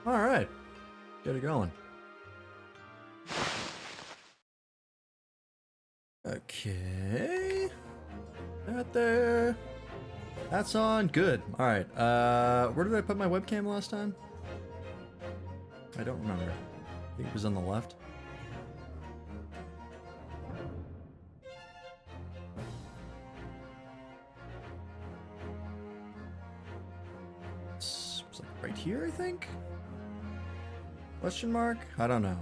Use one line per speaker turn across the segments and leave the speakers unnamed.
Alright. Get it going. Okay. That there. That's on. Good. Alright. Where did I put my webcam last time? I don't remember. I think it was on the left. It's like right here, I think? Question mark? I don't know.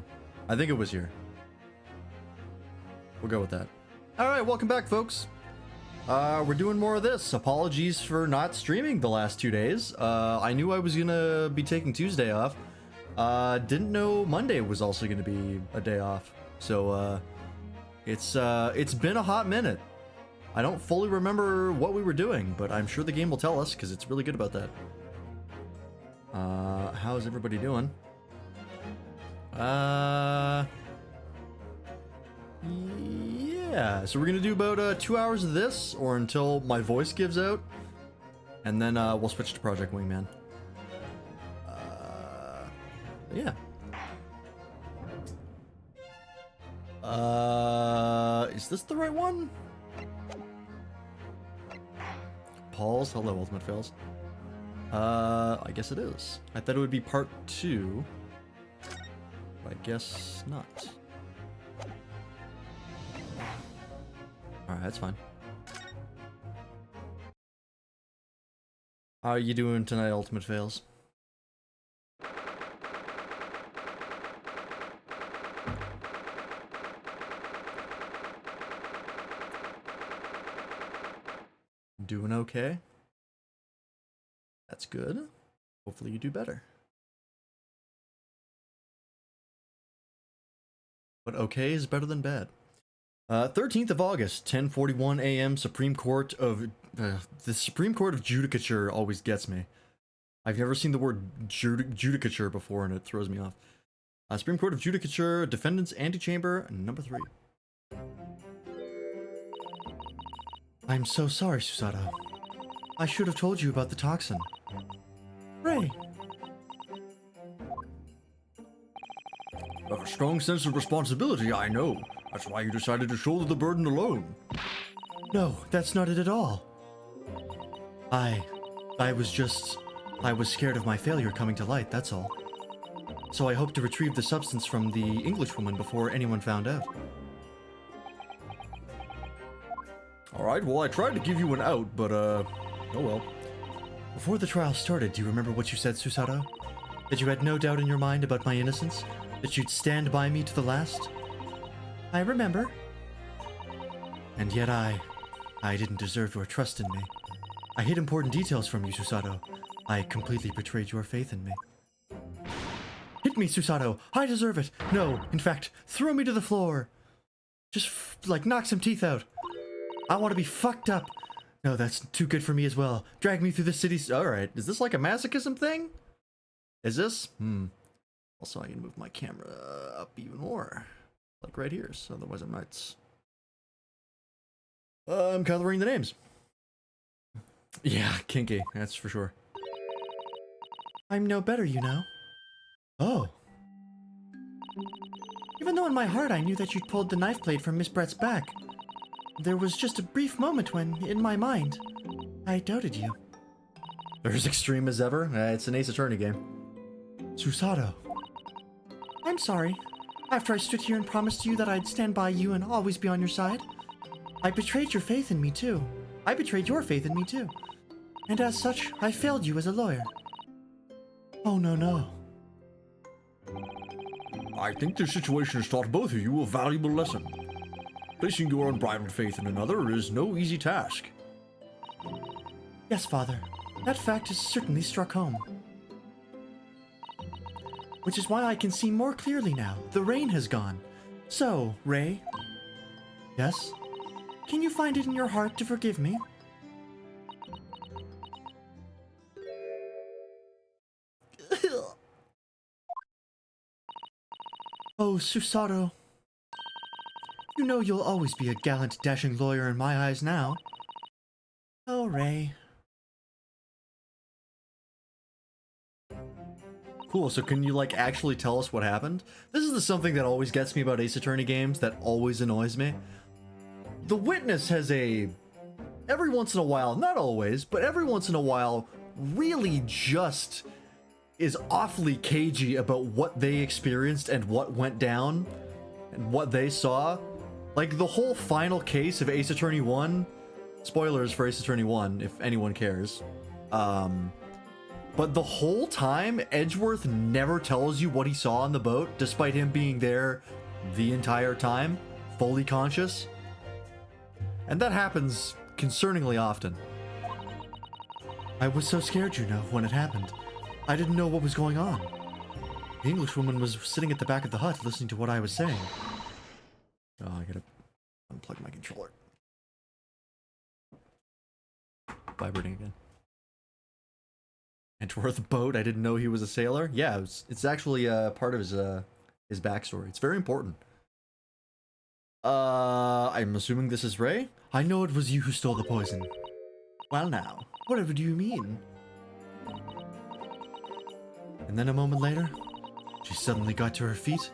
I think it was here. We'll go with that. Alright, welcome back, folks. We're doing more of this. Apologies for not streaming the last 2 days. I knew I was gonna be taking Tuesday off. Didn't know Monday was also gonna be a day off. So, it's been a hot minute. I don't fully remember what we were doing, but I'm sure the game will tell us, because it's really good about that. How's everybody doing? Yeah, so we're gonna do about 2 hours of this, or until my voice gives out, and then we'll switch to Project Wingman. Yeah. Is this the right one? Paul's Hello Ultimate Fails. I guess it is. I thought it would be part 2. But I guess not. Alright, that's fine. How are you doing tonight, Ultimate Fails? Doing okay? That's good. Hopefully you do better. But okay is better than bad. 13th of August, 10:41 a.m. Supreme Court of... the Supreme Court of Judicature always gets me. I've never seen the word judicature before and it throws me off. Supreme Court of Judicature, Defendant's Antechamber, number 3. I'm so sorry, Susato. I should have told you about the toxin. Ray! You have a strong sense of responsibility, I know. That's why you decided to shoulder the burden alone. No, that's not it at all. I was scared of my failure coming to light, that's all. So I hoped to retrieve the substance from the Englishwoman before anyone found out. Alright, well I tried to give you an out, but oh well. Before the trial started, do you remember what you said, Susato? That you had no doubt in your mind about my innocence? That you'd stand by me to the last? I remember. And yet I didn't deserve your trust in me. I hid important details from you, Susato. I completely betrayed your faith in me. Hit me, Susato! I deserve it! No, in fact, throw me to the floor! Just, like, knock some teeth out. I want to be fucked up! No, that's too good for me as well. Drag me through the city's... Alright, is this like a masochism thing? Is this? Also, I can move my camera up even more. Like right here, so otherwise I might... I'm coloring the names. Yeah, kinky, that's for sure. I'm no better, you know. Oh. Even though in my heart I knew that you'd pulled the knife blade from Miss Brett's back, there was just a brief moment when, in my mind, I doubted you. They're as extreme as ever? It's an Ace Attorney game. Susato. I'm sorry. After I stood here and promised you that I'd stand by you and always be on your side, I betrayed your faith in me too. I betrayed your faith in me too. And as such, I failed you as a lawyer. Oh no. I think this situation has taught both of you a valuable lesson. Placing your unbridled faith in another is no easy task. Yes, Father. That fact has certainly struck home. Which is why I can see more clearly now. The rain has gone. So, Ray... Yes? Can you find it in your heart to forgive me? Oh, Susato. You know you'll always be a gallant, dashing lawyer in my eyes now. Oh, Ray. Cool, so can you, like, actually tell us what happened? This is something that always gets me about Ace Attorney games, that always annoys me. The witness has every once in a while, not always, but every once in a while, really just is awfully cagey about what they experienced and what went down and what they saw. Like, the whole final case of Ace Attorney 1, spoilers for Ace Attorney 1, if anyone cares, but the whole time, Edgeworth never tells you what he saw on the boat, despite him being there the entire time, fully conscious. And that happens concerningly often. I was so scared, you know, when it happened. I didn't know what was going on. The Englishwoman was sitting at the back of the hut listening to what I was saying. Oh, I gotta unplug my controller. Vibrating again. Edgeworth boat. I didn't know he was a sailor. Yeah, it's actually part of his backstory. It's very important. I'm assuming this is Ray. I know it was you who stole the poison. Well now, whatever do you mean? And then a moment later, she suddenly got to her feet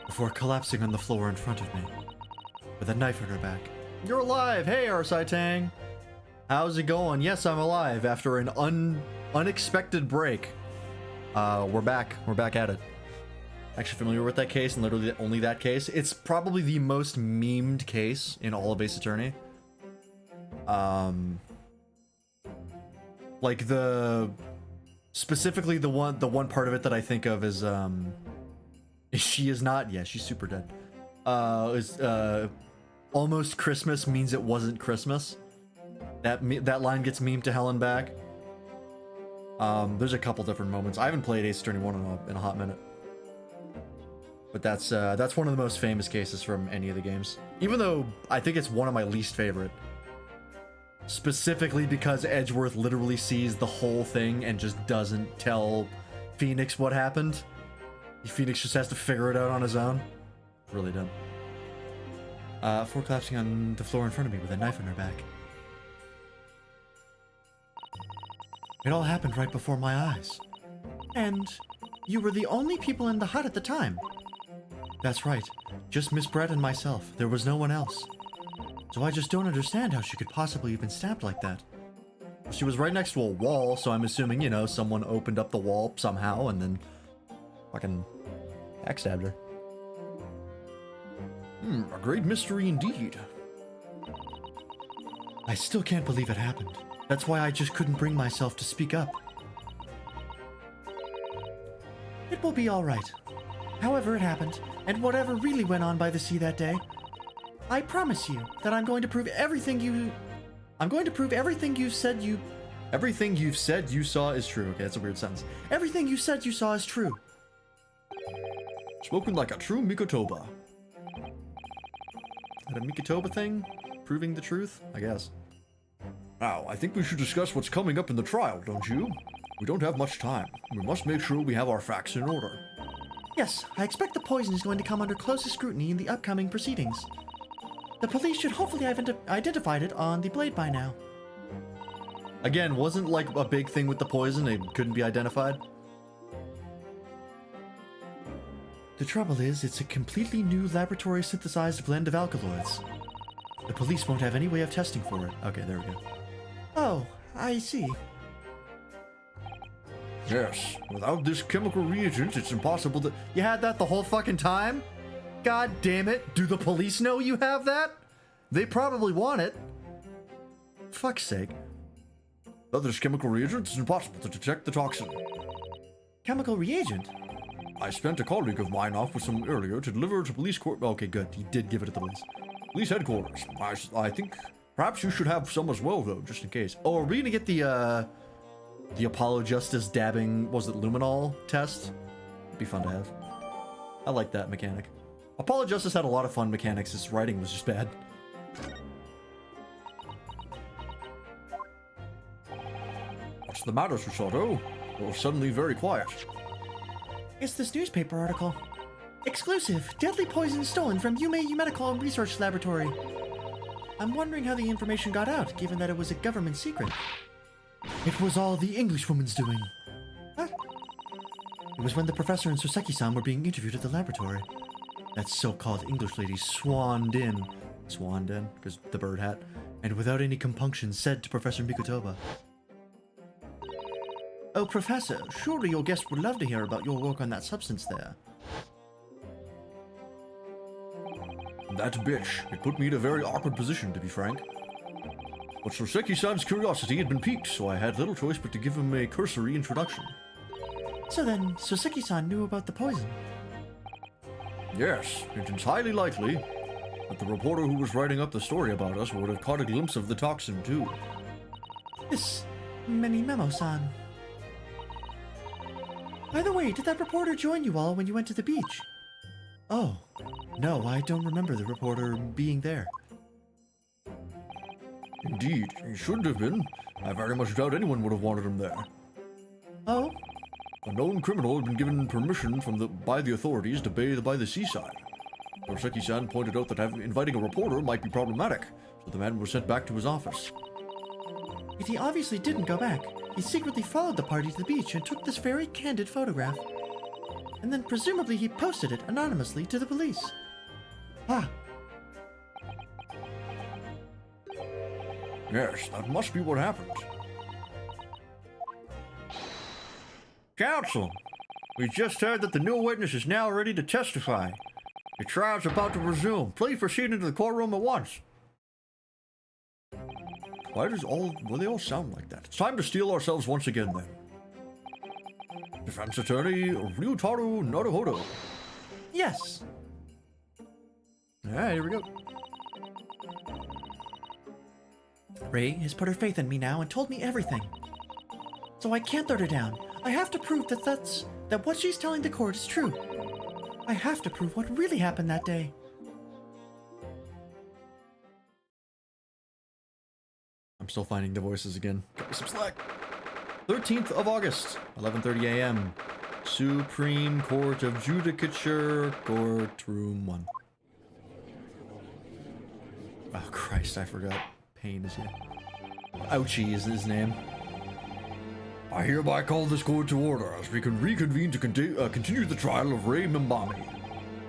before collapsing on the floor in front of me with a knife in her back. You're alive! Hey, Arsai Tang! How's it going? Yes, I'm alive after an unexpected break. We're back. We're back at it. Actually familiar with that case, and literally only that case. It's probably the most memed case in all of Ace Attorney. Like specifically the one part of it that I think of is she is not, yeah, she's super dead. Almost Christmas means it wasn't Christmas. That line gets memed to hell and back. There's a couple different moments. I haven't played Ace Attorney 1 in a hot minute. But that's one of the most famous cases from any of the games. Even though I think it's one of my least favorite. Specifically because Edgeworth literally sees the whole thing and just doesn't tell Phoenix what happened. Phoenix just has to figure it out on his own. Really dumb. Before collapsing on the floor in front of me with a knife in her back. It all happened right before my eyes. And you were the only people in the hut at the time. That's right. Just Miss Brett and myself. There was no one else. So I just don't understand how she could possibly have been stabbed like that. She was right next to a wall, so I'm assuming, you know, someone opened up the wall somehow and then fucking backstabbed her. A great mystery indeed. I still can't believe it happened. That's why I just couldn't bring myself to speak up. It will be all right. However it happened, and whatever really went on by the sea that day, I promise you that I'm going to prove everything you've said you saw is true. Okay, that's a weird sentence. Everything you said you saw is true. Spoken like a true Mikotoba. Is that a Mikotoba thing? Proving the truth? I guess. Now, I think we should discuss what's coming up in the trial, don't you? We don't have much time. We must make sure we have our facts in order. Yes, I expect the poison is going to come under closest scrutiny in the upcoming proceedings. The police should hopefully have identified it on the blade by now. Again, wasn't like a big thing with the poison, it couldn't be identified. The trouble is, it's a completely new laboratory synthesized blend of alkaloids. The police won't have any way of testing for it. Okay, there we go. Oh, I see. Yes, without this chemical reagent, it's impossible to... You had that the whole fucking time? God damn it. Do the police know you have that? They probably want it. Fuck's sake. Without this chemical reagent, it's impossible to detect the toxin. Chemical reagent? I spent a colleague of mine off with some earlier to deliver to police court... Okay, good. He did give it to the police. Police headquarters. I think perhaps you should have some as well, though, just in case. Oh, are we gonna get the Apollo Justice dabbing, was it luminol test? It'd be fun to have. I like that mechanic. Apollo Justice had a lot of fun mechanics, his writing was just bad. What's the matter, Susato? You're suddenly very quiet. It's this newspaper article. Exclusive! Deadly poison stolen from Yume Medical Research Laboratory. I'm wondering how the information got out, given that it was a government secret. It was all the Englishwoman's doing. What? It was when the professor and Soseki-san were being interviewed at the laboratory. That so-called English lady swanned in, because the bird hat, and without any compunction said to Professor Mikotoba, "Oh, Professor, surely your guest would love to hear about your work on that substance there." That bitch. It put me in a very awkward position, to be frank. But Soseki-san's curiosity had been piqued, so I had little choice but to give him a cursory introduction. So then, Soseki-san knew about the poison? Yes, it's highly likely that the reporter who was writing up the story about us would have caught a glimpse of the toxin, too. This Minimemo-san. By the way, did that reporter join you all when you went to the beach? Oh, no, I don't remember the reporter being there. Indeed, he shouldn't have been. I very much doubt anyone would have wanted him there. Oh? A known criminal had been given permission by the authorities to bathe by the seaside. Soseki-san pointed out that inviting a reporter might be problematic, so the man was sent back to his office. Yet he obviously didn't go back. He secretly followed the party to the beach and took this very candid photograph. And then presumably he posted it anonymously to the police. Ah. Yes, that must be what happened. Counsel, we just heard that the new witness is now ready to testify. The trial's about to resume. Please proceed into the courtroom at once. Why do they all sound like that? It's time to steel ourselves once again, then. Defense attorney Ryutaru Naruhodo. Yes. Alright, here we go. Ray has put her faith in me now and told me everything. So I can't let her down. I have to prove that what she's telling the court is true. I have to prove what really happened that day. I'm still finding the voices again. Cut me some slack. 13th of August, 11:30 a.m. Supreme Court of Judicature, Courtroom 1. Oh Christ, I forgot. Pain is here. Ouchie is his name. I hereby call this court to order as we can reconvene to continue the trial of Ray Mimbami.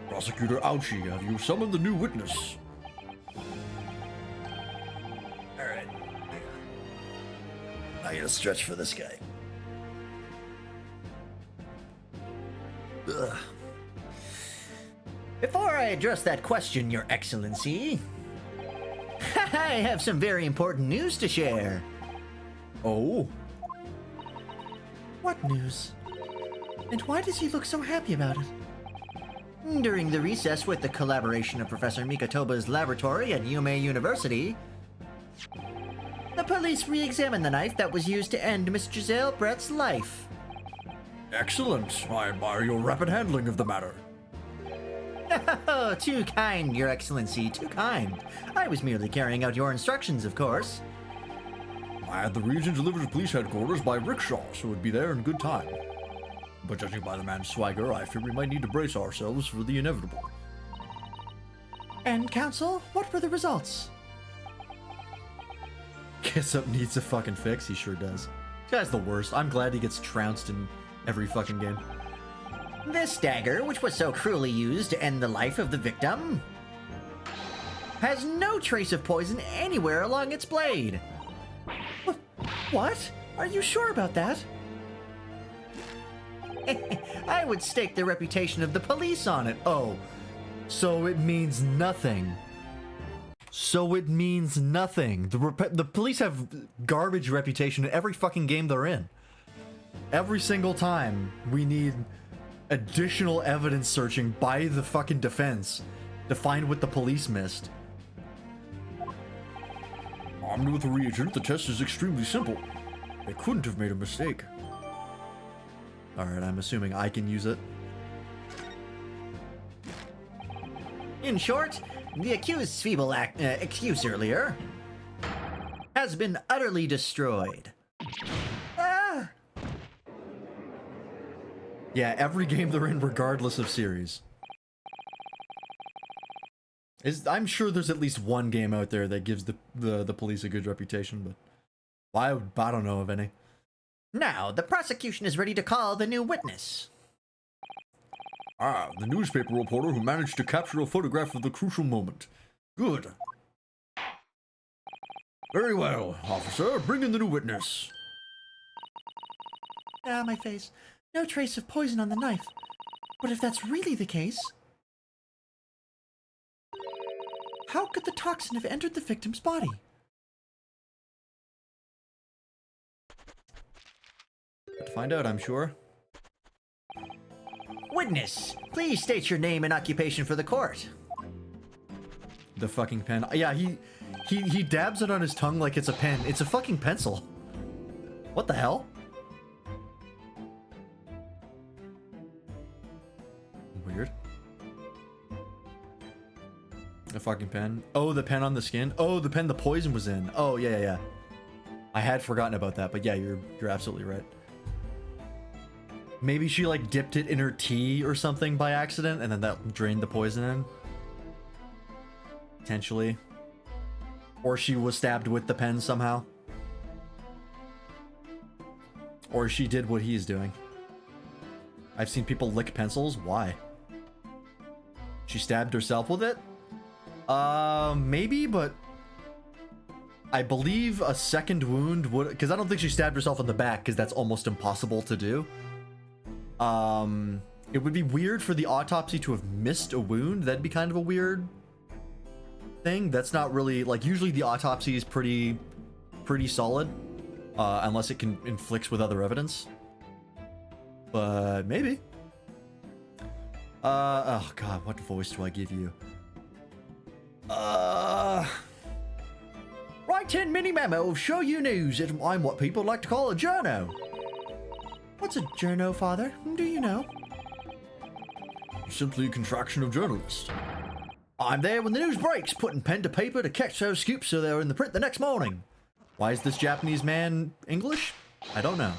Prosecutor Ouchie, have you summoned the new witness? Alright. I gotta stretch for this guy. Ugh.
Before I address that question, Your Excellency, I have some very important news to share.
Oh? What news? And why does he look so happy about it?
During the recess with the collaboration of Professor Mikotoba's laboratory at Yume University, the police re-examined the knife that was used to end Miss Giselle Brett's life.
Excellent. I admire your rapid handling of the matter.
Oh, too kind, Your Excellency, too kind. I was merely carrying out your instructions, of course.
I had the region delivered to police headquarters by rickshaw, so it'd be there in good time. But judging by the man's swagger, I fear we might need to brace ourselves for the inevitable. And, counsel, what were the results? Kiss Up needs a fucking fix, he sure does. This guy's the worst. I'm glad he gets trounced in every fucking game.
This dagger, which was so cruelly used to end the life of the victim, has no trace of poison anywhere along its blade.
What? Are you sure about that?
I would stake the reputation of the police on it.
Oh, so it means nothing. So it means nothing. The police have garbage reputation in every fucking game they're in. Every single time we need additional evidence searching by the fucking defense to find what the police missed. Armed with a reagent, the test is extremely simple. They couldn't have made a mistake. Alright, I'm assuming I can use it.
In short, the accused's feeble excuse earlier has been utterly destroyed.
Ah! Yeah, every game they're in, regardless of series. I'm sure there's at least one game out there that gives the police a good reputation, but I don't know of any.
Now, the prosecution is ready to call the new witness.
Ah, the newspaper reporter who managed to capture a photograph of the crucial moment. Good. Very well, officer. Bring in the new witness.
Ah, my face. No trace of poison on the knife. But if that's really the case, how could the toxin have entered the victim's body?
To find out, I'm sure.
Witness, please state your name and occupation for the court.
The fucking pen. Yeah, he dabs it on his tongue like it's a pen. It's a fucking pencil. What the hell? Weird. A fucking pen. Oh, the pen on the skin. Oh, the pen the poison was in. Oh, yeah. I had forgotten about that, but yeah, you're absolutely right. Maybe she like dipped it in her tea or something by accident, and then that drained the poison in. Potentially. Or she was stabbed with the pen somehow. Or she did what he's doing. I've seen people lick pencils. Why? She stabbed herself with it? Maybe, but I believe a second wound would, because I don't think she stabbed herself in the back, because that's almost impossible to do. It would be weird for the autopsy to have missed a wound. That'd be kind of a weird thing. That's not really, like, usually the autopsy is pretty solid, unless it can inflicts with other evidence. But maybe. Oh god, what voice do I give you? Write in mini memo of Show You News. I'm what people like to call a journo.
What's a journo, Father? Do you know?
Simply a contraction of journalist. I'm there when the news breaks, putting pen to paper to catch those scoops so they're in the print the next morning. Why is this Japanese man English? I don't know.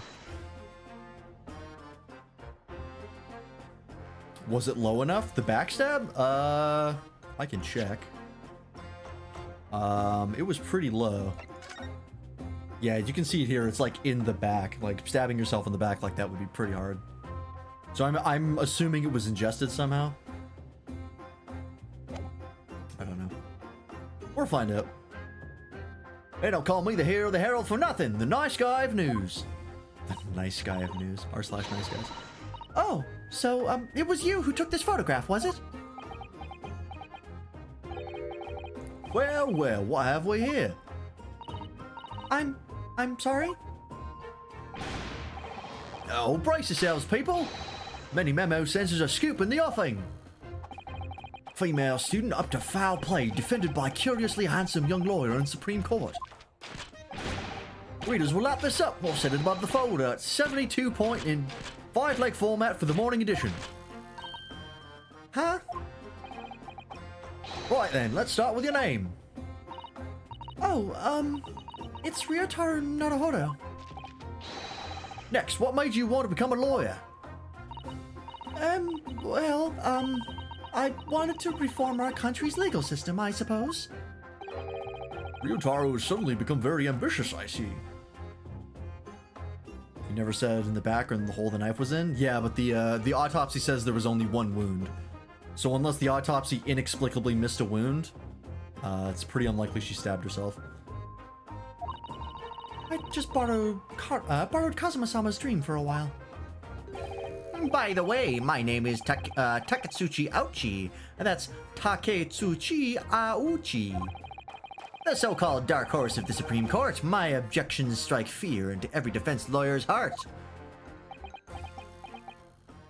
Was it low enough? The backstab? I can check. It was pretty low. Yeah, you can see it here. It's like in the back. Like stabbing yourself in the back like that would be pretty hard. So I'm assuming it was ingested somehow. I don't know. We'll find out. They don't call me the hero of the Herald for nothing. The nice guy of news. The nice guy of news. R/nice guys.
Oh, so, it was you who took this photograph, was it?
Well, what have we here?
I'm sorry?
Oh, brace yourselves, people. Many memo senses a scoop in the offing. Female student up to foul play, defended by curiously handsome young lawyer in Supreme Court. Readers will lap this up or set it above the folder at 72 point in 5-leg format for the morning edition.
Huh?
Right then, let's start with your name.
Oh, it's Ryotaro Naruhodo.
Next, what made you want to become a lawyer?
Well, I wanted to reform our country's legal system, I suppose.
Ryotaro has suddenly become very ambitious, I see. You never said in the back or in the hole the knife was in? Yeah, but the autopsy says there was only one wound. So unless the autopsy inexplicably missed a wound, it's pretty unlikely she stabbed herself.
I just borrowed Kazuma-sama's dream for a while.
By the way, my name is Taketsuchi Auchi, and that's Taketsuchi Auchi. The so-called dark horse of the Supreme Court. My objections strike fear into every defense lawyer's heart.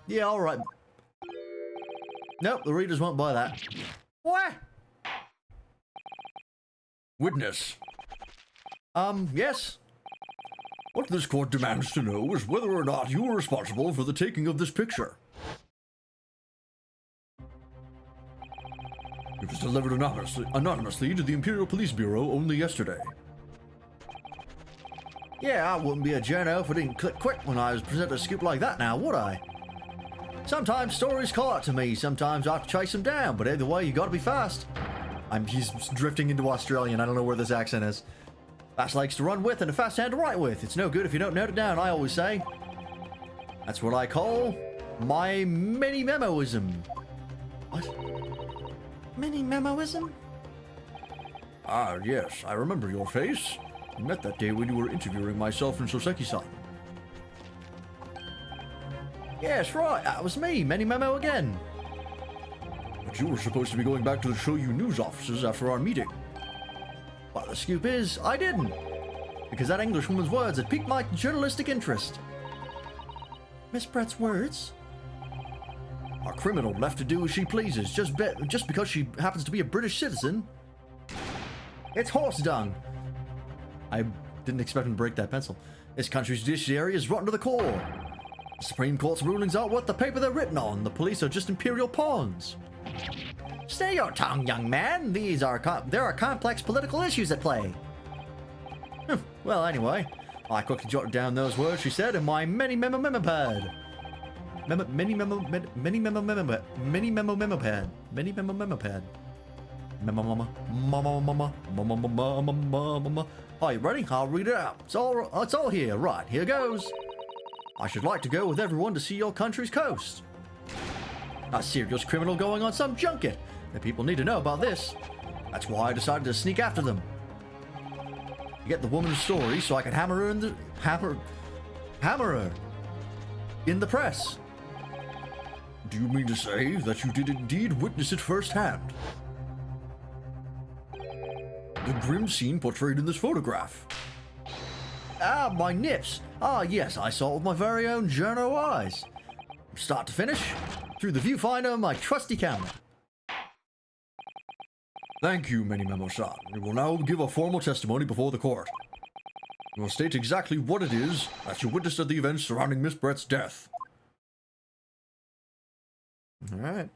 Yeah, alright. Nope, the readers won't buy that.
What?
Witness. Yes? What this court demands to know is whether or not you were responsible for the taking of this picture. It was delivered anonymously to the Imperial Police Bureau only yesterday. Yeah, I wouldn't be a journo if I didn't click quick when I was presented a scoop like that now, would I? Sometimes stories call out to me, sometimes I have to chase them down, but either way, you gotta be fast. He's drifting into Australian, I don't know where this accent is. Fast legs to run with and a fast hand to write with. It's no good if you don't note it down, I always say. That's what I call my mini-memoism. What?
Mini-memoism?
Ah, yes, I remember your face. I met that day when you were interviewing myself and Soseki-san. Yes, right, that was me, Mini-Memo again. But you were supposed to be going back to the Shoyu news offices after our meeting. But the scoop is, I didn't. Because that Englishwoman's words had piqued my journalistic interest.
Miss Brett's words?
A criminal left to do as she pleases, just because she happens to be a British citizen. It's horse dung. I didn't expect him to break that pencil. This country's judiciary is rotten to the core. The Supreme Court's rulings aren't worth the paper they're written on. The police are just imperial pawns.
Stay your tongue, young man. There are complex political issues at play.
Well, anyway, I quickly jotted down those words she said in my mini-memo pad. Mini-memo pad. Mini-memo pad. Are you ready? I'll read it out. It's all here. Right, here goes. I should like to go with everyone to see your country's coast. A serious criminal going on some junket. The people need to know about this. That's why I decided to sneak after them. To get the woman's story so I can hammer her in the press. Do you mean to say that you did indeed witness it firsthand? The grim scene portrayed in this photograph. Ah, my nips. Ah, yes, I saw it with my very own journo eyes. From start to finish, through the viewfinder of my trusty camera. Thank you, Mini-Memo-san. You will now give a formal testimony before the court. You will state exactly what it is that you witnessed at the events surrounding Miss Brett's death. Alright.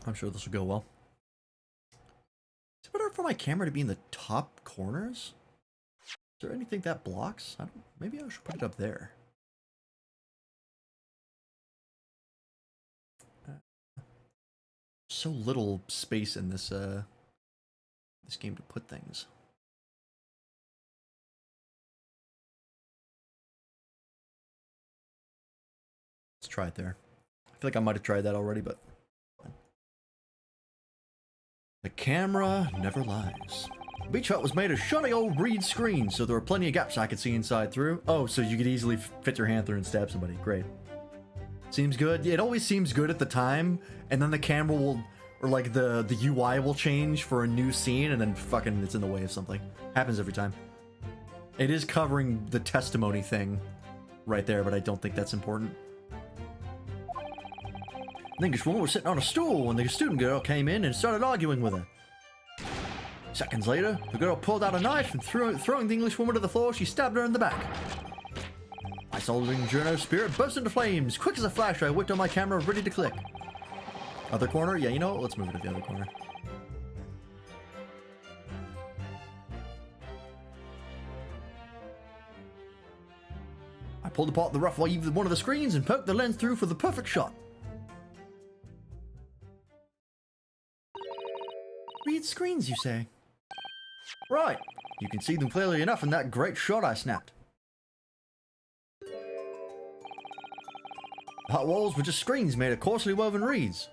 I'm sure this will go well. Is it better for my camera to be in the top corners? Is there anything that blocks? Maybe I should put it up there. So little space in this this game to put things. Let's try it there. I feel like I might have tried that already, but the camera never lies. Beach Hut was made of shoddy old reed screen, so there were plenty of gaps I could see inside through. Oh, so you could easily fit your hand through and stab somebody. Great. Seems good. It always seems good at the time, and then the camera will, or like the UI will change for a new scene, and then fucking it's in the way of something. Happens every time. It is covering the testimony thing right there, but I don't think that's important. The English woman was sitting on a stool when the student girl came in and started arguing with her. Seconds later, the girl pulled out a knife and throwing the English woman to the floor, she stabbed her in the back. My soldering journo spirit burst into flames. Quick as a flash, I whipped on my camera, ready to click. Other corner? Yeah, you know what? Let's move it to the other corner. I pulled apart the rough weave of one of the screens and poked the lens through for the perfect shot. Read screens, you say? Right. You can see them clearly enough in that great shot I snapped. The hot walls were just screens made of coarsely woven reeds.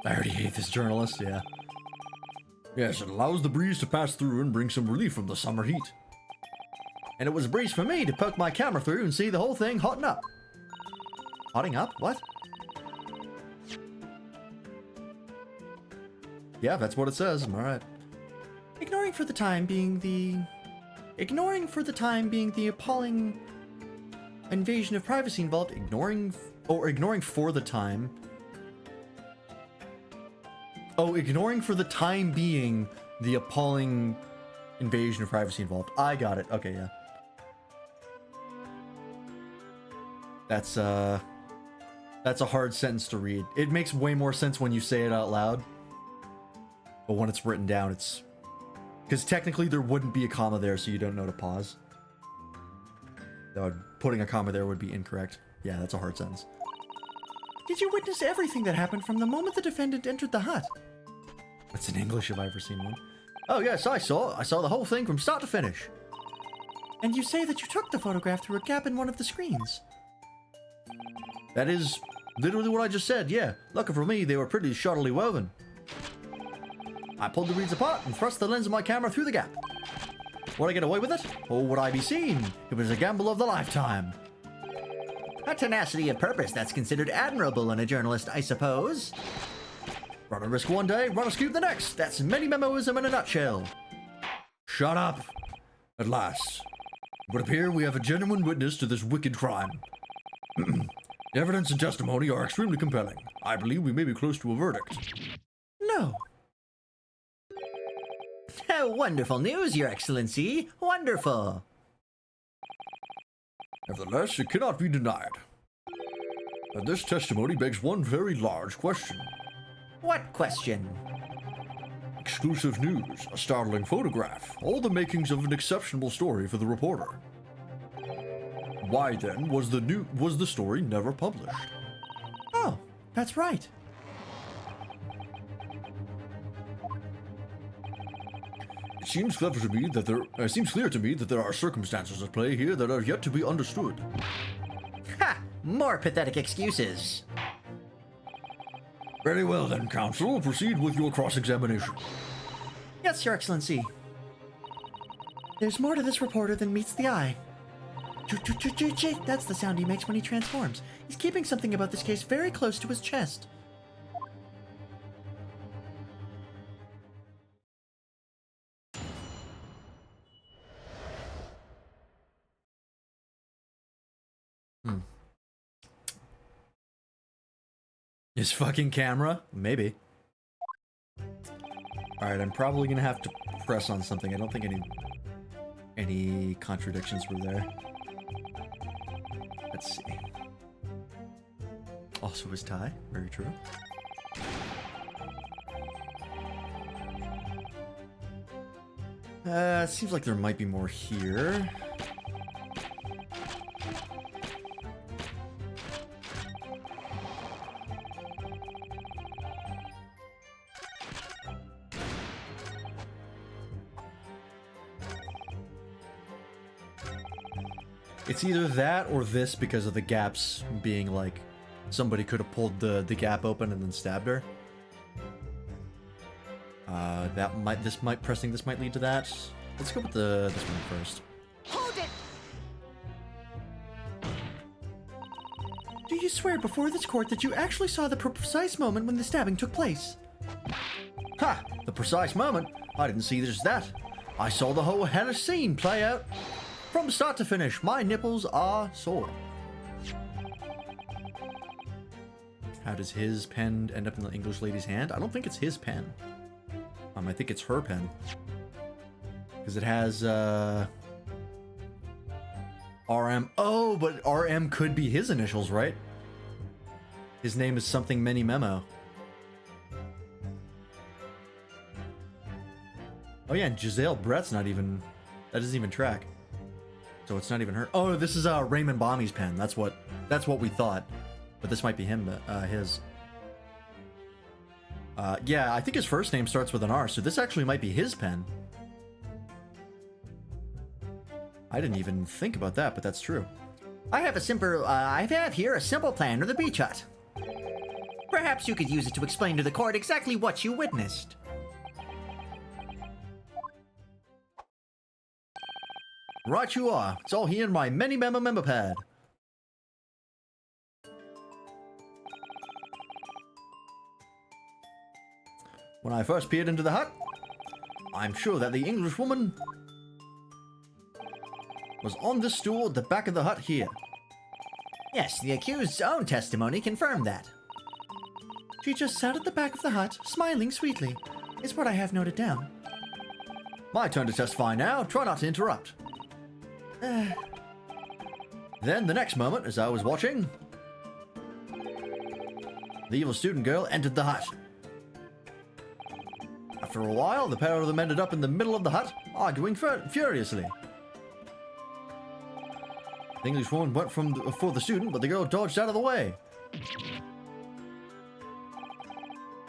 I already hate this journalist, yeah. Yes, it allows the breeze to pass through and bring some relief from the summer heat. And it was a breeze for me to poke my camera through and see the whole thing hotting up. Hotting up? What? Yeah, that's what it says. Alright. Ignoring for the time being the appalling invasion of privacy involved. Ignoring for the time. Oh, ignoring for the time being the appalling invasion of privacy involved. I got it. Okay, yeah. That's a hard sentence to read. It makes way more sense when you say it out loud. But when it's written down, it's... Because technically there wouldn't be a comma there, so you don't know to pause. Putting a comma there would be incorrect. Yeah, that's a hard sentence. Did you witness everything that happened from the moment the defendant entered the hut? That's in English if I've ever seen one. Oh yes, I saw the whole thing from start to finish. And you say that you took the photograph through a gap in one of the screens. That is literally what I just said, yeah. Lucky for me, they were pretty shoddily woven. I pulled the reeds apart and thrust the lens of my camera through the gap. Would I get away with it? Or would I be seen? It was a gamble of the lifetime.
A tenacity of purpose that's considered admirable in a journalist, I suppose.
Run a risk one day, run a scoop the next. That's many memoism in a nutshell. Shut up. At last. It would appear we have a genuine witness to this wicked crime. The evidence and testimony are extremely compelling. I believe we may be close to a verdict. No.
Oh, wonderful news, Your Excellency. Wonderful.
Nevertheless, it cannot be denied. And this testimony begs one very large question.
What question?
Exclusive news, a startling photograph, all the makings of an exceptional story for the reporter. Why then was the story never published? Oh, that's right. It seems clear to me that there are circumstances at play here that are yet to be understood.
Ha! More pathetic excuses.
Very well then, counsel. Proceed with your cross-examination.
Yes, Your Excellency.
There's more to this reporter than meets the eye. That's the sound he makes when he transforms. He's keeping something about this case very close to his chest.
His fucking camera? Maybe. Alright, I'm probably gonna have to press on something. I don't think any contradictions were there. Let's see. Also his tie. Very true. Seems like there might be more here. It's either that or this because of the gaps being like somebody could have pulled the gap open and then stabbed her. Pressing this might lead to that. Let's go with this one first.
Hold it!
Do you swear before this court that you actually saw the precise moment when the stabbing took place?
Ha! The precise moment? I didn't see just that. I saw the whole hellish scene play out. From start to finish, my nipples are sore. How does his pen end up in the English lady's hand? I don't think it's his pen. I think it's her pen. Because it has, RM. Oh, but RM could be his initials, right? His name is something many memo. Oh yeah, and Giselle Brett's not even, that doesn't even track. So it's not even her. Oh, this is Raymond Bommy's pen. That's what we thought. But this might be him, his. Yeah, I think his first name starts with an R, so this actually might be his pen. I didn't even think about that, but that's true.
I have here a simple plan of the beach hut. Perhaps you could use it to explain to the court exactly what you witnessed.
Right you are. It's all here in my many member pad. When I first peered into the hut, I'm sure that the Englishwoman was on this stool at the back of the hut here.
Yes, the accused's own testimony confirmed that.
She just sat at the back of the hut, smiling sweetly, is what I have noted down.
My turn to testify now. Try not to interrupt. Then the next moment, as I was watching, the evil student girl entered the hut. After a while, the pair of them ended up in the middle of the hut, arguing furiously. The Englishwoman went for the student, but the girl dodged out of the way.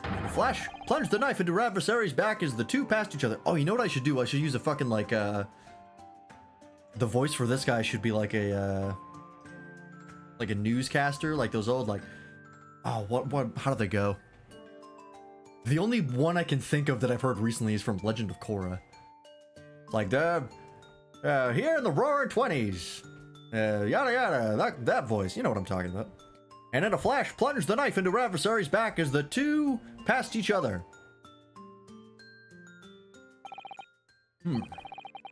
And in a Flash, plunge the knife into your adversary's back as the two passed each other. Oh, you know what I should do? I should use a fucking, like, the voice for this guy should be like a newscaster, like those old, like, oh, how do they go? The only one I can think of that I've heard recently is from Legend of Korra. Like, here in the roaring 20s, yada yada, that voice, you know what I'm talking about. And in a flash, plunge the knife into your adversary's back as the two passed each other.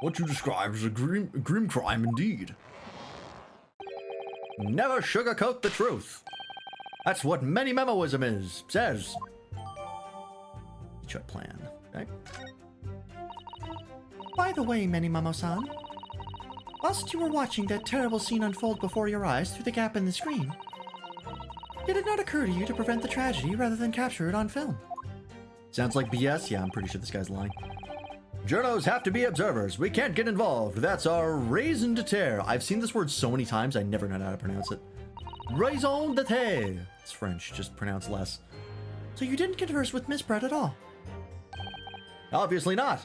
What you describe is a grim crime indeed. Never sugarcoat the truth. That's what many memoism says. Shut plan. Okay.
By the way, Memo-san, whilst you were watching that terrible scene unfold before your eyes through the gap in the screen, did it not occur to you to prevent the tragedy rather than capture it on film?
Sounds like BS. Yeah, I'm pretty sure this guy's lying. Journos have to be observers. We can't get involved. That's our raison d'etre. I've seen this word so many times, I never know how to pronounce it. Raison d'etre. It's French, just pronounce less.
So you didn't converse with Miss Brett at all?
Obviously not.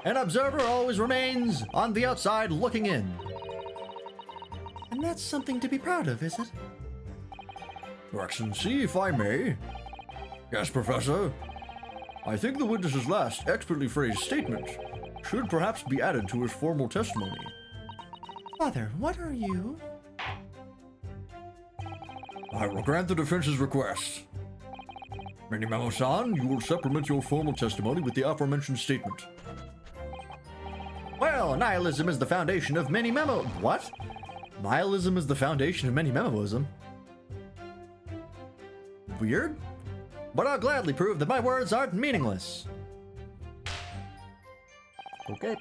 An observer always remains on the outside looking in.
And that's something to be proud of, is it?
Your Excellency, if I may. Yes, Professor. I think the witness's last expertly phrased statement should perhaps be added to his formal testimony.
Father, what are you?
I will grant the defense's request. Memo-san, you will supplement your formal testimony with the aforementioned statement. Well, nihilism is the foundation of many memo... What? Nihilism is the foundation of many memoism? Weird? But I'll gladly prove that my words aren't meaningless. Okay.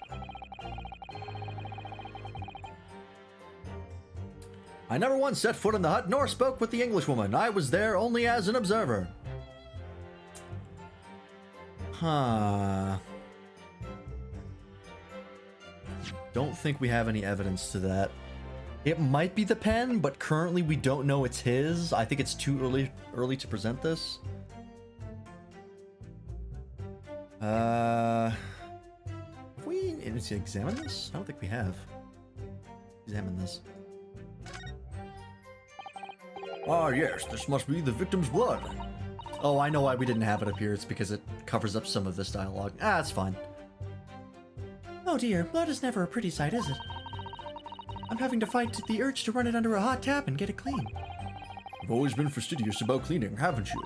I never once set foot in the hut nor spoke with the Englishwoman. I was there only as an observer. Huh. Don't think we have any evidence to that. It might be the pen, but currently we don't know it's his. I think it's too early to present this. Have we examined this? I don't think we have. Examine this. Ah, yes, this must be the victim's blood. Oh, I know why we didn't have it up here. It's because it covers up some of this dialogue. Ah, that's fine.
Oh dear, blood is never a pretty sight, is it? I'm having to fight the urge to run it under a hot tap and get it clean.
You've always been fastidious about cleaning, haven't you?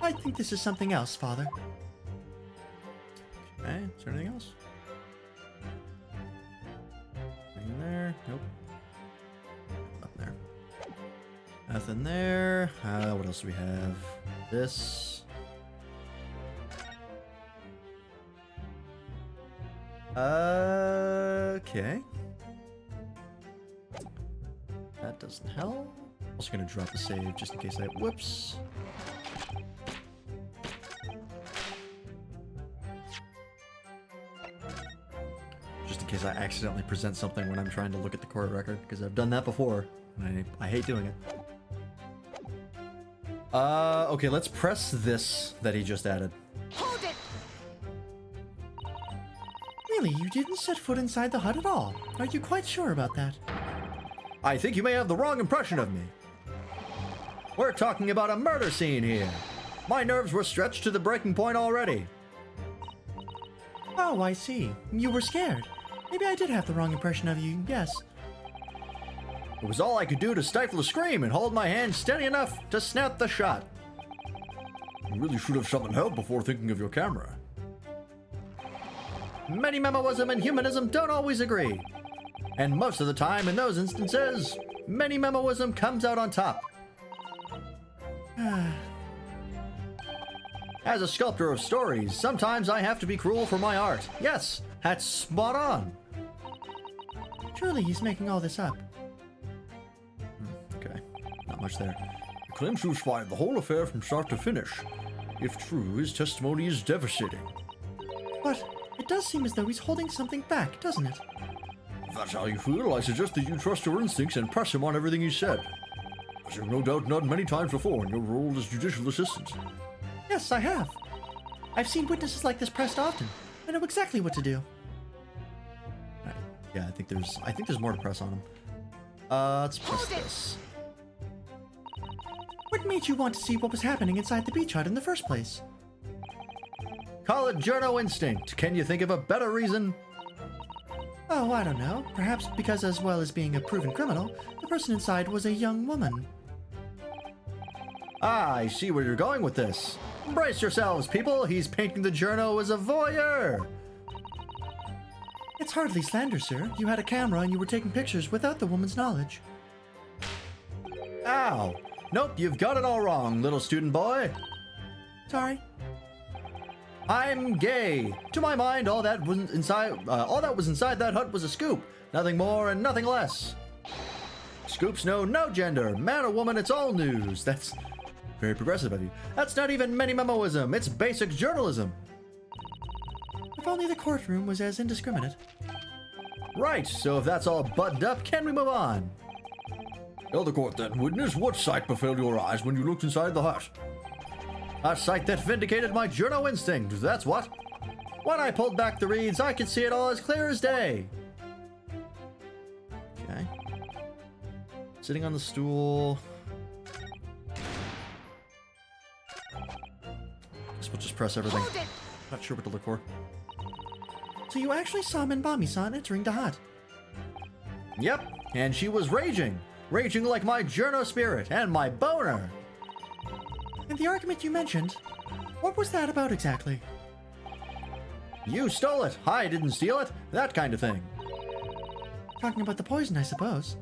I think this is something else, Father.
Okay, is there anything else? Anything there? Nope. Up there. Nothing there. What else do we have? This. Okay. That doesn't help. I'm also gonna drop a save just in case I... Whoops. Just in case I accidentally present something when I'm trying to look at the court record, because I've done that before, and I hate doing it. Okay, let's press this that he just added.
Hold it!
Really, you didn't set foot inside the hut at all. Are you quite sure about that?
I think you may have the wrong impression of me. We're talking about a murder scene here. My nerves were stretched to the breaking point already.
Oh, I see. You were scared. Maybe I did have the wrong impression of you, yes.
It was all I could do to stifle a scream and hold my hand steady enough to snap the shot. You really should have summoned help before thinking of your camera. Many memoism and humanism don't always agree. And most of the time in those instances, many memoism comes out on top. As a sculptor of stories, sometimes I have to be cruel for my art. Yes, that's spot on.
Surely he's making all this up.
Okay, not much there. He claims to have spied the whole affair from start to finish. If true, his testimony is devastating.
But it does seem as though he's holding something back, doesn't it?
If that's how you feel, I suggest that you trust your instincts and press him on everything he said. As you've no doubt done many times before in your role as judicial assistant.
Yes, I have. I've seen witnesses like this pressed often. I know exactly what to do.
Right. Yeah, I think there's more to press on him. Let's press this.
What made you want to see what was happening inside the beach hut in the first place?
Call it journo instinct. Can you think of a better reason?
Oh, I don't know. Perhaps because as well as being a proven criminal, the person inside was a young woman.
Ah, I see where you're going with this. Brace yourselves, people. He's painting the journo as a voyeur.
It's hardly slander, sir. You had a camera and you were taking pictures without the woman's knowledge.
Ow. Nope, you've got it all wrong, little student boy.
Sorry.
I'm gay. To my mind, all that was inside that hut was a scoop. Nothing more and nothing less. Scoops know no gender. Man or woman, it's all news. That's very progressive of you. That's not even mini-memoism. It's basic journalism.
If only the courtroom was as indiscriminate.
Right, so if that's all buttoned up, can we move on? Tell the court then, witness, what sight befell your eyes when you looked inside the hut? A sight that vindicated my journo instinct, that's what. When I pulled back the reeds, I could see it all as clear as day. Okay. Sitting on the stool. Guess we'll just press everything. Not sure what to look for.
So you actually saw Minbami-san entering the hut?
Yep, and she was raging. Raging like my journo spirit and my boner.
And the argument you mentioned, what was that about exactly?
You stole it. I didn't steal it. That kind of thing.
Talking about the poison, I suppose.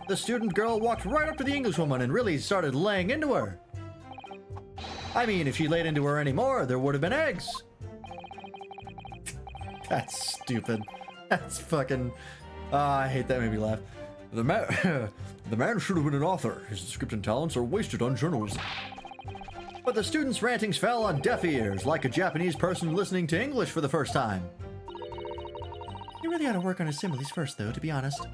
The student girl walked right up to the Englishwoman and really started laying into her. I mean, if she laid into her anymore, there would have been eggs. That's stupid. That's fucking... I hate that made me laugh. The man should have been an author. His description talents are wasted on journalism. But the student's rantings fell on deaf ears, like a Japanese person listening to English for the first time.
You really ought to work on his similes first, though, to be honest.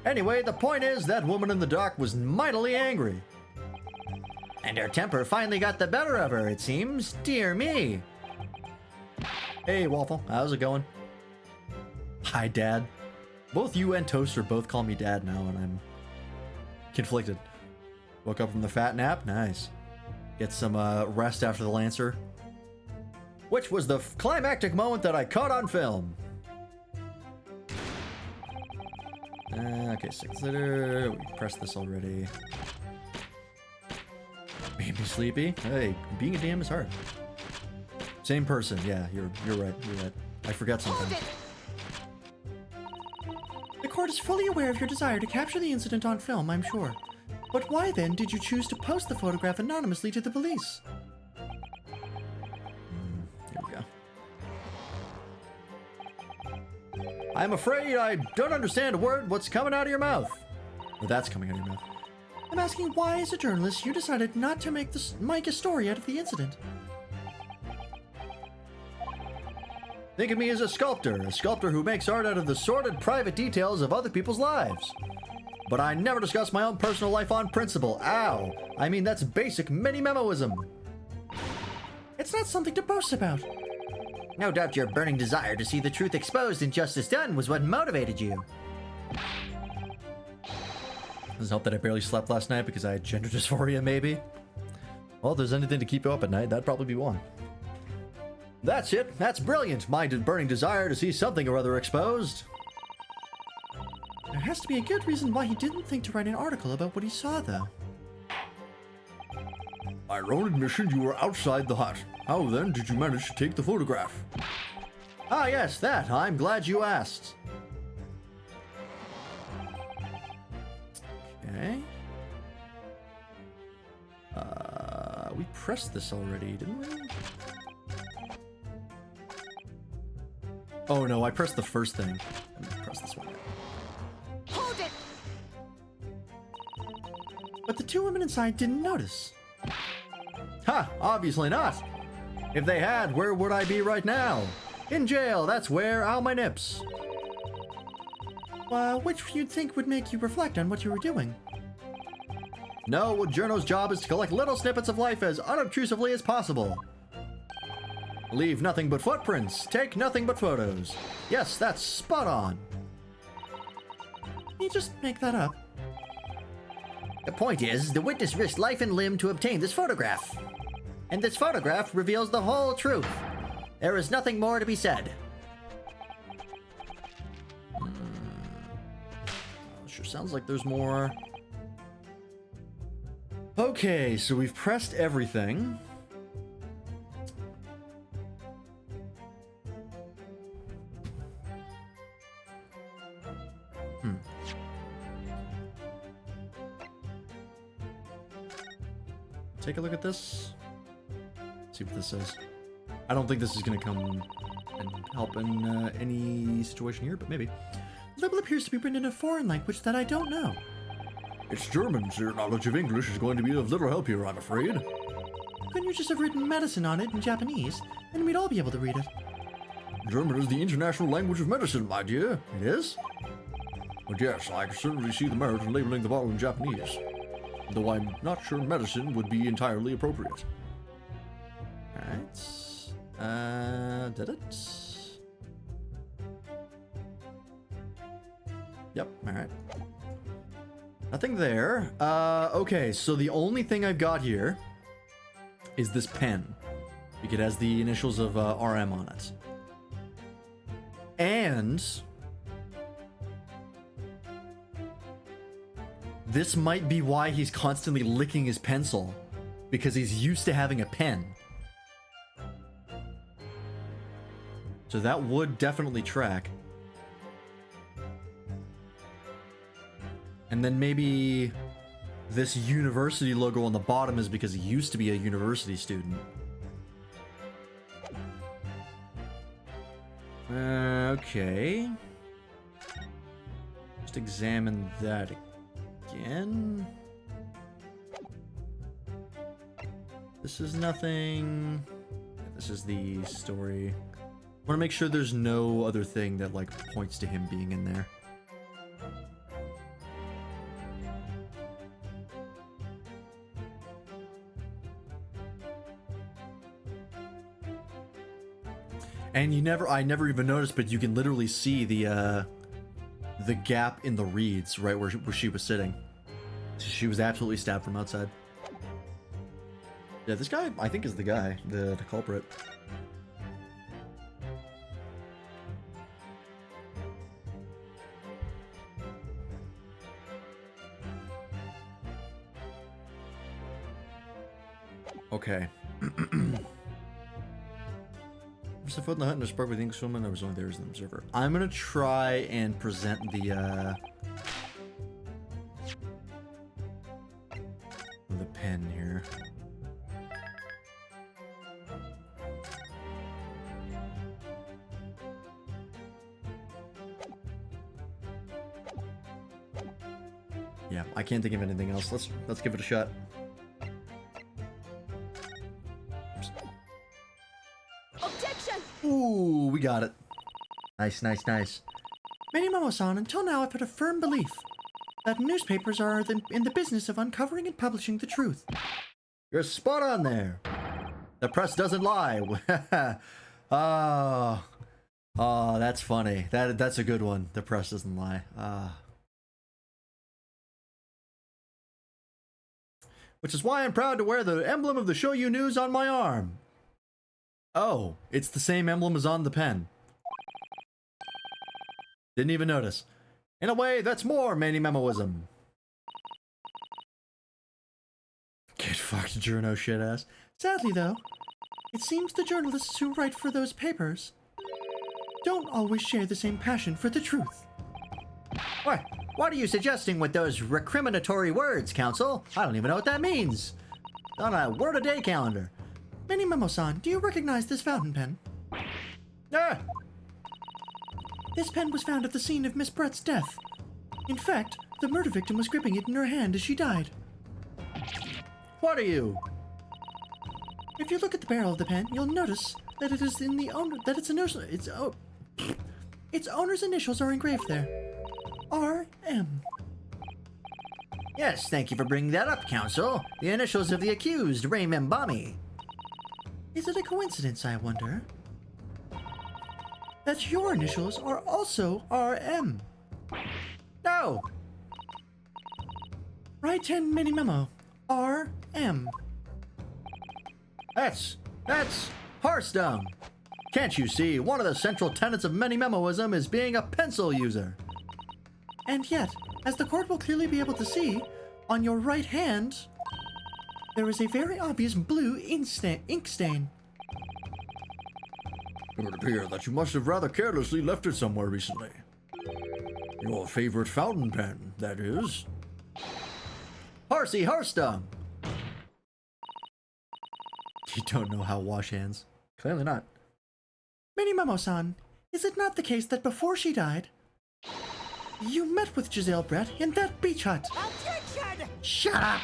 Anyway, the point is, that woman in the dock was mightily angry.
And her temper finally got the better of her, it seems. Dear me.
Hey, Waffle, how's it going? Hi, Dad. Both you and Toaster both call me Dad now, and I'm conflicted. Woke up from the fat nap? Nice. Get some rest after the Lancer. Which was the climactic moment that I caught on film. Okay, 6 later. We pressed this already. Made me sleepy. Hey, being a DM is hard. Same person. Yeah, you're right. You're right. I forgot something.
The court is fully aware of your desire to capture the incident on film, I'm sure. But why then did you choose to post the photograph anonymously to the police?
Here we go. I'm afraid I don't understand a word what's coming out of your mouth. Or that's coming out of your mouth.
I'm asking why, as a journalist, you decided not to make a story out of the incident.
Think of me as a sculptor who makes art out of the sordid private details of other people's lives. But I never discuss my own personal life on principle. Ow! I mean, that's basic mini-memoism.
It's not something to boast about.
No doubt your burning desire to see the truth exposed and justice done was what motivated you.
Doesn't help that I barely slept last night because I had gender dysphoria, maybe. Well, if there's anything to keep you up at night, that'd probably be one. That's it. That's brilliant. My burning desire to see something or other exposed.
There has to be a good reason why he didn't think to write an article about what he saw, though.
By your own admission, you were outside the hut. How then did you manage to take the photograph? Ah, yes, that. I'm glad you asked. Okay. We pressed this already, didn't we? Oh no, I pressed the first thing. Let me press this one.
Hold it!
But the two women inside didn't notice.
Ha! Obviously not. If they had, where would I be right now? In jail, that's where. Ow, my nips.
Which you'd think would make you reflect on what you were doing.
No, Journo's job is to collect little snippets of life as unobtrusively as possible. Leave nothing but footprints. Take nothing but photos. Yes, that's spot on.
You just make that up. The point is, the witness risked life and limb to obtain this photograph. And this photograph reveals the whole truth. There is nothing more to be said.
Sure sounds like there's more. Okay, so we've pressed everything. Take a look at this. See what this says. I don't think this is going to come and help in any situation here, but maybe.
The label appears to be written in a foreign language that I don't know.
It's German, so your knowledge of English is going to be of little help here, I'm afraid.
Couldn't you just have written medicine on it in Japanese, and we'd all be able to read it?
German is the international language of medicine, my dear. It is? But yes, I can certainly see the merit in labeling the bottle in Japanese. Though I'm not sure medicine would be entirely appropriate. Alright. Did it? Yep, alright. Nothing there. Okay, so the only thing I've got here is this pen. It has the initials of RM on it. And this might be why he's constantly licking his pencil, because he's used to having a pen. So that would definitely track. And then maybe this university logo on the bottom is because he used to be a university student. Okay. Just examine that again. This is nothing. This is the story. I want to make sure there's no other thing that like points to him being in there. And I never even noticed, but you can literally see the gap in the reeds right where she was sitting. She was absolutely stabbed from outside. Yeah, this guy, I think, is the guy, the culprit. Okay. There's a foot in the hut and a spark with English woman. I was only there as an observer. I'm gonna try and present the pen here. Yeah, I can't think of anything else. Let's give it a shot.
Objection!
Ooh, we got it.
Nice, nice, nice.
Minimomo-san, until now I've had a firm belief that newspapers are in the business of uncovering and publishing the truth.
You're spot on there. The press doesn't lie. Oh, that's funny. That's a good one. The press doesn't lie. Which is why I'm proud to wear the emblem of the Shoyu News on my arm. Oh, it's the same emblem as on the pen. Didn't even notice. In a way, that's more Many-Memoism. Get fucked, journo shit ass.
Sadly, though, it seems the journalists who write for those papers don't always share the same passion for the truth.
What are you suggesting with those recriminatory words, Counsel? I don't even know what that means. On a word-a-day calendar.
Minimomo-san, do you recognize this fountain pen?
Ah!
This pen was found at the scene of Miss Brett's death. In fact, the murder victim was gripping it in her hand as she died.
What are you?
If you look at the barrel of the pen, you'll notice that it is in the owner its owner's initials are engraved there. R.M. Yes, thank you for bringing that up, Counsel. The initials of the accused, Ray Membami.
Is it a coincidence, I wonder, that your initials are also RM?
No!
Right in mini memo. RM.
That's horse dung. Can't you see, one of the central tenets of many memoism is being a pencil user?
And yet, as the court will clearly be able to see, on your right hand, there is a very obvious blue ink stain.
It would appear that you must have rather carelessly left it somewhere recently. Your favorite fountain pen, that is. Horsey horse dung.
You don't know how to wash hands.
Clearly not.
Mini Memo-san, is it not the case that before she died, you met with Giselle Brett in that beach hut?
Objection!
Shut up!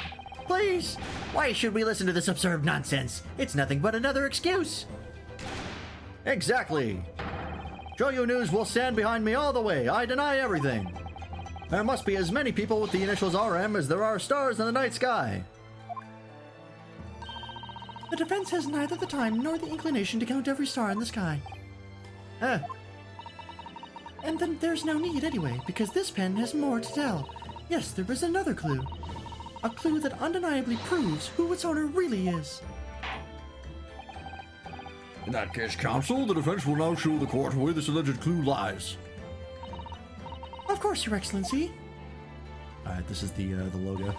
Please! Why should we listen to this absurd nonsense? It's nothing but another excuse.
Exactly. Shoyu News will stand behind me all the way. I deny everything. There must be as many people with the initials RM as there are stars in the night sky.
The defense has neither the time nor the inclination to count every star in the sky. And then there's no need anyway, because this pen has more to tell. Yes, there is another clue. A clue that undeniably proves who its owner really is.
In that case, counsel, the defense will now show the court where this alleged clue lies.
Of course, Your Excellency.
Alright, this is the logo.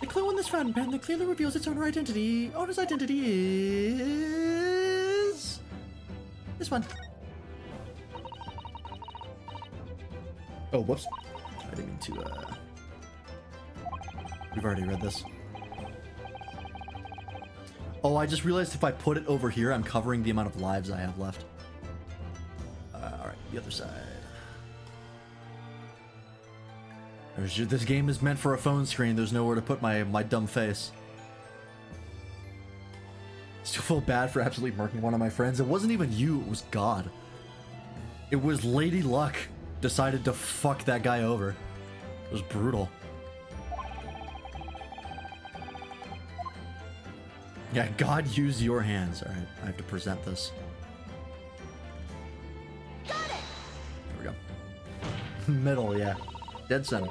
The clue in this fountain pen that clearly reveals its owner's identity is... this one.
Oh, whoops. I didn't mean to, We've already read this. Oh, I just realized if I put it over here, I'm covering the amount of lives I have left. Alright, the other side. This game is meant for a phone screen. There's nowhere to put my dumb face. Still feel bad for absolutely murking one of my friends. It wasn't even you, it was God. It was Lady Luck decided to fuck that guy over. It was brutal. Yeah, God used your hands. Alright, I have to present this.
Got it!
There we go. Middle, yeah. Dead center.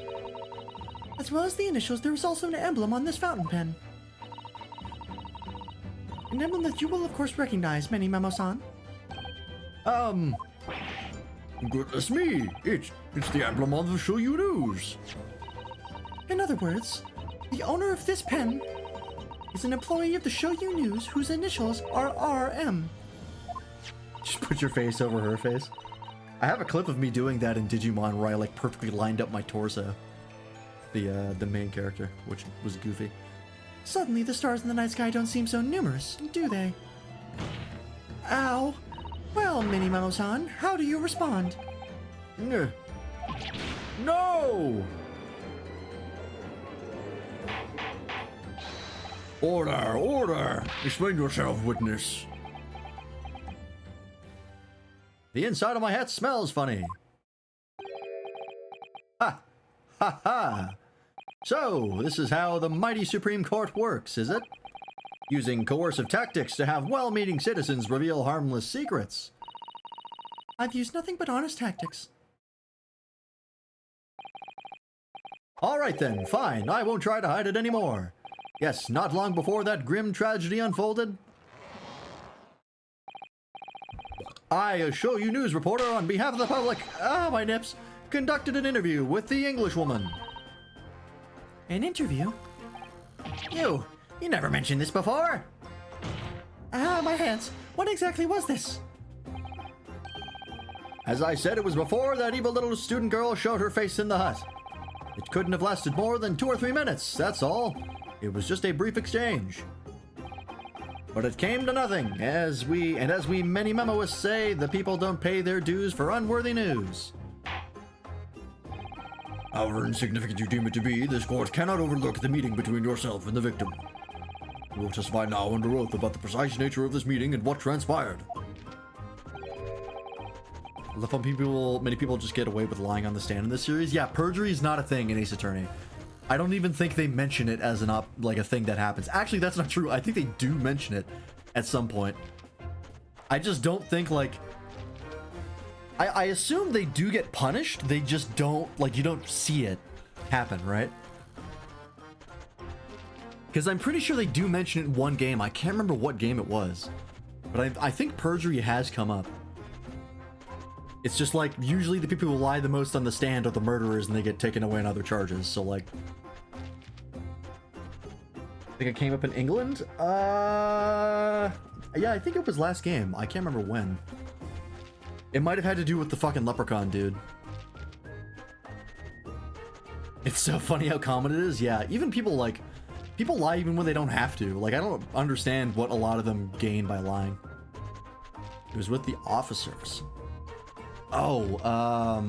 As well as the initials, there is also an emblem on this fountain pen. An emblem that you will of course recognize, Mini Memo-san.
Goodness me! It's the emblem on the Shoyu News.
In other words, the owner of this pen is an employee of the Shoyu News whose initials are RM.
Just put your face over her face. I have a clip of me doing that in Digimon where I like perfectly lined up my torso. The main character, which was goofy.
Suddenly, the stars in the night sky don't seem so numerous, do they? Ow. Well, Mini Memo-san, how do you respond?
No! Order, order! Explain yourself, witness. The inside of my hat smells funny. Ha! Ha ha! So, this is how the mighty Supreme Court works, is it? Using coercive tactics to have well-meaning citizens reveal harmless secrets.
I've used nothing but honest tactics.
Alright then, fine, I won't try to hide it anymore. Yes, not long before that grim tragedy unfolded, I, a Shoyu News reporter on behalf of the public, my nips, conducted an interview with the Englishwoman.
An interview?
You never mentioned this before.
My hands. What exactly was this?
As I said, it was before that evil little student girl showed her face in the hut. It couldn't have lasted more than 2 or 3 minutes, that's all. It was just a brief exchange. But it came to nothing, as we many memoists say, the people don't pay their dues for unworthy news. However insignificant you deem it to be, this court cannot overlook the meeting between yourself and the victim. You will testify now under oath about the precise nature of this meeting and what transpired. I love how many people just get away with lying on the stand in this series. Yeah, perjury is not a thing in Ace Attorney.
I don't even think they mention it as like a thing that happens. Actually, that's not true. I think they do mention it at some point. I just don't think, like... I assume they do get punished. They just don't, like, you don't see it happen, right? Because I'm pretty sure they do mention it in one game. I can't remember what game it was. But I think perjury has come up. It's just like, usually the people who lie the most on the stand are the murderers and they get taken away on other charges. So, like... I think it came up in England? Yeah, I think it was last game. I can't remember when. It might have had to do with the fucking leprechaun, dude. It's so funny how common it is. Yeah, even people, like... People lie even when they don't have to. Like, I don't understand what a lot of them gain by lying. It was with the officers. Oh,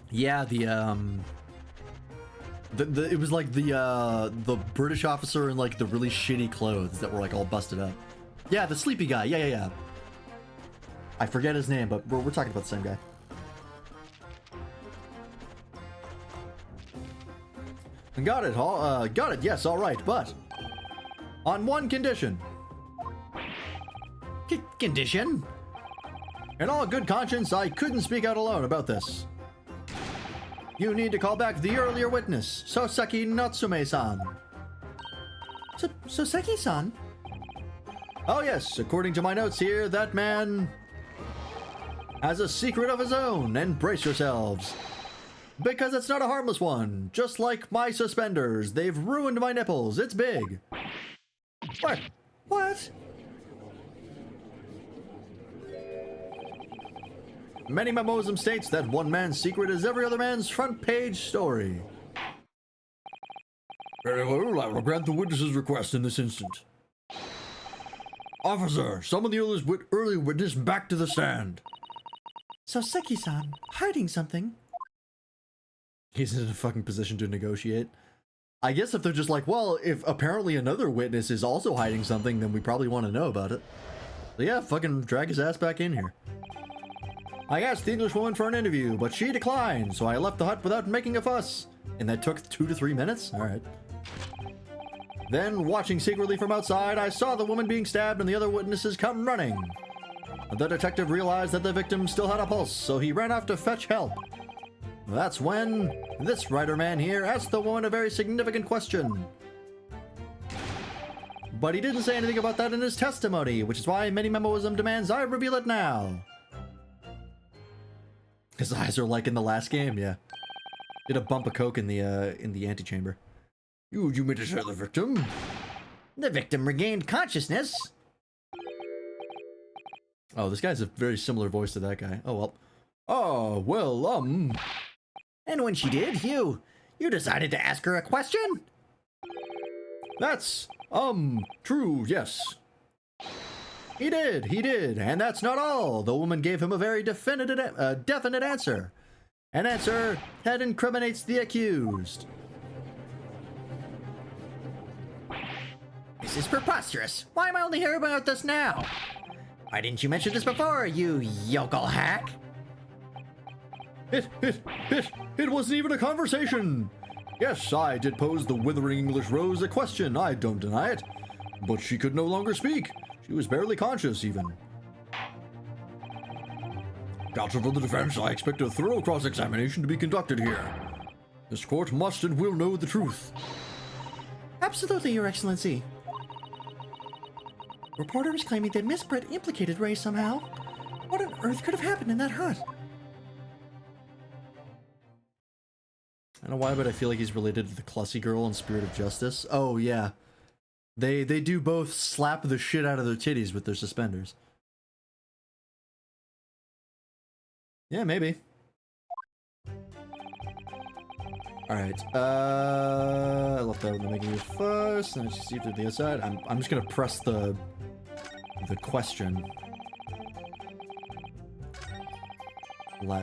yeah, it was like the British officer in like the really shitty clothes that were like all busted up. Yeah, the sleepy guy. Yeah. I forget his name, but we're talking about the same guy. Got it. Got it. Yes. All right, but on one condition.
Condition?
In all good conscience, I couldn't speak out alone about this. You need to call back the earlier witness, Soseki Natsume-san.
Soseki-san?
Oh yes, according to my notes here, that man has a secret of his own, and brace yourselves. Because it's not a harmless one, just like my suspenders. They've ruined my nipples. It's big. What?
What?
Many Mimosum states that one man's secret is every other man's front page story. Very well, I will grant the witness's request in this instant. Officer, summon the early witness back to the stand.
Soseki-san, hiding something?
He's in a fucking position to negotiate. I guess if they're just like, well, if apparently another witness is also hiding something, then we probably want to know about it. So yeah, fucking drag his ass back in here. I asked the Englishwoman for an interview, but she declined, so I left the hut without making a fuss. And that took 2 to 3 minutes? Alright. Then, watching secretly from outside, I saw the woman being stabbed and the other witnesses come running. The detective realized that the victim still had a pulse, so he ran off to fetch help. That's when this writer man here asked the woman a very significant question. But he didn't say anything about that in his testimony, which is why many Memoism demands I reveal it now. His eyes are like in the last game, yeah. Did a bump of coke in the antechamber. You mean to say the victim?
The victim regained consciousness.
Oh, this guy's a very similar voice to that guy. Oh, well. Oh, well,
And when she did, you decided to ask her a question?
That's, true, yes. He did, and that's not all. The woman gave him a very definite answer. An answer that incriminates the accused.
This is preposterous. Why am I only hearing about this now? Why didn't you mention this before, you yokel hack?
It wasn't even a conversation. Yes, I did pose the withering English rose a question, I don't deny it. But she could no longer speak. She was barely conscious, even. Counsel for the defense, I expect a thorough cross-examination to be conducted here. This court must and will know the truth.
Absolutely, Your Excellency. Reporter is claiming that Miss Britt implicated Ray somehow. What on earth could have happened in that hut?
I don't know why, but I feel like he's related to the Clussy girl in Spirit of Justice. Oh, yeah. They do both slap the shit out of their titties with their suspenders. Yeah, maybe. Alright, I left out the making a fuss, and I just see to the other side. I'm just gonna press the question.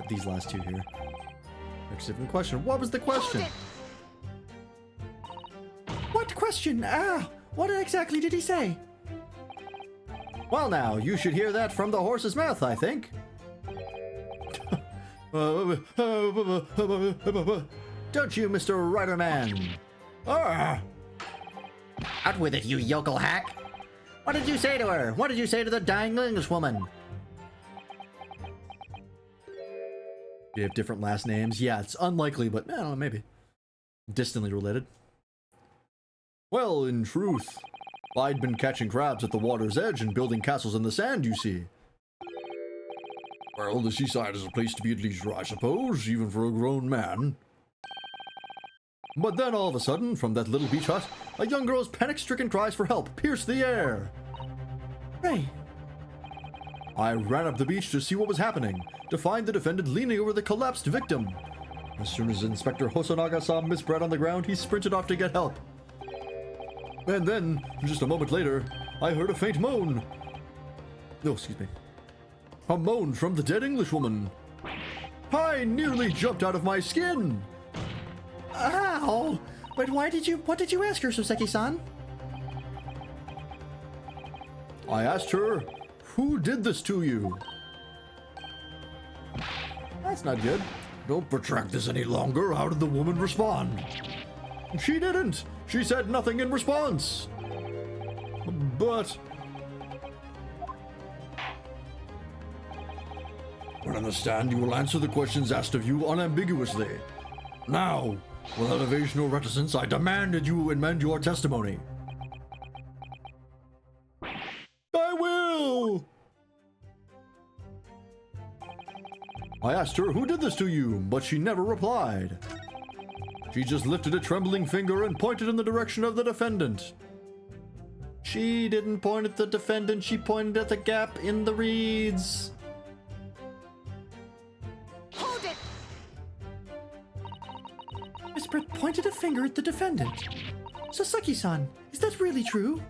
These last two here. Different question. What was the question?
What question? What exactly did he say?
Well now, you should hear that from the horse's mouth, I think. Don't you, Mr. Riderman? Ah!
Out with it, you yokel hack! What did you say to her? What did you say to the dying Englishwoman?
They have different last names. Yeah, it's unlikely, but I don't know, maybe. Distantly related. Well, in truth, I'd been catching crabs at the water's edge and building castles in the sand, you see. Well, the seaside is a place to be at leisure, I suppose, even for a grown man. But then all of a sudden, from that little beach hut, a young girl's panic-stricken cries for help pierced the air.
Ray.
I ran up the beach to see what was happening, to find the defendant leaning over the collapsed victim. As soon as Inspector Hosonaga saw Miss Brett on the ground, he sprinted off to get help. And then, just a moment later, I heard a faint moan. Oh, excuse me. A moan from the dead Englishwoman. I nearly jumped out of my skin.
Ow! But what did you ask her, Soseki-san?
I asked her, who did this to you? That's not good. Don't protract this any longer. How did the woman respond? She didn't. She said nothing in response. But... when on the stand, you will answer the questions asked of you unambiguously. Now, without evasion or reticence, I demand that you amend your testimony. I will! I asked her who did this to you, but she never replied. She just lifted a trembling finger and pointed in the direction of the defendant. She didn't point at the defendant, she pointed at the gap in the reeds.
Hold it!
Miss Brett pointed a finger at the defendant. Soseki-san, is that really true?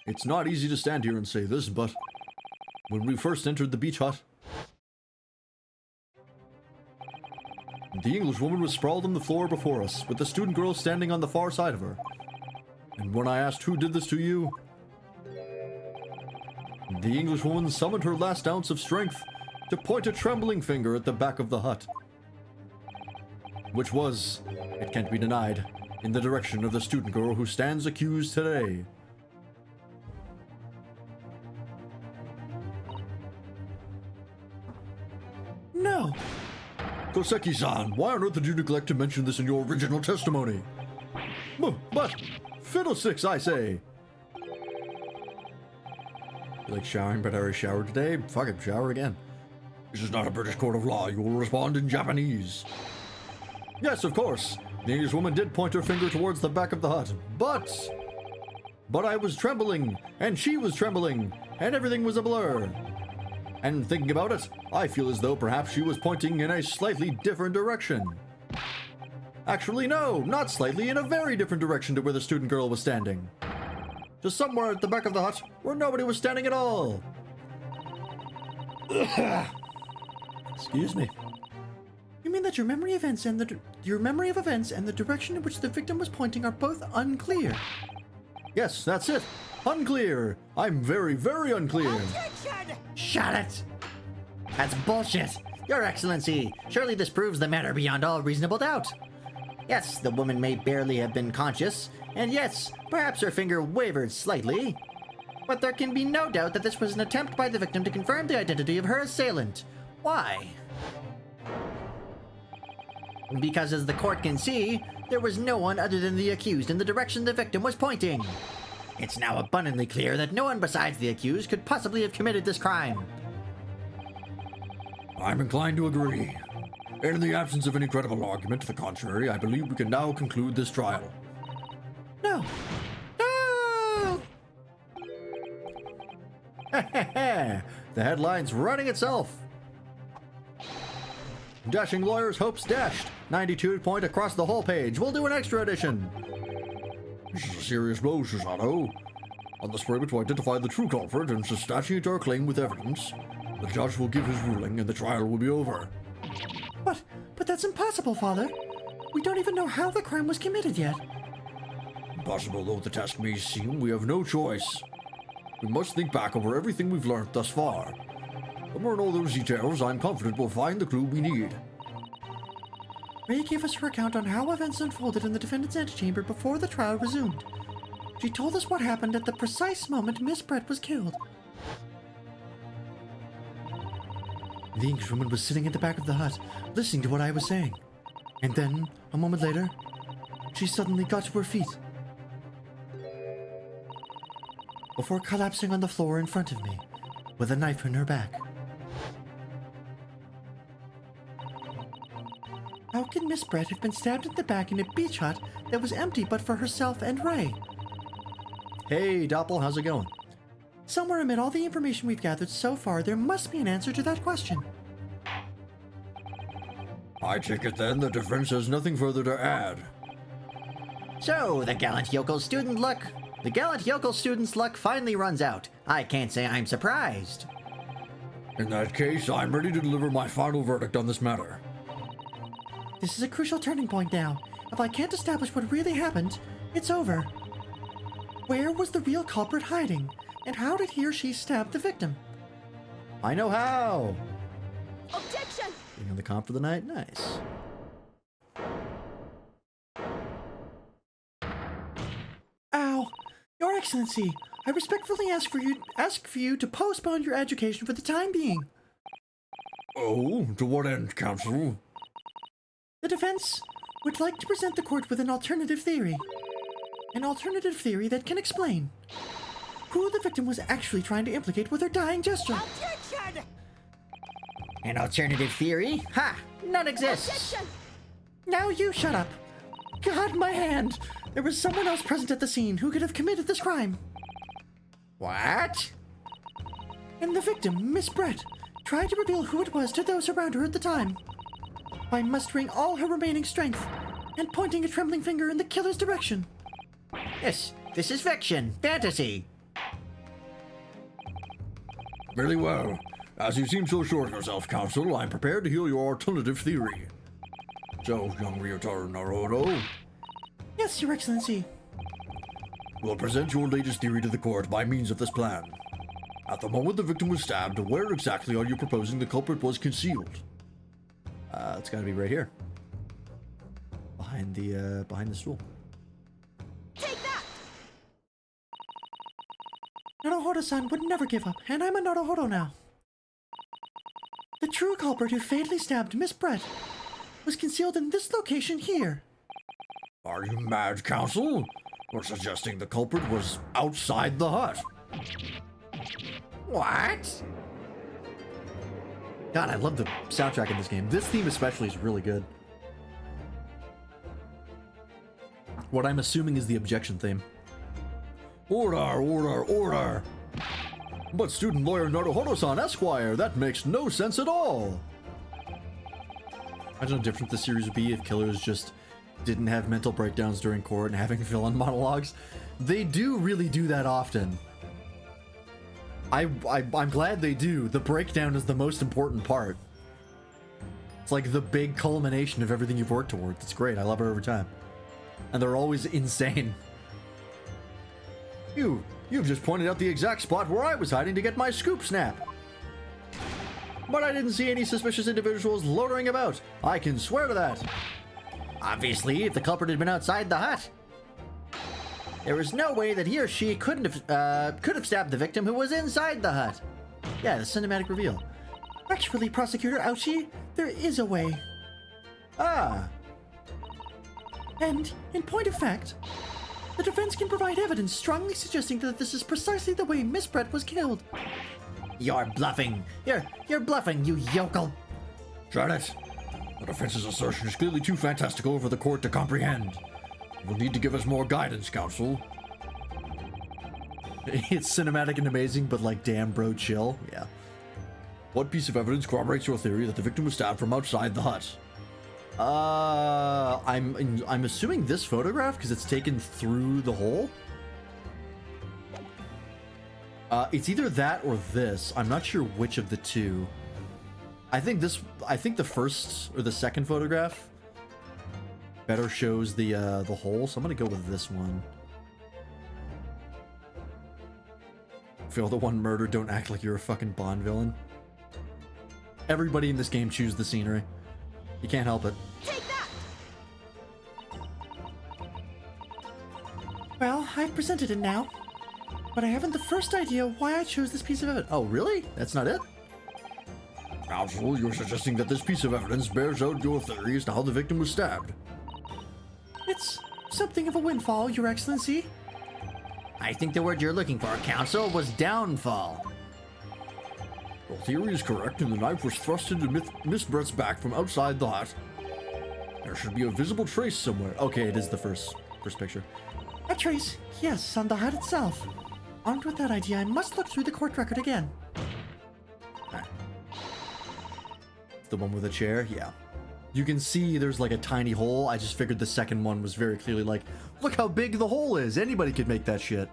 It's not easy to stand here and say this, but when we first entered the beach hut, the Englishwoman was sprawled on the floor before us, with the student girl standing on the far side of her. And when I asked who did this to you, the Englishwoman summoned her last ounce of strength to point a trembling finger at the back of the hut. Which was, it can't be denied, in the direction of the student girl who stands accused today.
No.
Koseki-san, why on earth did you neglect to mention this in your original testimony? But, fiddlesticks, I say! You like showering, but I already showered today? Fuck it, shower again. This is not a British court of law. You will respond in Japanese. Yes, of course. The Englishwoman did point her finger towards the back of the hut, but I was trembling, and she was trembling, and everything was a blur. And thinking about it, I feel as though perhaps she was pointing in a slightly different direction. Actually, no, not slightly, in a very different direction to where the student girl was standing. Just somewhere at the back of the hut where nobody was standing at all. Excuse me.
You mean that your memory of events and the direction in which the victim was pointing are both unclear?
Yes, that's it. Unclear. I'm very, very unclear.
Objection!
Shut it! That's bullshit! Your Excellency, surely this proves the matter beyond all reasonable doubt. Yes, the woman may barely have been conscious, and yes, perhaps her finger wavered slightly. But there can be no doubt that this was an attempt by the victim to confirm the identity of her assailant. Why? Because as the court can see, there was no one other than the accused in the direction the victim was pointing. It's now abundantly clear that no one besides the accused could possibly have committed this crime.
I'm inclined to agree. In the absence of any credible argument to the contrary, I believe we can now conclude this trial.
No. No!
The headline's running itself. Dashing lawyers' hopes dashed. 92 point across the whole page. We'll do an extra edition. This is a serious blow, Susato. On the spree to identify the true culprit and substantiate our claim with evidence, the judge will give his ruling and the trial will be over.
But that's impossible, Father. We don't even know how the crime was committed yet.
Impossible though the task may seem, we have no choice. We must think back over everything we've learned thus far. Somewhere in all those details, I'm confident we'll find the clue we need.
Ray gave us her account on how events unfolded in the defendant's antechamber before the trial resumed. She told us what happened at the precise moment Miss Brett was killed. The Englishwoman was sitting at the back of the hut, listening to what I was saying. And then, a moment later, she suddenly got to her feet. Before collapsing on the floor in front of me, with a knife in her back. How can Miss Brett have been stabbed in the back in a beach hut that was empty but for herself and Ray?
Hey, Doppel, how's it going?
Somewhere amid all the information we've gathered so far, there must be an answer to that question.
I take it then the defense has nothing further to add.
So, the gallant yokel student's luck finally runs out. I can't say I'm surprised.
In that case, I'm ready to deliver my final verdict on this matter.
This is a crucial turning point now. If I can't establish what really happened, it's over. Where was the real culprit hiding? And how did he or she stab the victim?
I know how!
Objection!
Being on the comp for the night? Nice.
Ow! Your Excellency, I respectfully ask for you to postpone your education for the time being.
Oh, to what end, Counsel?
The defense would like to present the court with an alternative theory. An alternative theory that can explain who the victim was actually trying to implicate with her dying gesture.
Objection!
An alternative theory? Ha! None exists!
Objection!
Now you shut up. God, my hand. There was someone else present at the scene who could have committed this crime.
What?
And the victim, Miss Brett, tried to reveal who it was to those around her at the time by mustering all her remaining strength and pointing a trembling finger in the killer's direction.
This is fiction, fantasy.
Very well. As you seem so sure of yourself, Counsel, I'm prepared to hear your alternative theory. So, young Ryotaro Naruto,
Yes, Your Excellency.
we'll present your latest theory to the court by means of this plan. At the moment the victim was stabbed, where exactly are you proposing the culprit was concealed? It's gotta be right here. Behind the stool.
Take that!
Naruhodo-san would never give up, and I'm a Naruhodo now. The true culprit who fatally stabbed Miss Brett was concealed in this location here.
Are you mad, Counsel? We're suggesting the culprit was outside the hut.
What?
God, I love the soundtrack in this game. This theme especially is really good. What I'm assuming is the objection theme. Order, order, order! But student lawyer Naruhodo-san Esquire, that makes no sense at all! Imagine how different the series would be if killers just didn't have mental breakdowns during court and having villain monologues. They do really do that often. I'm glad they do. The breakdown is the most important part. It's like the big culmination of everything you've worked towards. It's great. I love it every time. And they're always insane. You've just pointed out the exact spot where I was hiding to get my scoop snap. But I didn't see any suspicious individuals loitering about. I can swear to that.
Obviously, if the culprit had been outside the hut, there was no way that he or she could have stabbed the victim who was inside the hut.
Yeah, the cinematic reveal. Actually, Prosecutor Ouchi, there is a way.
Ah,
And, in point of fact, the defense can provide evidence strongly suggesting that this is precisely the way Miss Brett was killed.
You're bluffing. You're bluffing, you yokel.
shut it. The defense's assertion is clearly too fantastical for the court to comprehend. You'll need to give us more guidance, Counsel. It's cinematic and amazing, but like, damn, bro, chill. Yeah. What piece of evidence corroborates your theory that the victim was stabbed from outside the hut? I'm assuming this photograph because it's taken through the hole. It's either that or this. I'm not sure which of the two. I think the first or the second photograph better shows the hole, so I'm gonna go with this one. Feel the one murder, don't act like you're a fucking Bond villain. Everybody in this game choose the scenery. You can't help it.
Take that!
Well, I've presented it now. But I haven't the first idea why I chose this piece of evidence.
Oh, really? That's not it? Counsel, you're suggesting that this piece of evidence bears out your theory as to how the victim was stabbed.
It's something of a windfall, Your Excellency.
I think the word you're looking for, Counsel, was downfall.
Your theory is correct, and the knife was thrust into Miss Brett's back from outside the hut. There should be a visible trace somewhere. Okay, it is the first picture.
A trace, yes, on the hut itself. Armed with that idea, I must look through the court record again.
The one with the chair? Yeah. You can see there's like a tiny hole. I just figured the second one was very clearly like, look how big the hole is. Anybody could make that shit.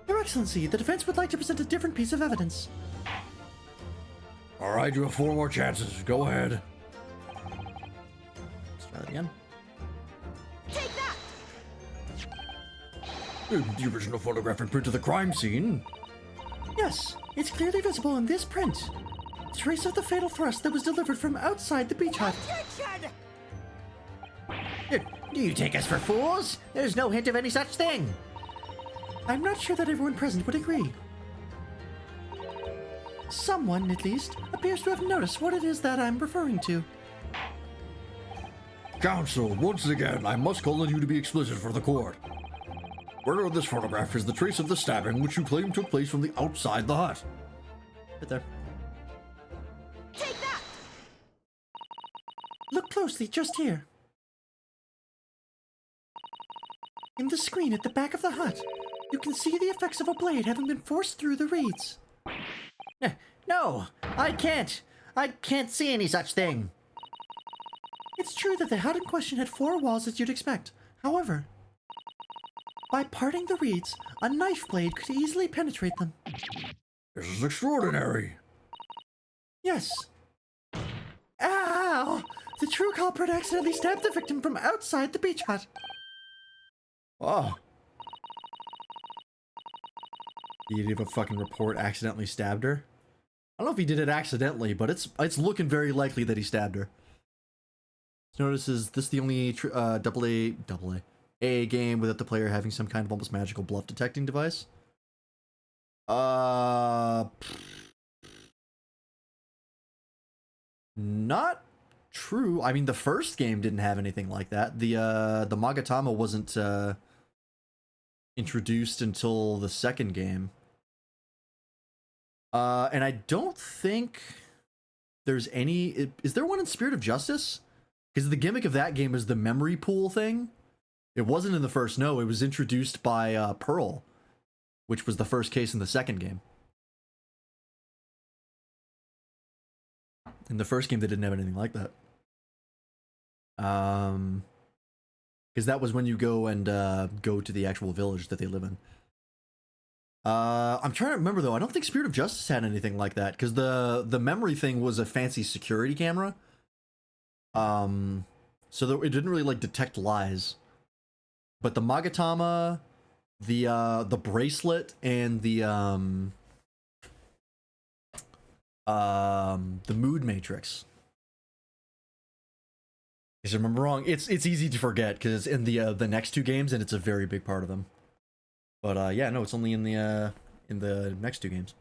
Your Excellency, the defense would like to present a different piece of evidence.
All right, you have 4 more chances. Go ahead. Let's try that again.
Take that!
The original photograph and print of the crime scene.
Yes, it's clearly visible in this print. Trace of the fatal thrust that was delivered from outside the beach hut.
Objection!
Do you take us for fools? There's no hint of any such thing.
I'm not sure that everyone present would agree. Someone, at least, appears to have noticed what it is that I'm referring to.
Counsel, once again, I must call on you to be explicit for the court. Where on this photograph is the trace of the stabbing which you claim took place from the outside the hut? Right there.
Take that!
Look closely, just here. In the screen at the back of the hut, you can see the effects of a blade having been forced through the reeds.
No, I can't. I can't see any such thing.
It's true that the hut in question had 4 walls as you'd expect. However, by parting the reeds, a knife blade could easily penetrate them.
This is extraordinary.
Yes. Ow! The true culprit accidentally stabbed the victim from outside the beach hut.
Oh. He did a fucking report accidentally stabbed her. I don't know if he did it accidentally, but it's looking very likely that he stabbed her. Notice is this the only AA game without the player having some kind of almost magical bluff detecting device? Not true. I mean, the first game didn't have anything like that. The Magatama wasn't introduced until the second game. And I don't think there's any... Is there one in Spirit of Justice? Because the gimmick of that game is the memory pool thing. It wasn't in the first, no. It was introduced by Pearl, which was the first case in the second game. In the first game, they didn't have anything like that. Because that was when you go and go to the actual village that they live in. I'm trying to remember though. I don't think Spirit of Justice had anything like that because the memory thing was a fancy security camera. So that it didn't really like detect lies. But the Magatama, the bracelet, and the mood matrix. If I remember wrong, it's easy to forget because it's in the next 2 games and it's a very big part of them. But yeah, no, it's only in the next 2 games.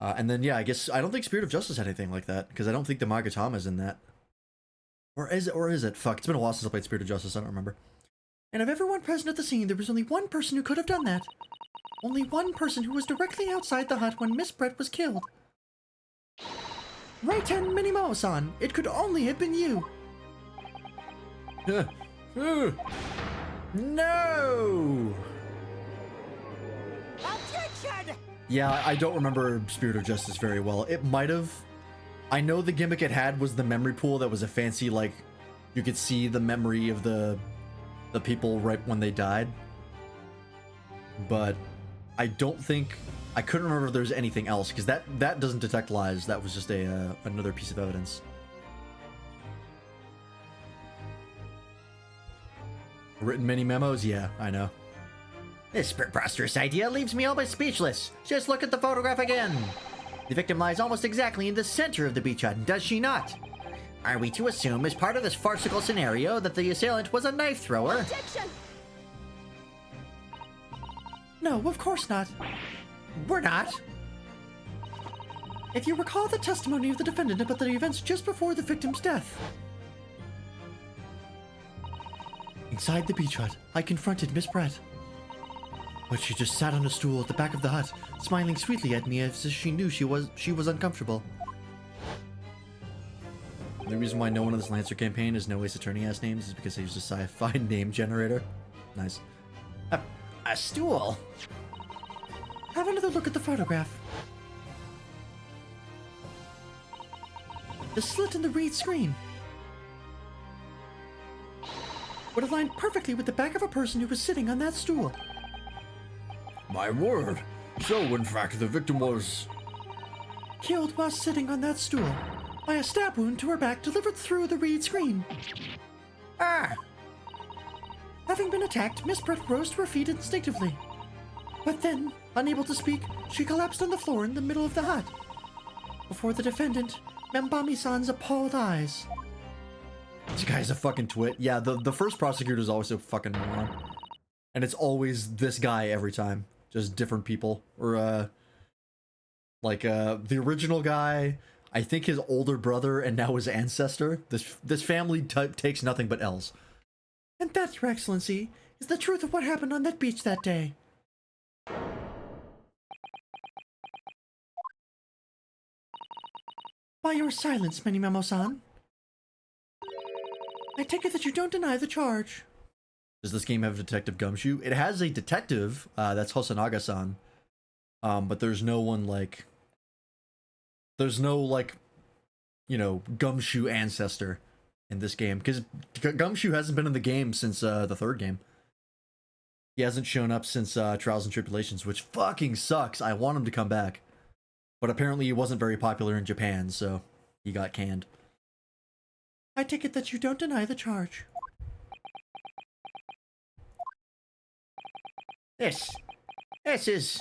And then yeah, I guess I don't think Spirit of Justice had anything like that because I don't think the Magatama's in that. Or is it? Fuck, it's been a while since I played Spirit of Justice. I don't remember.
And of everyone present at the scene, there was only one person who could have done that. Only one person who was directly outside the hut when Miss Brett was killed. Right-hand Minimomo-san, it could only have been you.
No!
Objection!
Yeah, I don't remember Spirit of Justice very well. It might have. I know the gimmick it had was the memory pool that was a fancy, like, you could see the memory of the people right when they died. But I don't think... I couldn't remember if there's anything else, because that doesn't detect lies. That was just another piece of evidence. Written many memos? Yeah, I know.
This preposterous idea leaves me all but speechless. Just look at the photograph again. The victim lies almost exactly in the center of the beach hut, does she not? Are we to assume, as part of this farcical scenario, that the assailant was a knife thrower?
Objection!
No, of course not.
We're not.
If you recall the testimony of the defendant about the events just before the victim's death. Inside the beach hut, I confronted Miss Brett. But she just sat on a stool at the back of the hut, smiling sweetly at me as if she knew she was uncomfortable. The reason why no one in this Lancer campaign is no Ace Attorney ass names is because I used a sci-fi name generator. Nice.
A stool?
Have another look at the photograph. The slit in the reed screen would have lined perfectly with the back of a person who was sitting on that stool.
My word. So, in fact, the victim was...
Killed while sitting on that stool by a stab wound to her back delivered through the reed screen.
Ah!
Having been attacked, Miss Brett rose to her feet instinctively. But then, unable to speak, she collapsed on the floor in the middle of the hut. Before the defendant, Membami-san's appalled eyes. This guy's a fucking twit. Yeah, the first prosecutor is always a fucking moron. And it's always this guy every time. Just different people. Or, the original guy, I think his older brother, and now his ancestor. This family takes nothing but L's. And that, Your Excellency, is the truth of what happened on that beach that day. By your silence, Menimemo-san, I take it that you don't deny the charge. Does this game have Detective Gumshoe? It has a detective, that's Hosonaga-san. But there's no one like... There's no, like, you know, Gumshoe ancestor in this game. Because Gumshoe hasn't been in the game since the third game. He hasn't shown up since Trials and Tribulations, which fucking sucks. I want him to come back. But apparently he wasn't very popular in Japan, so he got canned. I take it that you don't deny the charge.
This is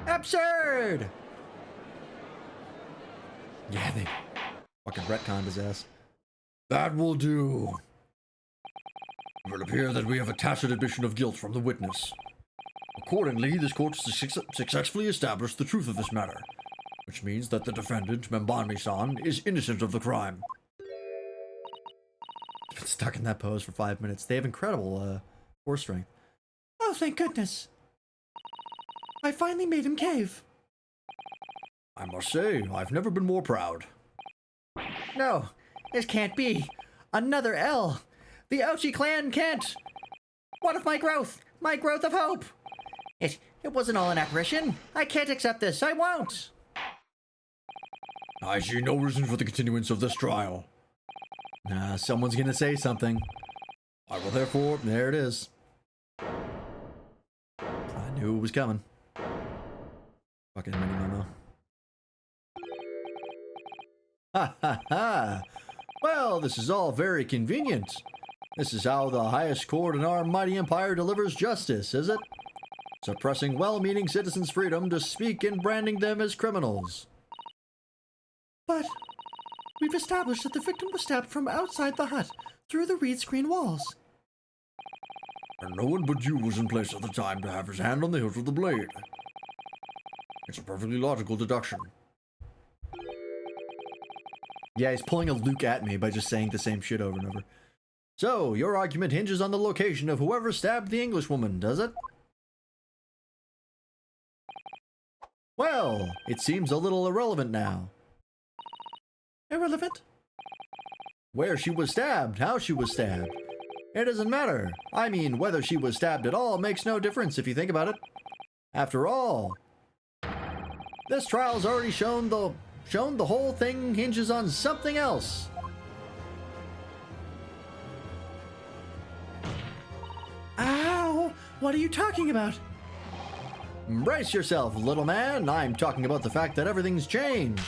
absurd!
Yeah, they fucking retconned his ass.
That will do. It will appear that we have a tacit admission of guilt from the witness. Accordingly, this court has successfully established the truth of this matter, which means that the defendant, Membami-san, is innocent of the crime.
Been stuck in that pose for 5 minutes. They have incredible force strength. Oh, thank goodness. I finally made him cave.
I must say, I've never been more proud.
No, this can't be. Another L. The Ouchi clan can't. What of my growth? My growth of hope? It wasn't all an apparition. I can't accept this. I won't.
I see no reason for the continuance of this trial.
Nah, someone's gonna say something.
I will therefore...
There it is. I knew it was coming. Fucking Minimomo.
Ha ha ha! Well, this is all very convenient. This is how the highest court in our mighty empire delivers justice, is it? Suppressing well-meaning citizens' freedom to speak and branding them as criminals.
But we've established that the victim was stabbed from outside the hut, through the reed screen walls.
And no one but you was in place at the time to have his hand on the hilt of the blade. It's a perfectly logical deduction.
Yeah, he's pulling a Luke at me by just saying the same shit over and over.
So, your argument hinges on the location of whoever stabbed the Englishwoman, does it?
Well, it seems a little irrelevant now. Irrelevant?
Where she was stabbed, how she was stabbed. It doesn't matter. I mean, whether she was stabbed at all makes no difference if you think about it. After all, this trial's already shown the whole thing hinges on something else.
Ow! What are you talking about?
Brace yourself, little man. I'm talking about the fact that everything's changed.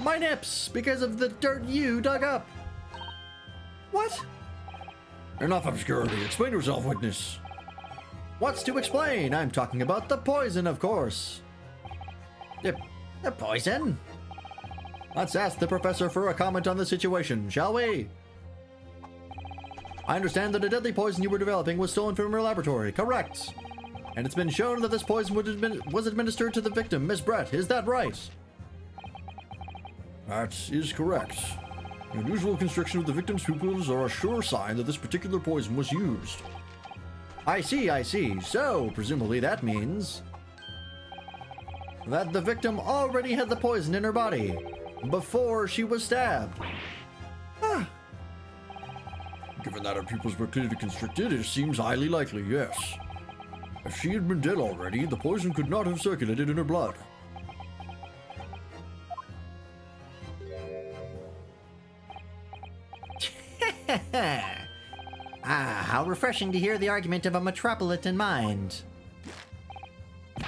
My nips, because of the dirt you dug up.
What?
Enough obscurity. Explain yourself, witness.
What's to explain? I'm talking about the poison, of course.
The poison?
Let's ask the professor for a comment on the situation, shall we? I understand that a deadly poison you were developing was stolen from your laboratory, correct? And it's been shown that this poison was administered to the victim, Miss Brett, is that right? That is correct. The unusual constriction of the victim's pupils are a sure sign that this particular poison was used. I see. So, presumably that means that the victim already had the poison in her body before she was stabbed. Given that her pupils were clearly constricted, it seems highly likely, yes. If she had been dead already, the poison could not have circulated in her blood.
How refreshing to hear the argument of a metropolitan mind.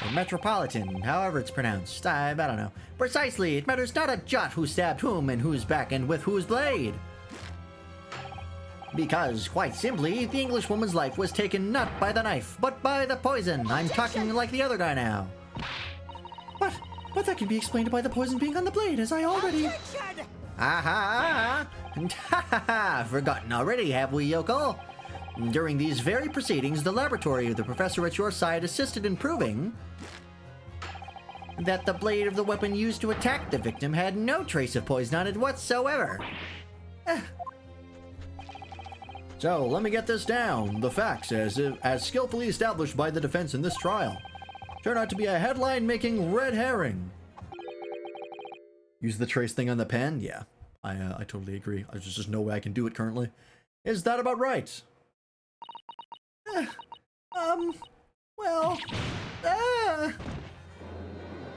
Or metropolitan, however it's pronounced. I don't know. Precisely, it matters not a jot who stabbed whom and whose back and with whose blade. Because, quite simply, the Englishwoman's life was taken not by the knife, but by the poison. I'm talking like the other guy now. But that can be explained by the poison being on the blade, as I already...
Attention!
Forgotten already, have we, Yoko? During these very proceedings, the laboratory of the professor at your side assisted in proving that the blade of the weapon used to attack the victim had no trace of poison on it whatsoever.
So, let me get this down. The facts, as skillfully established by the defense in this trial, turn out to be a headline-making red herring. Use the trace thing on the pen? Yeah, I totally agree. There's just no way I can do it currently. Is that about right?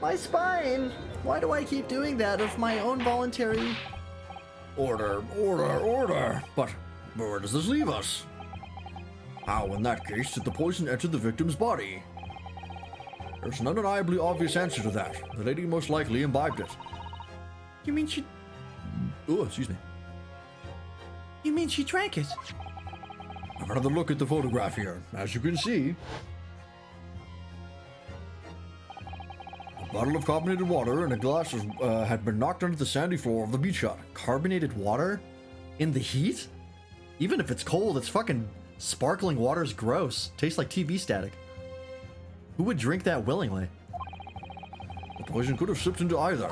My spine. Why do I keep doing that of my own voluntary...
Order. But where does this leave us? How, in that case, did the poison enter the victim's body? There's an undeniably obvious answer to that. The lady most likely imbibed it.
You mean she...
Oh, excuse me.
You mean she drank it?
Have another look at the photograph here. As you can see, a bottle of carbonated water and a glass had been knocked onto the sandy floor of the beach hut.
Carbonated water? In the heat? Even if it's cold, it's fucking sparkling water's gross. Tastes like TV static. Who would drink that willingly?
The poison could have slipped into either.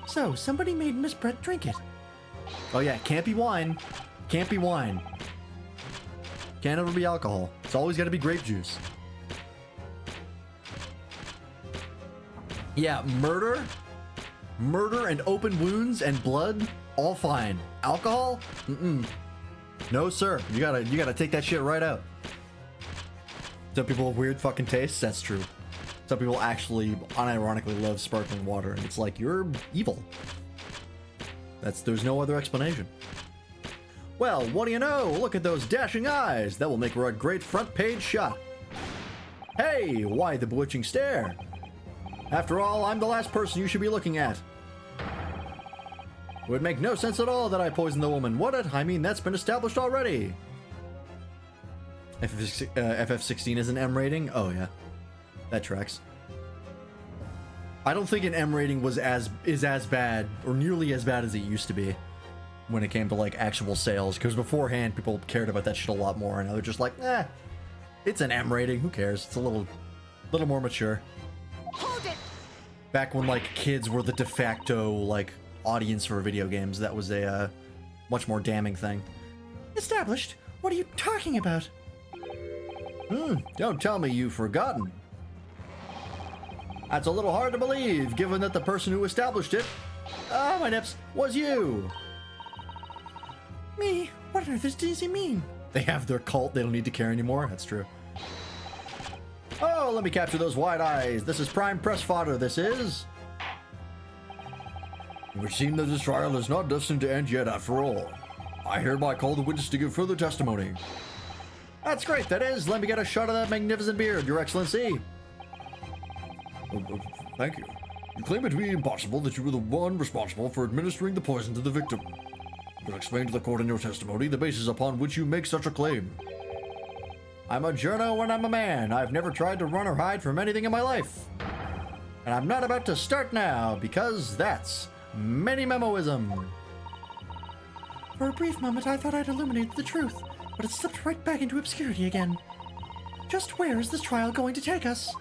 So, somebody made Miss Brett drink it.
Oh yeah, can't be wine. Can't be wine. Can't ever be alcohol. It's always gotta be grape juice. Yeah, murder and open wounds and blood, all fine. Alcohol? No sir, you gotta take that shit right out. Some people have weird fucking tastes, that's true. Some people actually unironically love sparkling water, and it's like, you're evil. There's no other explanation. Well, what do you know? Look at those dashing eyes. That will make her a great front page shot. Hey, why the bewitching stare? After all, I'm the last person you should be looking at. It would make no sense at all that I poisoned the woman, would it? I mean, that's been established already. FF16 is an M rating? Oh yeah, that tracks. I don't think an M rating is as bad or nearly as bad as it used to be when it came to like actual sales, because beforehand people cared about that shit a lot more, and now they're just like, it's an M rating, who cares? It's a little more mature.
Hold it!
Back when like kids were the de facto like audience for video games, that was a much more damning thing.
Established? What are you talking about?
Don't tell me you've forgotten. That's a little hard to believe, given that the person who established it, my nips, was you.
Me? What on earth does he mean?
They have their cult, they don't need to care anymore. That's true.
Oh, let me capture those wide eyes. This is prime press fodder, this is. It would seem that this trial is not destined to end yet after all. I hereby call the witness to give further testimony. That's great, that is. Let me get a shot of that magnificent beard, Your Excellency. Thank you. You claim it to be impossible that you were the one responsible for administering the poison to the victim. You'll explain to the court in your testimony the basis upon which you make such a claim. I'm a journo and I'm a man. I've never tried to run or hide from anything in my life. And I'm not about to start now, because that's mini-memoism.
For a brief moment, I thought I'd illuminated the truth, but it slipped right back into obscurity again. Just where is this trial going to take us?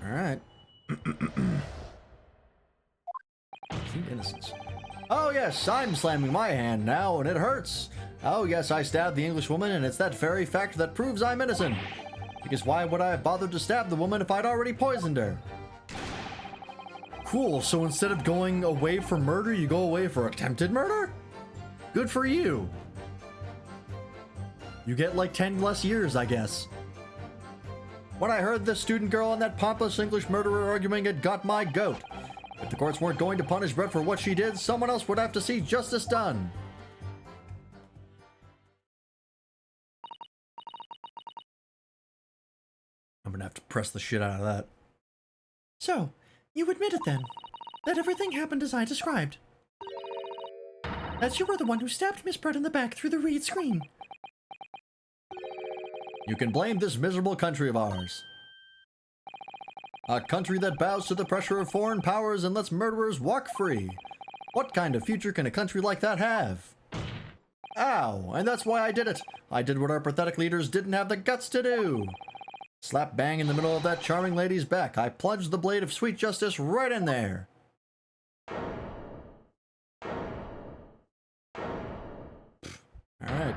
Alright. Plead innocence. Oh yes, I'm slamming my hand now, and it hurts. Oh yes, I stabbed the English woman, and it's that very fact that proves I'm innocent. Because why would I have bothered to stab the woman if I'd already poisoned her?
Cool, so instead of going away for murder, you go away for attempted murder? Good for you. You get like 10 less years, I guess.
When I heard this student girl and that pompous English murderer arguing, it got my goat. If the courts weren't going to punish Brett for what she did, someone else would have to see justice done.
I'm gonna have to press the shit out of that. So, you admit it then, that everything happened as I described. That you were the one who stabbed Miss Brett in the back through the reed screen.
You can blame this miserable country of ours. A country that bows to the pressure of foreign powers and lets murderers walk free. What kind of future can a country like that have? Ow, and that's why I did it. I did what our pathetic leaders didn't have the guts to do. Slap bang in the middle of that charming lady's back, I plunged the blade of sweet justice right in there. Alright.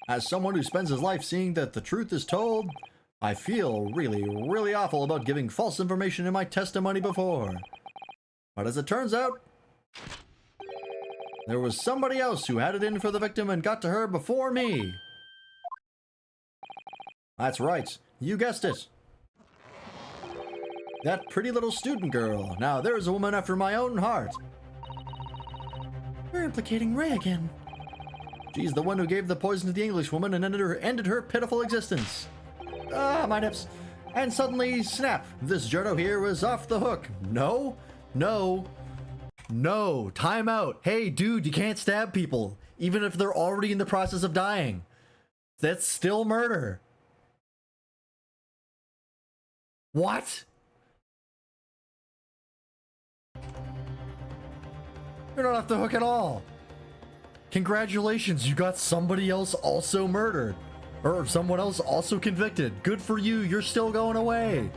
As someone who spends his life seeing that the truth is told, I feel really awful about giving false information in my testimony before. But as it turns out, there was somebody else who had it in for the victim and got to her before me. That's right, you guessed it. That pretty little student girl. Now there's a woman after my own heart.
We're implicating Ray again.
She's the one who gave the poison to the English woman and ended her pitiful existence. Ah, my nips. And suddenly, snap, this Jodo here was off the hook.
No, time out. Hey dude, you can't stab people, even if they're already in the process of dying. That's still murder. What? You're not off the hook at all. Congratulations, you got somebody else also murdered. Or someone else also convicted. Good for you, you're still going away.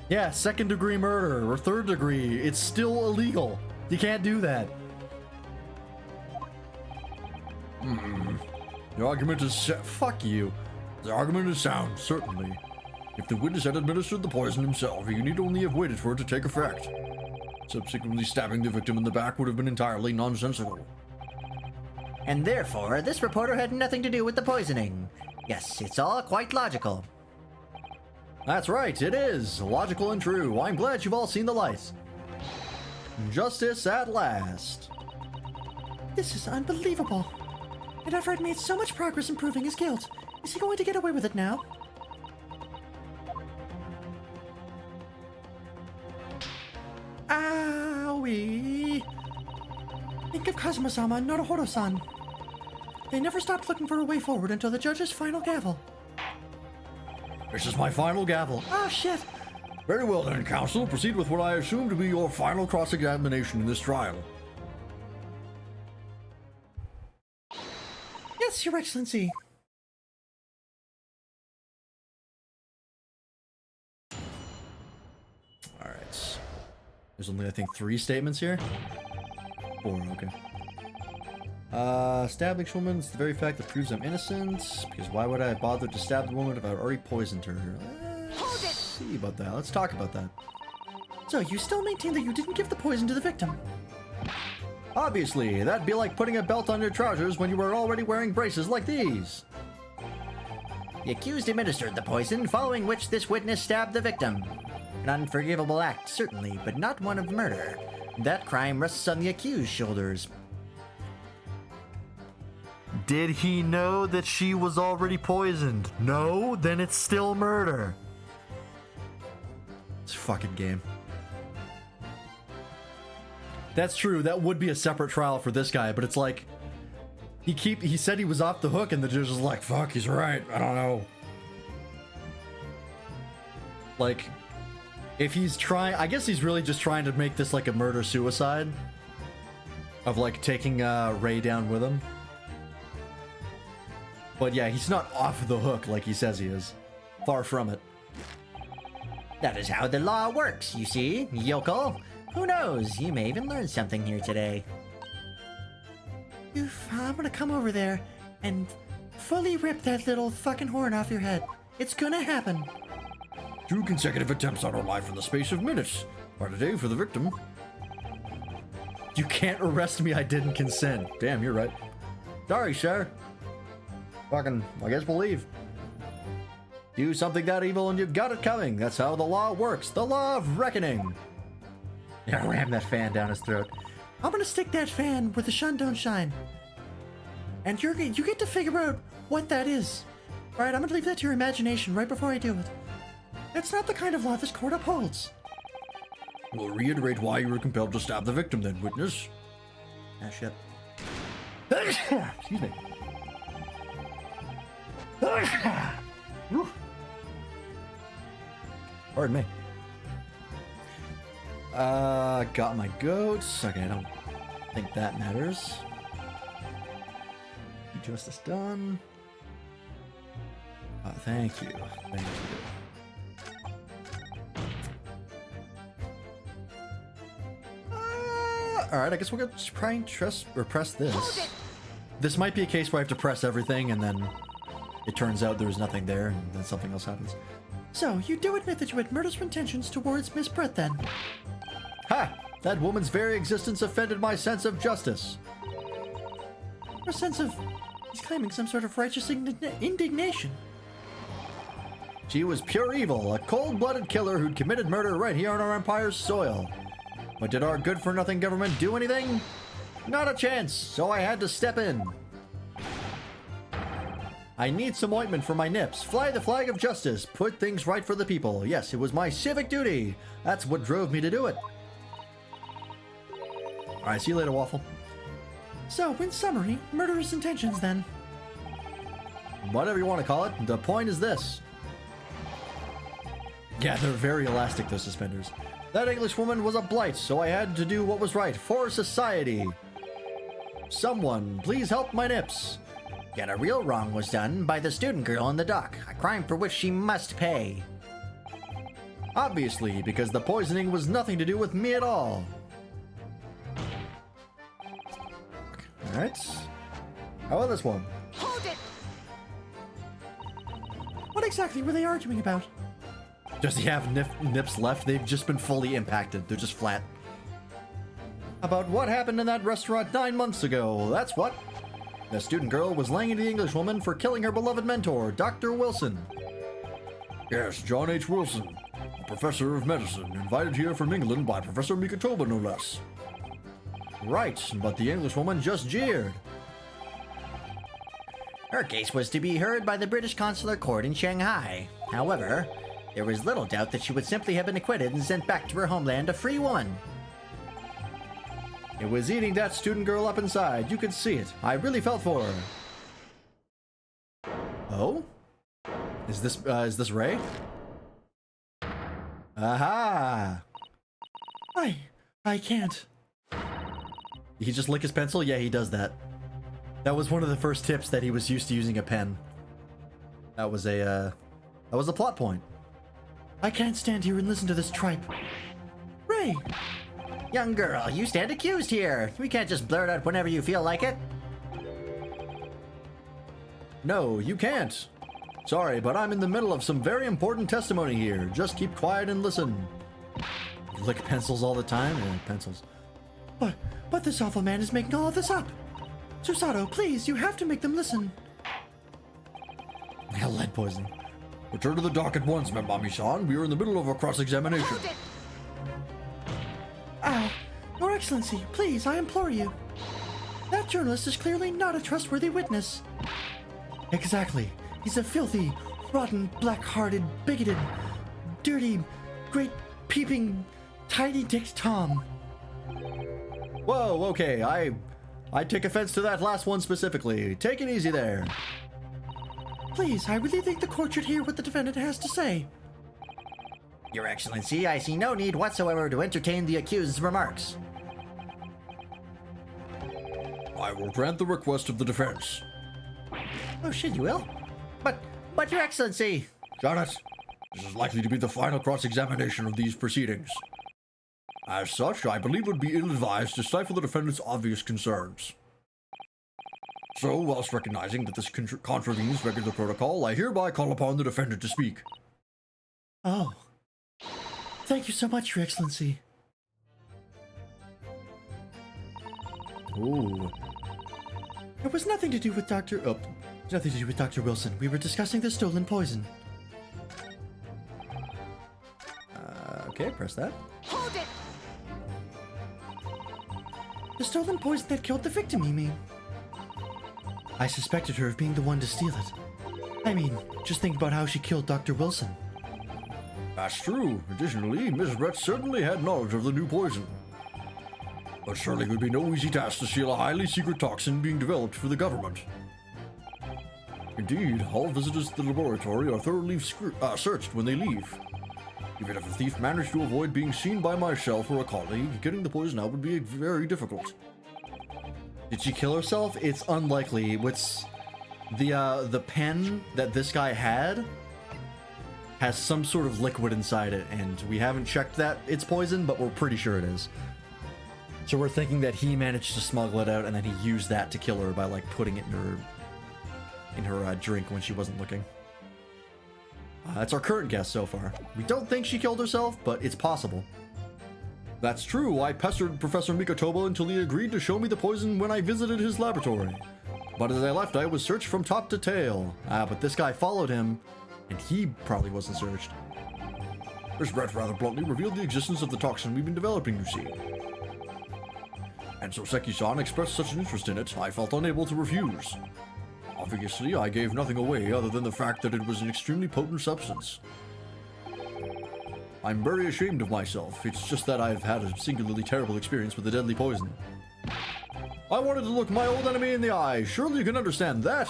Yeah, 2nd degree murder or 3rd degree, it's still illegal. You can't do that.
The argument is fuck you. The argument is sound, certainly. If the witness had administered the poison himself, he need only have waited for it to take effect. Subsequently stabbing the victim in the back would have been entirely nonsensical.
And therefore, this reporter had nothing to do with the poisoning. Yes, it's all quite logical.
That's right, it is. Logical and true. I'm glad you've all seen the light. Justice at last.
This is unbelievable. And after I'd made so much progress in proving his guilt, is he going to get away with it now? Owie! Think of Kazuma-sama and Naruhodo-san. They never stopped looking for a way forward until the judge's final gavel.
This is my final gavel.
Oh shit!
Very well then, counsel. Proceed with what I assume to be your final cross-examination in this trial.
Yes, Your Excellency.
Alright. There's only, I think, 3 statements here? 4, okay. Stab the woman is the very fact that proves I'm innocent, because why would I have bothered to stab the woman if I'd already poisoned her?
Hold it!
See about that. Let's talk about that.
So you still maintain that you didn't give the poison to the victim?
Obviously, that'd be like putting a belt on your trousers when you were already wearing braces like these.
The accused administered the poison, following which this witness stabbed the victim. An unforgivable act, certainly, but not one of murder. That crime rests on the accused's shoulders.
Did he know that she was already poisoned? No? Then it's still murder. It's a fucking game. That's true, that would be a separate trial for this guy, but it's like,
He said he was off the hook, and the judge was like, fuck, he's right. I don't know. Like, if he's trying, I guess he's really just trying to make this like a murder-suicide. Of like taking Ray down with him. But yeah, he's not off the hook like he says he is. Far from it.
That is how the law works, you see, yokel. Who knows? You may even learn something here today. I'm gonna come over there and fully rip that little fucking horn off your head. It's gonna happen.
2 consecutive attempts on her life in the space of minutes. Quite a day for the victim. You can't arrest me, I didn't consent. Damn, you're right. Sorry, sir. Fucking, I guess we'll leave. Do something that evil and you've got it coming. That's how the law works. The law of reckoning.
Yeah, ram that fan down his throat.
I'm gonna stick that fan where the sun don't shine. And you get to figure out what that is. Alright, I'm gonna leave that to your imagination right before I do it. It's not the kind of law this court upholds.
We'll reiterate why you were compelled to stab the victim then, witness.
Ah, shit.
Excuse me. Pardon me. Got my goats. Okay, I don't think that matters. Justice done. Thank you. Thank you. Alright, I guess we're gonna try and press this. This might be a case where I have to press everything and then it turns out there's nothing there and then something else happens.
So, you do admit that you had murderous intentions towards Miss Brett then?
Ha! That woman's very existence offended my sense of justice.
Her sense of... He's claiming some sort of righteous indignation.
She was pure evil, a cold-blooded killer who'd committed murder right here on our empire's soil. But did our good-for-nothing government do anything? Not a chance, so I had to step in. I need some ointment for my nips. Fly the flag of justice. Put things right for the people. Yes, it was my civic duty. That's what drove me to do it. Alright, see you later, Waffle.
So, in summary, murderous intentions then.
Whatever you want to call it, the point is this. Yeah, they're very elastic, those suspenders. That English woman was a blight, so I had to do what was right for society. Someone, please help my nips.
Yet a real wrong was done by the student girl in the dock, a crime for which she must pay.
Obviously, because the poisoning was nothing to do with me at all. Alright. How about this one?
Hold it!
What exactly were they arguing about?
Does he have nips left? They've just been fully impacted. They're just flat. About what happened in that restaurant 9 months ago. That's what. The student girl was laying into the English woman for killing her beloved mentor, Dr. Wilson. Yes, John H. Wilson, a professor of medicine, invited here from England by Professor Mikotoba, no less. Right, but the English woman just jeered.
Her case was to be heard by the British Consular Court in Shanghai. However, there was little doubt that she would simply have been acquitted and sent back to her homeland a free woman.
It was eating that student girl up inside. You could see it. I really felt for her. Oh? Is this Ray? Aha!
I can't.
He just lick his pencil? Yeah, he does that. That was one of the first tips that he was used to using a pen. That was a plot point.
I can't stand here and listen to this tripe. Ray!
Young girl, you stand accused here. We can't just blurt out whenever you feel like it.
No, you can't. Sorry, but I'm in the middle of some very important testimony here. Just keep quiet and listen. Lick pencils all the time? Yeah, pencils.
But this awful man is making all of this up. Susato, please, you have to make them listen.
Hell, lead poisoning. Return to the dock at once, Memami-san. We are in the middle of a cross-examination.
Hold it!
Ow. Your Excellency, please, I implore you. That journalist is clearly not a trustworthy witness. Exactly. He's a filthy, rotten, black-hearted, bigoted, dirty, great peeping, tiny-dicked Tom.
Whoa, okay, I take offense to that last one specifically. Take it easy there.
Please, I really think the court should hear what the defendant has to say.
Your Excellency, I see no need whatsoever to entertain the accused's remarks.
I will grant the request of the defense.
Oh shit, you will? But Your Excellency!
Shut it. This is likely to be the final cross-examination of these proceedings. As such, I believe it would be ill-advised to stifle the defendant's obvious concerns. So, whilst recognizing that this contravenes regular protocol, I hereby call upon the defendant to speak.
Oh. Thank you so much, Your Excellency.
Ooh.
It was nothing to do with Dr. Nothing to do with Dr. Wilson. We were discussing the stolen poison.
Okay, press that.
Hold it!
The stolen poison that killed the victim, you mean? I suspected her of being the one to steal it. I mean, just think about how she killed Dr. Wilson.
That's true. Additionally, Miss Brett certainly had knowledge of the new poison. But surely it would be no easy task to steal a highly secret toxin being developed for the government. Indeed, all visitors to the laboratory are thoroughly searched when they leave. Even if a thief managed to avoid being seen by myself or a colleague, getting the poison out would be very difficult.
Did she kill herself? It's unlikely. What's the pen that this guy had has some sort of liquid inside it, and we haven't checked that it's poison, but we're pretty sure it is. So we're thinking that he managed to smuggle it out, and then he used that to kill her by like putting it in her drink when she wasn't looking. That's our current guess so far. We don't think she killed herself, but it's possible.
That's true. I pestered Professor Mikotoba until he agreed to show me the poison when I visited his laboratory. But as I left, I was searched from top to tail.
But this guy followed him, and he probably wasn't searched.
Miss Brett rather bluntly revealed the existence of the toxin we've been developing, you see. And so Seki-san expressed such an interest in it, I felt unable to refuse. Obviously, I gave nothing away other than the fact that it was an extremely potent substance. I'm very ashamed of myself. It's just that I've had a singularly terrible experience with the deadly poison. I wanted to look my old enemy in the eye. Surely you can understand that.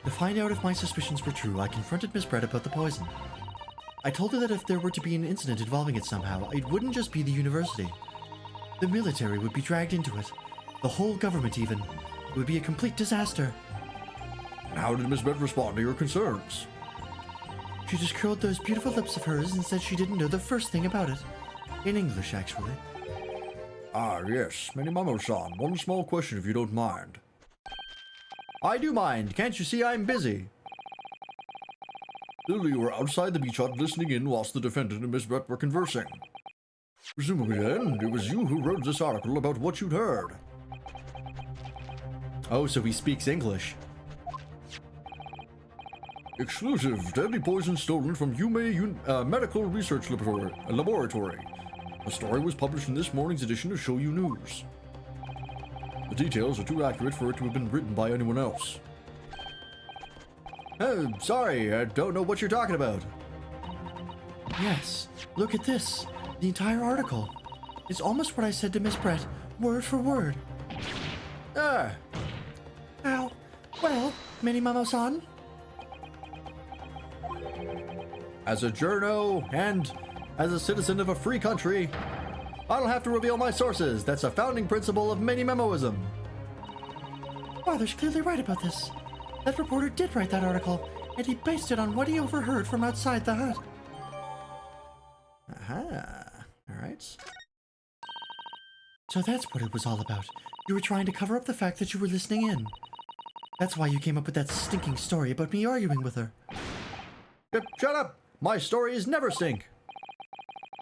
To find out if my suspicions were true, I confronted Miss Brett about the poison. I told her that if there were to be an incident involving it somehow, it wouldn't just be the university. The military would be dragged into it. The whole government even. It would be a complete disaster.
How did Miss Brett respond to your concerns?
She just curled those beautiful lips of hers and said she didn't know the first thing about it. In English, actually.
Ah, yes. Minimamo-san, one small question if you don't mind. I do mind. Can't you see I'm busy? Clearly you were outside the beach hut listening in whilst the defendant and Miss Brett were conversing. Presumably then, it was you who wrote this article about what you'd heard.
Oh, so he speaks English.
Exclusive. Deadly poison stolen from Yume Medical Research Laboratory. The story was published in this morning's edition of Shoyu News. The details are too accurate for it to have been written by anyone else.
Oh, sorry, I don't know what you're talking about. Yes, look at this. The entire article. It's almost what I said to Miss Brett, word for word.
Ah.
Ow. Well, Minimamo-san?
As a journo and as a citizen of a free country, I don't have to reveal my sources. That's a founding principle of Mini-Memoism.
Father's clearly right about this. That reporter did write that article, and he based it on what he overheard from outside the hut.
Aha. Alright.
So that's what it was all about. You were trying to cover up the fact that you were listening in. That's why you came up with that stinking story about me arguing with her.
Yep, shut up! My stories never stink.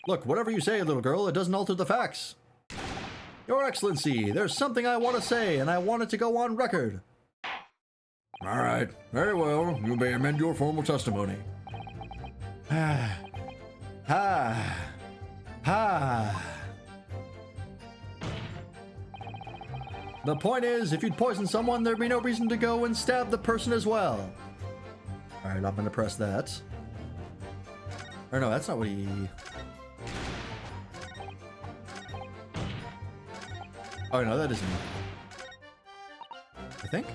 Look, whatever you say, little girl, it doesn't alter the facts. Your Excellency, there's something I want to say, and I want it to go on record. All right, very well. You may amend your formal testimony.
Ah. Ah. Ah.
The point is, if you'd poison someone, there'd be no reason to go and stab the person as well. All right, I'm gonna press that. Or no, that's not what he... Oh no, that isn't. I think.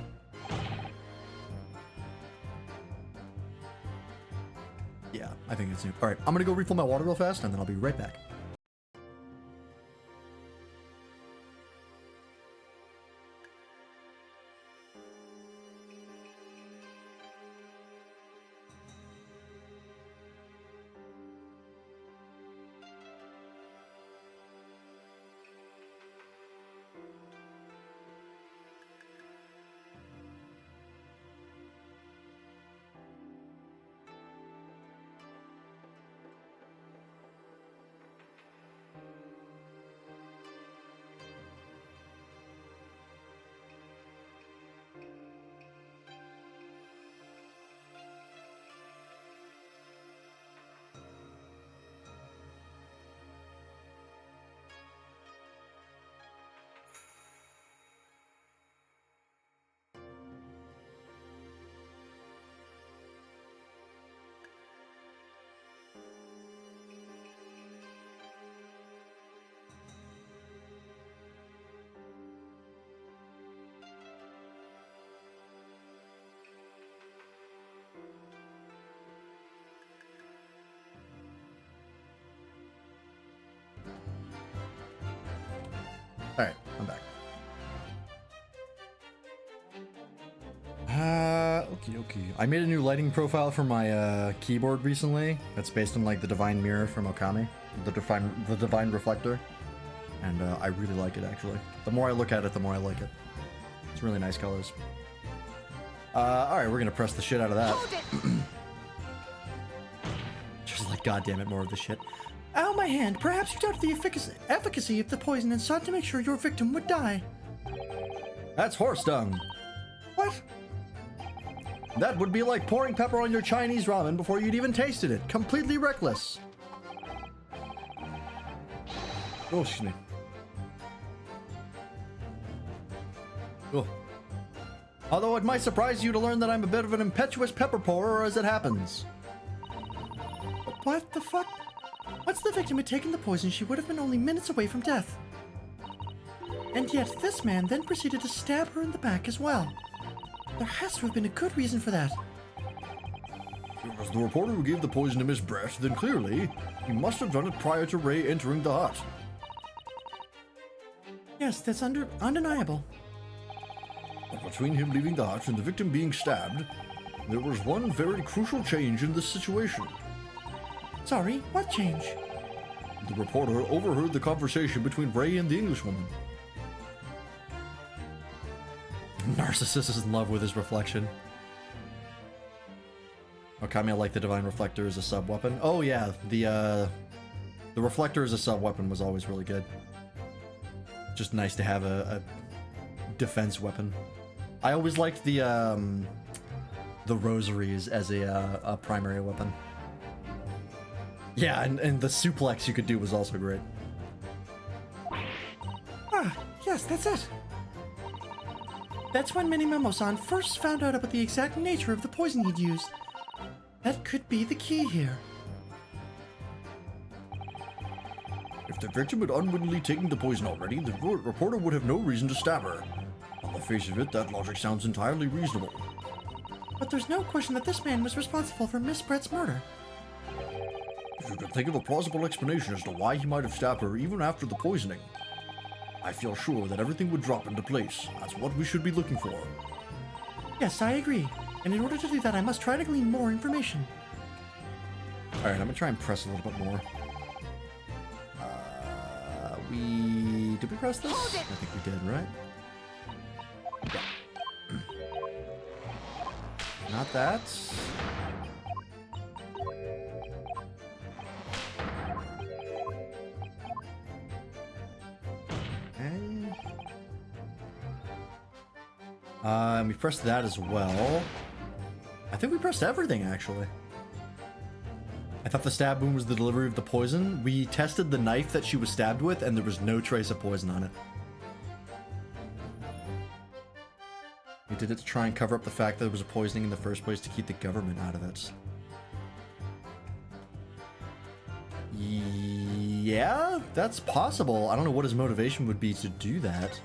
Yeah, I think it's new. All right, I'm gonna go refill my water real fast, and then I'll be right back. All right, I'm back. Okay. I made a new lighting profile for my keyboard recently. That's based on like the Divine Mirror from Okami, the Divine Reflector, and I really like it actually. The more I look at it, the more I like it. It's really nice colors. All right, we're gonna press the shit out of that.
Hold it!
Just like, goddamn it, more of the shit.
Ow, my hand. Perhaps you doubted the efficacy of the poison and sought to make sure your victim would die.
That's horse dung.
What?
That would be like pouring pepper on your Chinese ramen before you'd even tasted it. Completely reckless. Oh, excuse me. Oh. Although it might surprise you to learn that I'm a bit of an impetuous pepper pourer as it happens.
What the fuck? Once the victim had taken the poison, she would have been only minutes away from death. And yet, this man then proceeded to stab her in the back as well. There has to have been a good reason for that.
If it was the reporter who gave the poison to Miss Brett, then clearly, he must have done it prior to Ray entering the hut.
Yes, that's undeniable.
But between him leaving the hut and the victim being stabbed, there was one very crucial change in this situation.
Sorry, what change?
The reporter overheard the conversation between Ray and the Englishwoman. Narcissus is in love with his reflection. Okami like the Divine Reflector as a sub-weapon. Oh yeah, the Reflector as a sub-weapon was always really good. Just nice to have a defense weapon. I always liked the rosaries as a primary weapon. Yeah, and the suplex you could do was also great.
Ah, yes, that's it. That's when Minimomo-san first found out about the exact nature of the poison he'd used. That could be the key here.
If the victim had unwittingly taken the poison already, the reporter would have no reason to stab her. On the face of it, that logic sounds entirely reasonable.
But there's no question that this man was responsible for Miss Brett's murder.
If you could think of a plausible explanation as to why he might have stabbed her even after the poisoning, I feel sure that everything would drop into place. That's what we should be looking for.
Yes, I agree. And in order to do that, I must try to glean more information.
Alright, I'm gonna try and press a little bit more. Did we press this?
Hold it.
I think we did, right? Yeah. Not that. We pressed that as well. I think we pressed everything, actually. I thought the stab wound was the delivery of the poison. We tested the knife that she was stabbed with, and there was no trace of poison on it. We did it to try and cover up the fact that there was a poisoning in the first place to keep the government out of it. Yeah, that's possible. I don't know what his motivation would be to do that.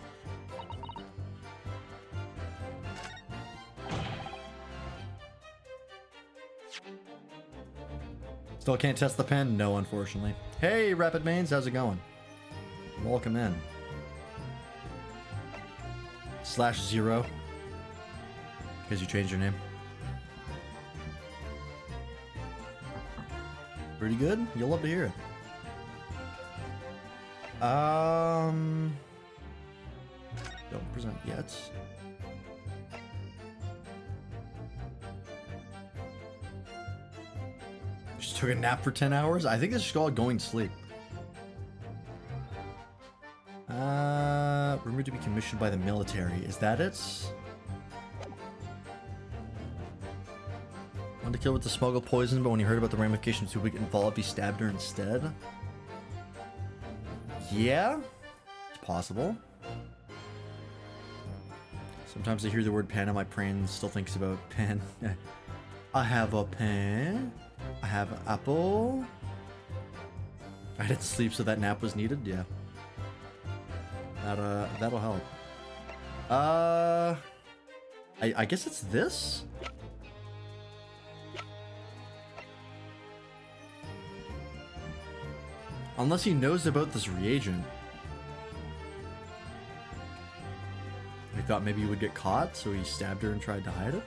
Still can't test the pen? No, unfortunately. Hey, Rapid Mains, how's it going? Welcome in. /0. Because you changed your name. Pretty good. You'll love to hear it. Don't present yet. Just took a nap for 10 hours? I think this is called going to sleep. Rumored to be commissioned by the military. Is that it? Wanted to kill with the smuggled poison, but when he heard about the ramifications too weak and involved, he stabbed her instead. Yeah, it's possible. Sometimes I hear the word pen and my brain still thinks about pen. I have a pen. I have an apple. I didn't sleep, so that nap was needed. Yeah, that'll help. I guess it's this. Unless he knows about this reagent. He thought maybe he would get caught, so he stabbed her and tried to hide it.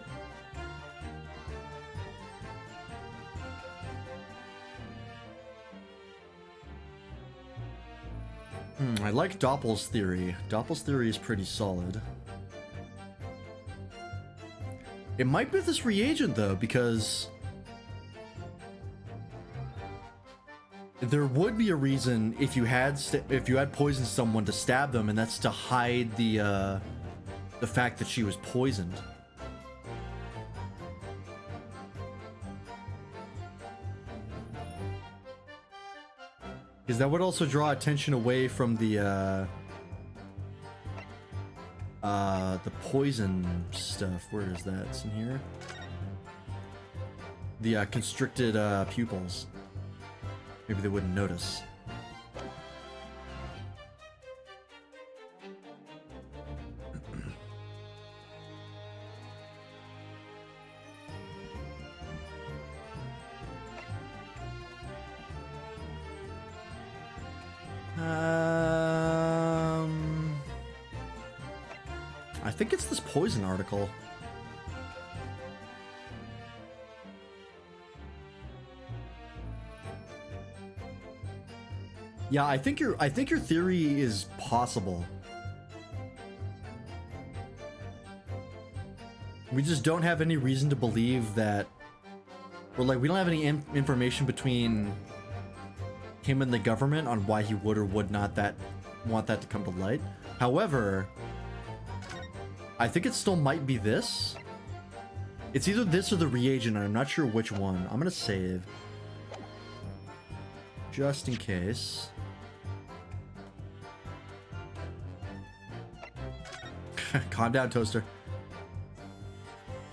I like Doppel's theory. Doppel's theory is pretty solid. It might be this reagent though, because there would be a reason if you had poisoned someone to stab them, and that's to hide the fact that she was poisoned. Because that would also draw attention away from the poison stuff. Where is that? It's in here. The constricted pupils. Maybe they wouldn't notice. I think it's this poison article. Yeah, I think your theory is possible. We just don't have any reason to believe that, or like we don't have any information between him and the government on why he would or would not want that to come to light. However, I think it still might be this. It's either this or the reagent, and I'm not sure which one. I'm gonna save just in case. Calm down, Toaster.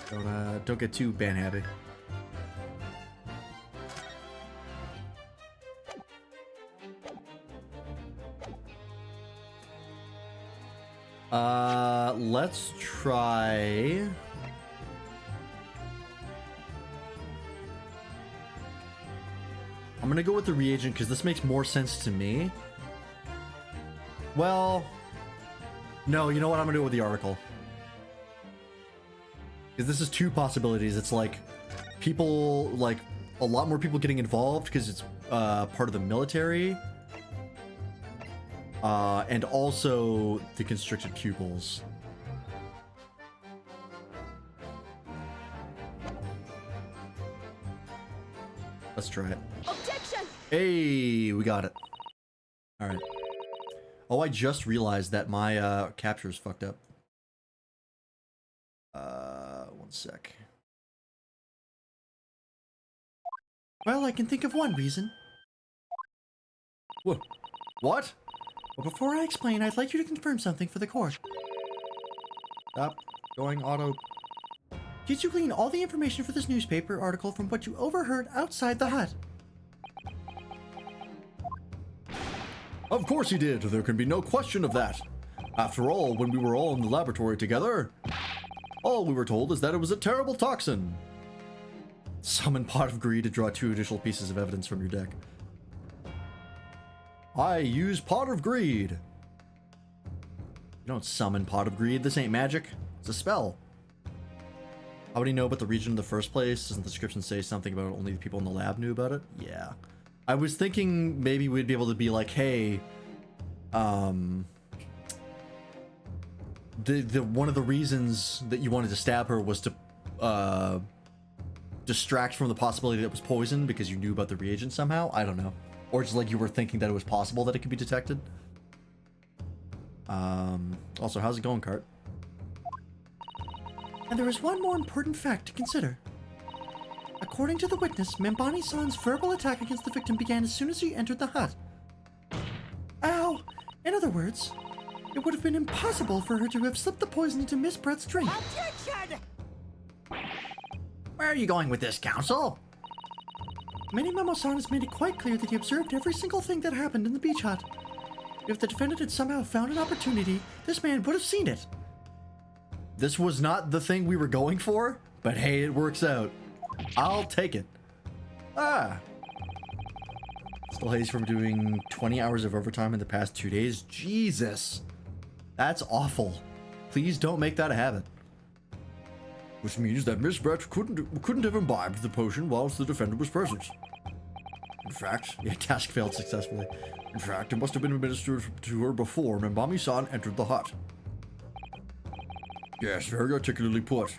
Don't get too ban happy. Let's try. I'm gonna go with the reagent because this makes more sense to me. Well, no, you know what? I'm gonna go with the article. Because this is two possibilities. It's like people, like a lot more people getting involved because it's part of the military. And also the constricted pupils. Let's try it.
Objection!
Hey, we got it. All right. Oh, I just realized that my capture is fucked up. One sec. Well, I can think of one reason. What? What? Well, before I explain, I'd like you to confirm something for the court. Stop going auto. Did you glean all the information for this newspaper article from what you overheard outside the hut? Of course he did. There can be no question of that. After all, when we were all in the laboratory together, all we were told is that it was a terrible toxin. Summon Pot of Greed to draw 2 additional pieces of evidence from your deck. I use Pot of Greed. You don't summon Pot of Greed. This ain't magic. It's a spell. How would he know about the region in the first place? Doesn't the description say something about only the people in the lab knew about it? Yeah. I was thinking maybe we'd be able to be like, hey, one of the reasons that you wanted to stab her was to distract from the possibility that it was poison because you knew about the reagent somehow. I don't know. Or just like you were thinking that it was possible that it could be detected. Also, how's it going, Cart?
And there is one more important fact to consider. According to the witness, Membani-san's verbal attack against the victim began as soon as she entered the hut. Ow! In other words, it would have been impossible for her to have slipped the poison into Miss Brett's drink.
Objection!
Where are you going with this, Counsel?
Minimamo-san has made it quite clear that he observed every single thing that happened in the beach hut. If the defendant had somehow found an opportunity, this man would have seen it.
This was not the thing we were going for, but hey, it works out. I'll take it. Still hazy from doing 20 hours of overtime in the past 2 days. Jesus. That's awful. Please don't make that a habit. Which means that Miss Brett couldn't have imbibed the potion whilst the defendant was present. In fact, yeah, task failed successfully. In fact, it must have been administered to her before Membami-san entered the hut. Yes, very articulately put.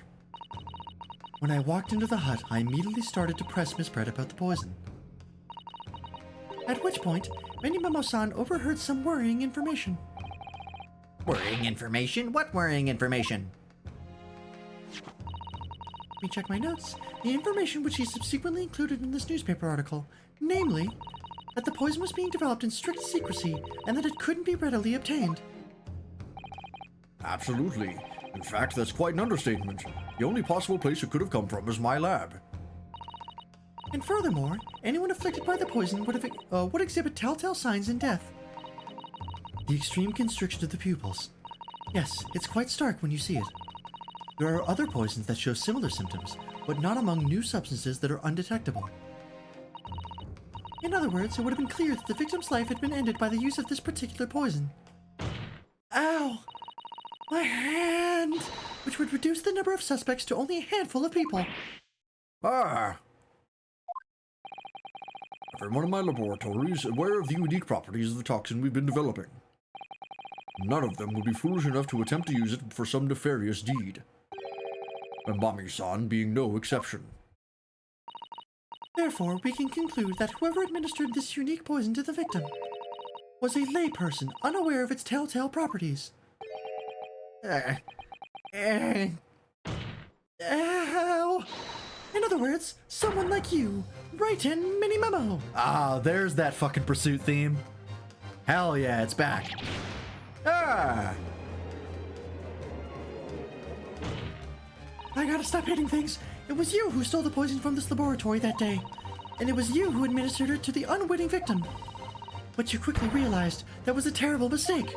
When I walked into the hut, I immediately started to press Miss Brett about the poison. At which point, Minimamo-san overheard some worrying information.
Worrying information? What worrying information?
Let me check my notes. The information which he subsequently included in this newspaper article, namely, that the poison was being developed in strict secrecy and that it couldn't be readily obtained.
Absolutely. In fact, that's quite an understatement. The only possible place it could have come from is my lab.
And furthermore, anyone afflicted by the poison would exhibit telltale signs in death. The extreme constriction of the pupils. Yes, it's quite stark when you see it. There are other poisons that show similar symptoms, but not among new substances that are undetectable. In other words, it would have been clear that the victim's life had been ended by the use of this particular poison. Ow! My hand! Which would reduce the number of suspects to only a handful of people.
Everyone in my laboratory is aware of the unique properties of the toxin we've been developing. None of them would be foolish enough to attempt to use it for some nefarious deed. Membami-san being no exception.
Therefore, we can conclude that whoever administered this unique poison to the victim was a layperson unaware of its telltale properties. Ow! In other words, someone like you. Write in Mini Memo.
Ah, there's that fucking pursuit theme. Hell yeah, it's back.
I gotta stop hitting things. It was you who stole the poison from this laboratory that day. And it was you who administered it to the unwitting victim. But you quickly realized that was a terrible mistake.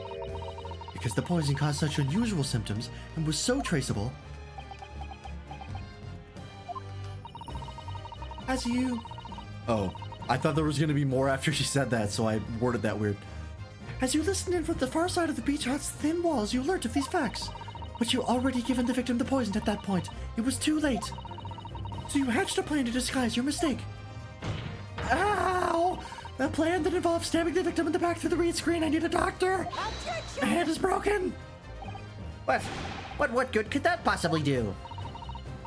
Because the poison caused such unusual symptoms and was so traceable. As you...
Oh, I thought there was gonna be more after she said that, so I worded that weird.
As you listened in from the far side of the beach hut's thin walls, you learnt of these facts. But you already given the victim the poison at that point. It was too late. So you hatched a plan to disguise your mistake. Ow! A plan that involved stabbing the victim in the back through the read screen. I need a doctor! My hand is broken!
What good could that possibly do?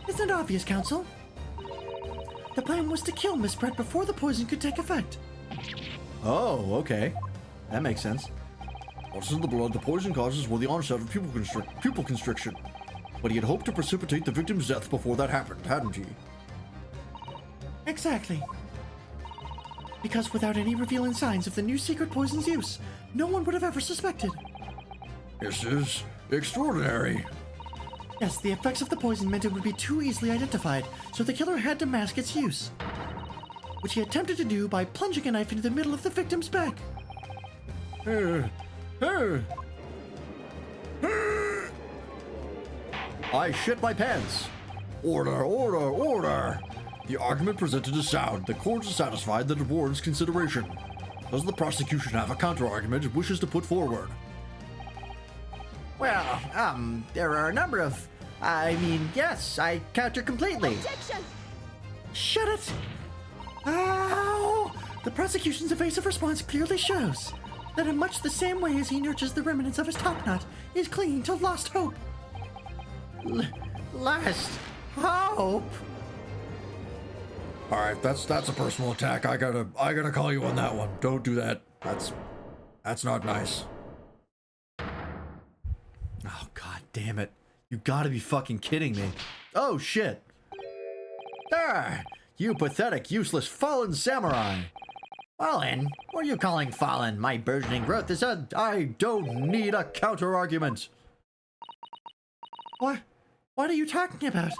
Isn't it obvious, Counsel? The plan was to kill Miss Brett before the poison could take effect.
Oh, okay. That makes sense. Once in the blood, the poison causes were the onset of pupil constriction. But he had hoped to precipitate the victim's death before that happened, hadn't he?
Exactly. Because without any revealing signs of the new secret poison's use, no one would have ever suspected.
This is extraordinary.
Yes, the effects of the poison meant it would be too easily identified, so the killer had to mask its use. Which he attempted to do by plunging a knife into the middle of the victim's back.
I shit my pants. Order, order, order. The argument presented is sound. The court is satisfied that it warrants consideration. Does the prosecution have a counter-argument it wishes to put forward?
Well, there are a number of... yes, I counter completely.
Objection!
Shut it! Ow! The prosecution's evasive response clearly shows that in much the same way as he nurtures the remnants of his top knot, he is clinging to lost hope.
Last hope?
All right, that's a personal attack. I gotta call you on that one. Don't do that. That's not nice.
Oh, god damn it. You gotta be fucking kidding me.
Oh shit. You pathetic, useless, fallen samurai.
Fallen? What are you calling fallen? My burgeoning growth is a...
I don't need a counter argument.
What are you talking about?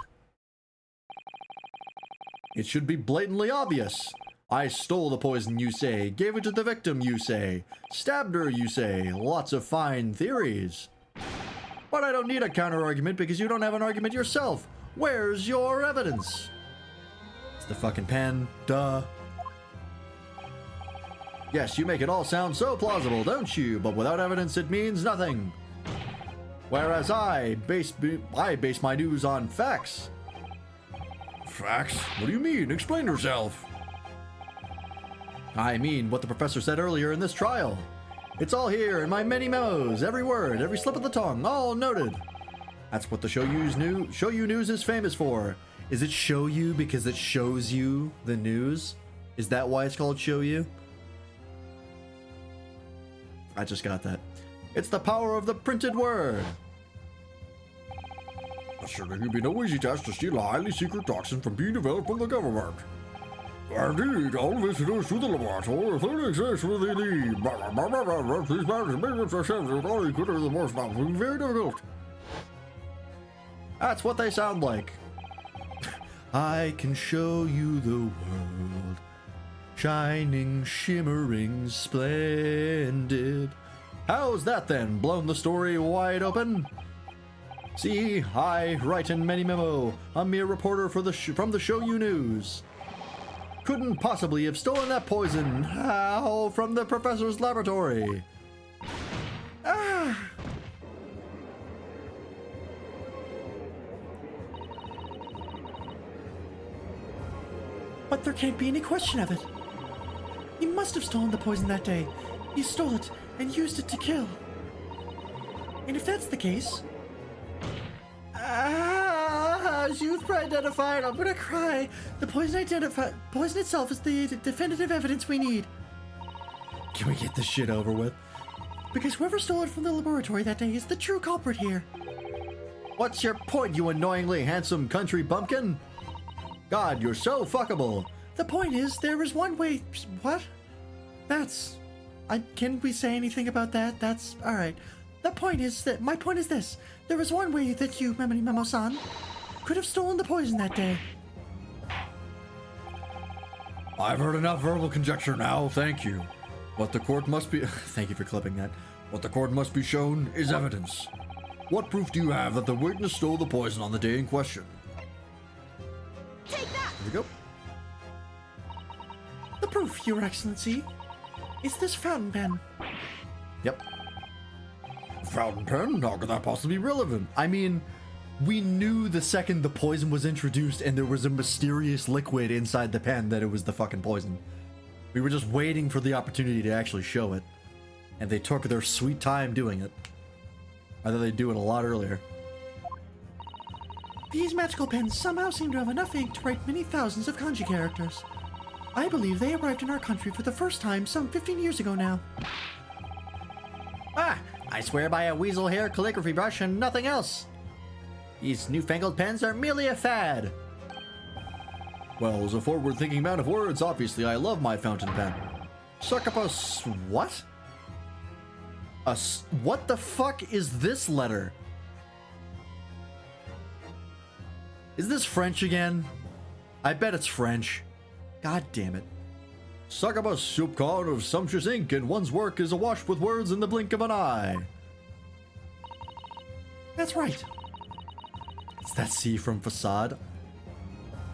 It should be blatantly obvious. I stole the poison, you say. Gave it to the victim, you say. Stabbed her, you say. Lots of fine theories. But I don't need a counter argument because you don't have an argument yourself. Where's your evidence?
It's the fucking pen. Duh.
Yes, you make it all sound so plausible, don't you? But without evidence, it means nothing. Whereas I base my news on facts. Facts? What do you mean? Explain yourself. I mean what the professor said earlier in this trial. It's all here in my many memos, every word, every slip of the tongue, all noted. That's what the Show You News is famous for.
Is it show you because it shows you the news? Is that why it's called Show You?
I just got that. It's the power of the printed word. It should be no easy task to steal a highly secret toxin from being developed from the government. Indeed, all visitors to the laboratory, if it exists within these matters are only good or the most very difficult. That's what they sound like.
I can show you the world, shining, shimmering, splendid.
How's that then? Blown the story wide open? See, I write in many memo, a mere reporter for from the Show You News. Couldn't possibly have stolen that poison. How? From the professor's laboratory.
But there can't be any question of it. He must have stolen the poison that day. He stole it and used it to kill. And if that's the case... as you've identified, I'm gonna cry. The poison itself is the definitive evidence we need.
Can we get this shit over with?
Because whoever stole it from the laboratory that day is the true culprit here.
What's your point, you annoyingly handsome country bumpkin? God, you're so fuckable.
The point is, there is one way... What? That's... Can we say anything about that? That's... Alright. The point is that... My point is this. There is one way that you, Memoni Memo-san, could have stolen the poison that day.
I've heard enough verbal conjecture now, thank you. What the court must be... Thank you for clipping that. What the court must be shown is evidence. What proof do you have that the witness stole the poison on the day in question?
Take that!
Here we go.
The proof, Your Excellency, is this fountain pen.
Yep. Fountain pen? How could that possibly be relevant?
I mean, we knew the second the poison was introduced and there was a mysterious liquid inside the pen that it was the fucking poison. We were just waiting for the opportunity to actually show it. And they took their sweet time doing it. I thought they'd do it a lot earlier.
These magical pens somehow seem to have enough ink to write many thousands of kanji characters. I believe they arrived in our country for the first time some 15 years ago now.
I swear by a weasel hair calligraphy brush and nothing else. These newfangled pens are merely a fad.
Well, as a forward-thinking man of words, obviously I love my fountain pen. Succubus... what?
What the fuck is this letter? Is this French again? I bet it's French. God damn it.
Succubus soupcon of sumptuous ink, and one's work is awash with words in the blink of an eye.
That's right. It's that sea from Facade.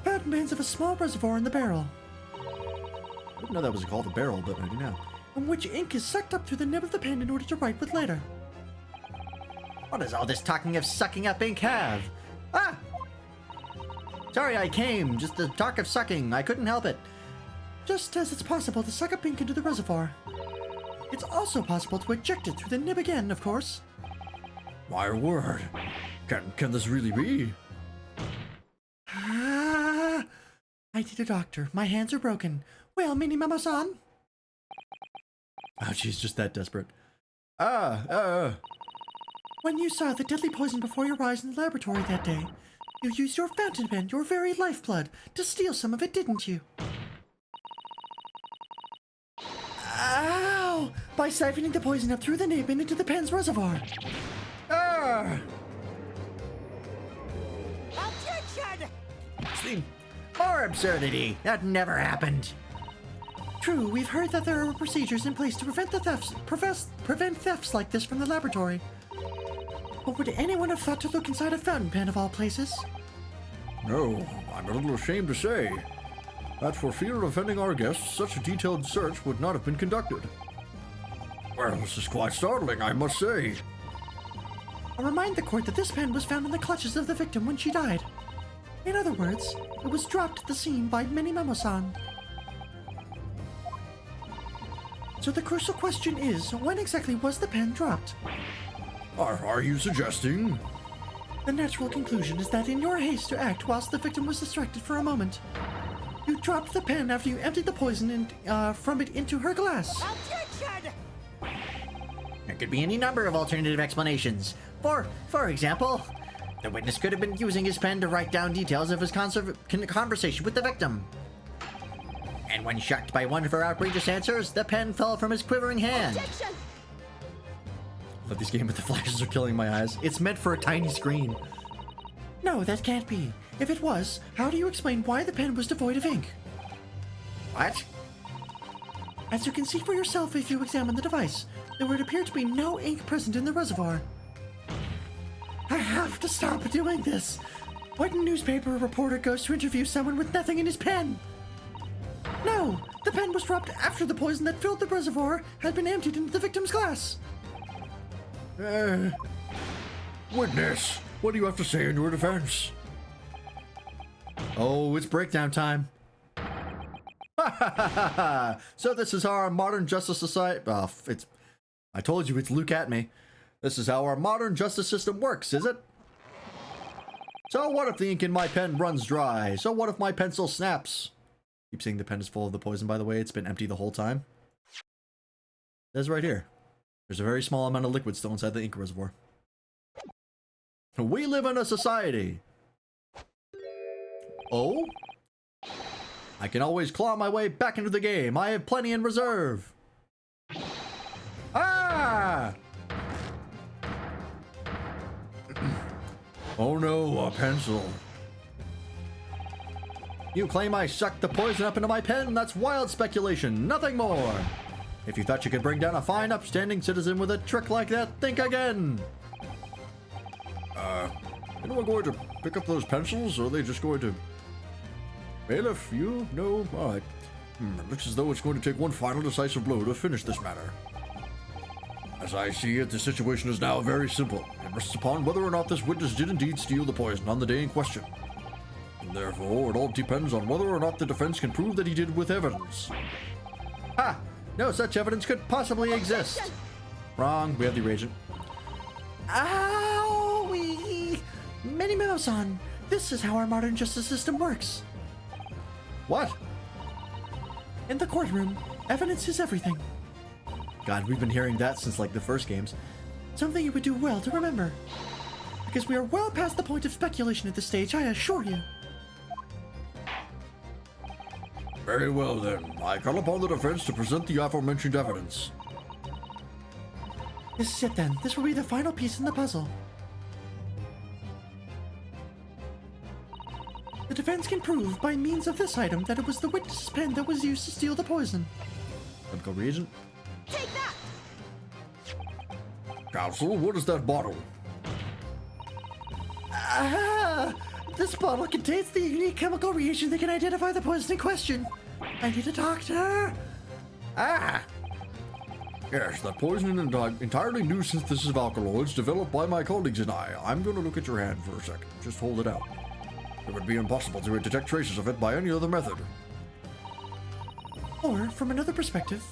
Fountain pens of a small reservoir in the barrel,
I didn't know that was called a barrel, but I do now.
from which ink is sucked up through the nib of the pen in order to write with later.
What does all this talking of sucking up ink have? Ah! Sorry I came, just the talk of sucking, I couldn't help it.
Just as it's possible to suck up ink into the reservoir, it's also possible to eject it through the nib again, of course.
My word. Can this really be?
Ah! I need a doctor. My hands are broken. Well, Mini Mama-san?
Oh, she's just that desperate.
When you saw the deadly poison before your eyes in the laboratory that day, you used your fountain pen, your very lifeblood, to steal some of it, didn't you? Ow! By siphoning the poison up through the nib and into the pen's reservoir.
Objection!
See, more absurdity. That never happened.
True, we've heard that there are procedures in place to prevent thefts like this from the laboratory. But would anyone have thought to look inside a fountain pen of all places?
No, I'm a little ashamed to say that for fear of offending our guests, such a detailed search would not have been conducted. Well, this is quite startling, I must say.
I remind the court that this pen was found in the clutches of the victim when she died. In other words, it was dropped at the scene by Mini Memo-san. So the crucial question is, when exactly was the pen dropped?
Are you suggesting?
The natural conclusion is that in your haste to act whilst the victim was distracted for a moment, you dropped the pen after you emptied the poison from it into her glass.
Objection!
There could be any number of alternative explanations. For example, the witness could have been using his pen to write down details of his conversation with the victim. And when shocked by one of her outrageous answers, the pen fell from his quivering hand.
Objection!
But this game with the flashes are killing my eyes. It's meant for a tiny screen.
No, that can't be. If it was, how do you explain why the pen was devoid of ink?
What?
As you can see for yourself if you examine the device, there would appear to be no ink present in the reservoir. I have to stop doing this. What newspaper reporter goes to interview someone with nothing in his pen? No, the pen was dropped after the poison that filled the reservoir had been emptied into the victim's glass.
Witness, what do you have to say in your defense?
Oh, it's breakdown time.
So this is how our modern justice society... I told you, it's Luke at me. This is how our modern justice system works, is it? So what if the ink in my pen runs dry? So what if my pencil snaps? Keep saying the pen is full of the poison, by the way. It's been empty the whole time. It says right here. There's a very small amount of liquid still inside the ink reservoir. We live in a society. Oh? I can always claw my way back into the game. I have plenty in reserve. Ah! Oh no, a pencil. You claim I sucked the poison up into my pen? That's wild speculation, nothing more. If you thought you could bring down a fine, upstanding citizen with a trick like that, think again. Anyone going to pick up those pencils, or are they just going to... Bailiff, you? No? Alright. Looks as though it's going to take one final decisive blow to finish this matter. As I see it, the situation is now very simple. It rests upon whether or not this witness did indeed steal the poison on the day in question. And therefore, it all depends on whether or not the defense can prove that he did with evidence. Ha! No such evidence could possibly exist. Wrong. We have the reagent.
Owie! Mini Memo-san, this is how our modern justice system works.
What?
In the courtroom, evidence is everything.
God, we've been hearing that since like the first games.
Something you would do well to remember. Because we are well past the point of speculation at this stage, I assure you.
Very well then. I call upon the defense to present the aforementioned evidence.
This is it then. This will be the final piece in the puzzle. The defense defense can prove by means of this item that it was the witness's pen that was used to steal the poison.
Chemical reagent.
Take that!
Counsel, what is that bottle?
Ah! This bottle contains the unique chemical reagent that can identify the poison in question. I need a doctor.
Ah! Yes, that poison is an entirely new synthesis of alkaloids developed by my colleagues and I. I'm going to look at your hand for a second. Just hold it out. It would be impossible to detect traces of it by any other method.
Or, from another perspective,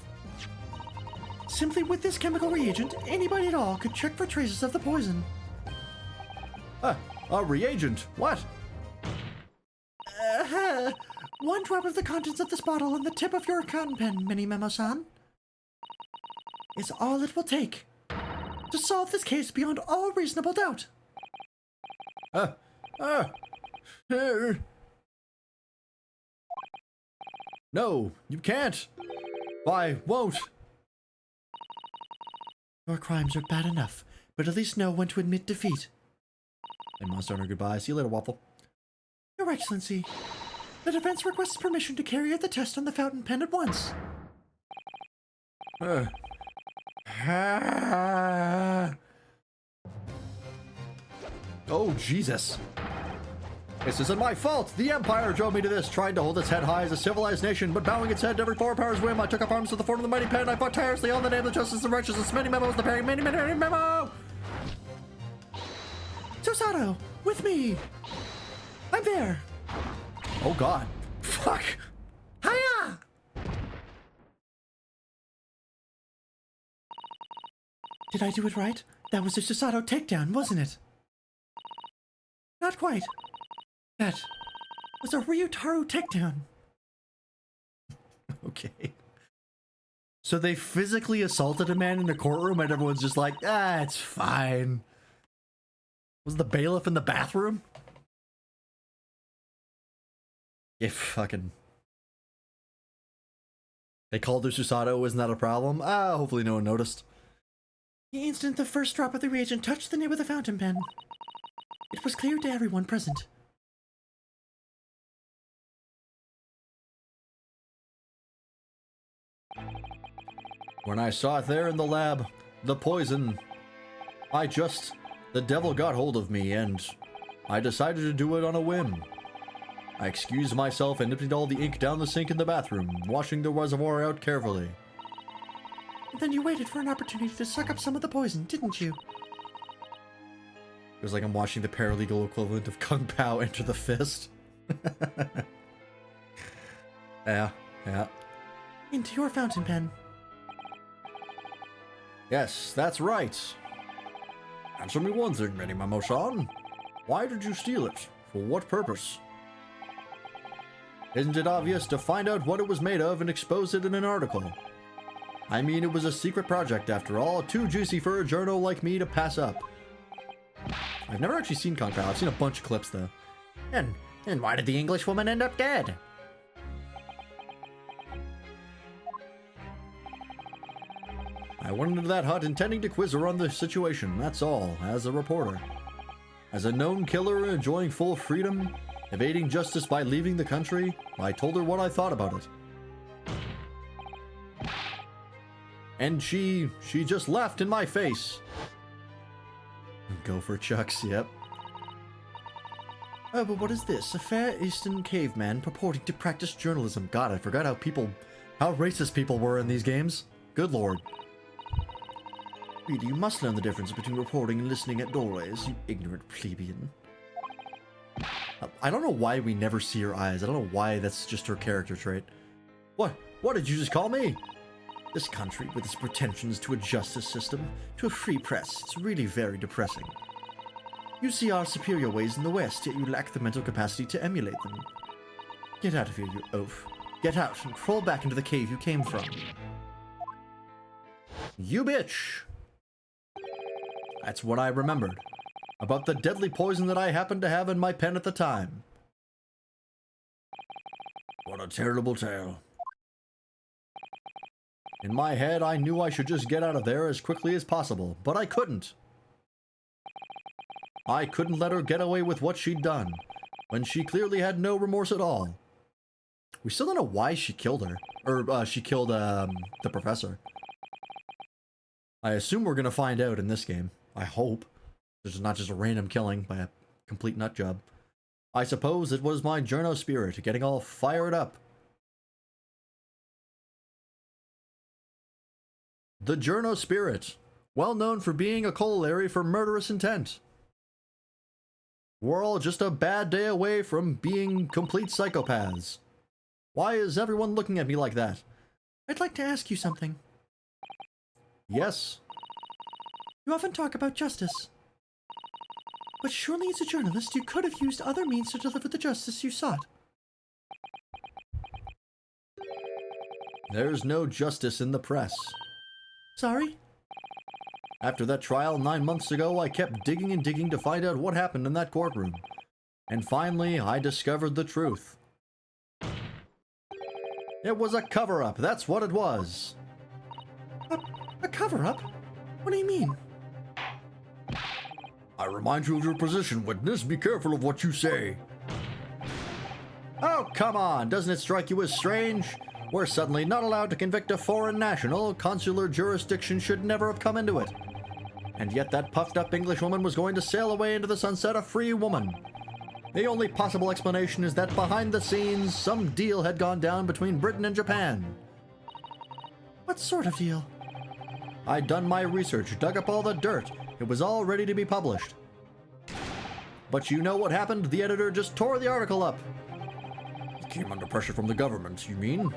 simply with this chemical reagent, anybody at all could check for traces of the poison.
A reagent? What?
One drop of the contents of this bottle on the tip of your fountain pen, Mini Memo-san, is all it will take to solve this case beyond all reasonable doubt.
No, you can't. I won't.
Your crimes are bad enough, but at least know when to admit defeat.
And Monster Hunter, goodbye. See you later, Waffle.
Your Excellency, the defense requests permission to carry out the test on the fountain pen at once.
Oh, Jesus. This isn't my fault. The Empire drove me to this, trying to hold its head high as a civilized nation, but bowing its head to every foreign power's whim. I took up arms to the form of the mighty pen. I fought tirelessly on the name of justice and righteousness. Many memos, the pairing, many memo!
Susato, with me! I'm there!
Oh, God. Fuck.
Hiya! Did I do it right? That was a Susato takedown, wasn't it? Not quite. That was a Ryutaru takedown.
Okay. So they physically assaulted a man in a courtroom and everyone's just like, it's fine. Was the bailiff in the bathroom? Yeah, fucking... They called her Susato, isn't that a problem? Hopefully no one noticed.
The instant the first drop of the reagent touched the nib of the fountain pen, it was clear to everyone present.
When I saw it there in the lab, the poison, the devil got hold of me and I decided to do it on a whim. I excused myself and emptied all the ink down the sink in the bathroom, washing the reservoir out carefully.
Then you waited for an opportunity to suck up some of the poison, didn't you?
It was like I'm watching the paralegal equivalent of Kung Pao enter the fist. Yeah.
Into your fountain pen.
Yes, that's right. Answer me one thing, Mini Memo-san. Why did you steal it? For what purpose? Isn't it obvious to find out what it was made of and expose it in an article? I mean, it was a secret project after all, too juicy for a journal like me to pass up. I've never actually seen Kung Pao. I've seen a bunch of clips though.
And why did the English woman end up dead?
I went into that hut intending to quiz her on the situation, that's all, as a reporter. As a known killer enjoying full freedom, evading justice by leaving the country, I told her what I thought about it. And she just laughed in my face. Go for Chucks, yep.
Oh, but what is this? A fair Eastern caveman purporting to practice journalism.
God, I forgot how racist people were in these games. Good lord.
Really, you must learn the difference between reporting and listening at doorways, you ignorant plebeian.
I don't know why we never see her eyes. I don't know why that's just her character trait. What did you just call me?
This country, with its pretensions to a justice system, to a free press, it's really very depressing. You see our superior ways in the West, yet you lack the mental capacity to emulate them. Get out of here, you oaf. Get out and crawl back into the cave you came from.
You bitch! That's what I remembered. About the deadly poison that I happened to have in my pen at the time. What a terrible tale. In my head, I knew I should just get out of there as quickly as possible, but I couldn't. I couldn't let her get away with what she'd done. when she clearly had no remorse at all. We still don't know why she killed her. Or, she killed, the professor. I assume we're gonna find out in this game. I hope. This is not just a random killing by a complete nutjob. I suppose it was my journo spirit getting all fired up. The journo spirit, well known for being a corollary for murderous intent. We're all just a bad day away from being complete psychopaths. Why is everyone looking at me like that?
I'd like to ask you something.
Yes.
You often talk about justice. But surely as a journalist, you could have used other means to deliver the justice you sought.
There's no justice in the press.
Sorry?
After that trial 9 months ago, I kept digging and digging to find out what happened in that courtroom. And finally, I discovered the truth. It was a cover-up, that's what it was.
A cover-up? What do you mean?
I remind you of your position, witness. Be careful of what you say. Oh, come on. Doesn't it strike you as strange? We're suddenly not allowed to convict a foreign national. Consular jurisdiction should never have come into it. And yet that puffed-up Englishwoman was going to sail away into the sunset a free woman. The only possible explanation is that behind the scenes, some deal had gone down between Britain and Japan.
What sort of deal?
I'd done my research, dug up all the dirt. It was all ready to be published. But you know what happened? The editor just tore the article up. It came under pressure from the government, you mean?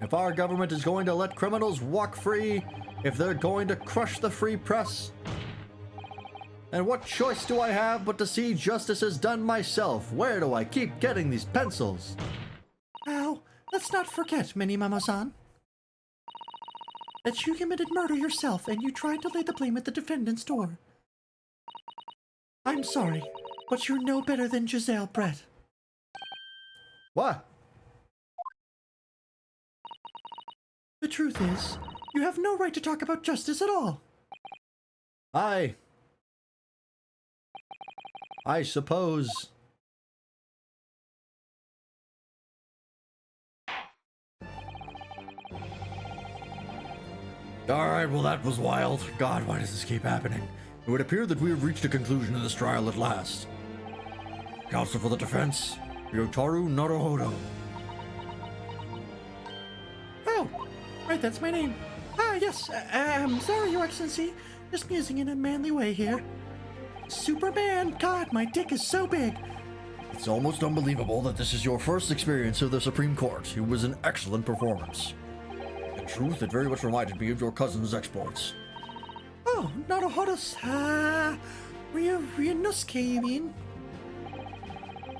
If our government is going to let criminals walk free, if they're going to crush the free press, then what choice do I have but to see justice as done myself? Where do I keep getting these pencils?
Now, let's not forget, Minnie-Mama-san, that you committed murder yourself and you tried to lay the blame at the defendant's door. I'm sorry, but you're no better than Giselle Brett.
What?
The truth is, you have no right to talk about justice at all.
I suppose. Alright, well that was wild. God, why does this keep happening? It would appear that we have reached a conclusion in this trial at last. Counsel for the defense, Yotaru Naruhodo.
Oh, right, that's my name. Yes, I'm sorry, Your Excellency. Just musing in a manly way here. Superman! God, my dick is so big!
It's almost unbelievable that this is your first experience of the Supreme Court. It was an excellent performance. In truth, it very much reminded me of your cousin's exploits.
Oh, Naruhodo, Ryunosuke, you mean?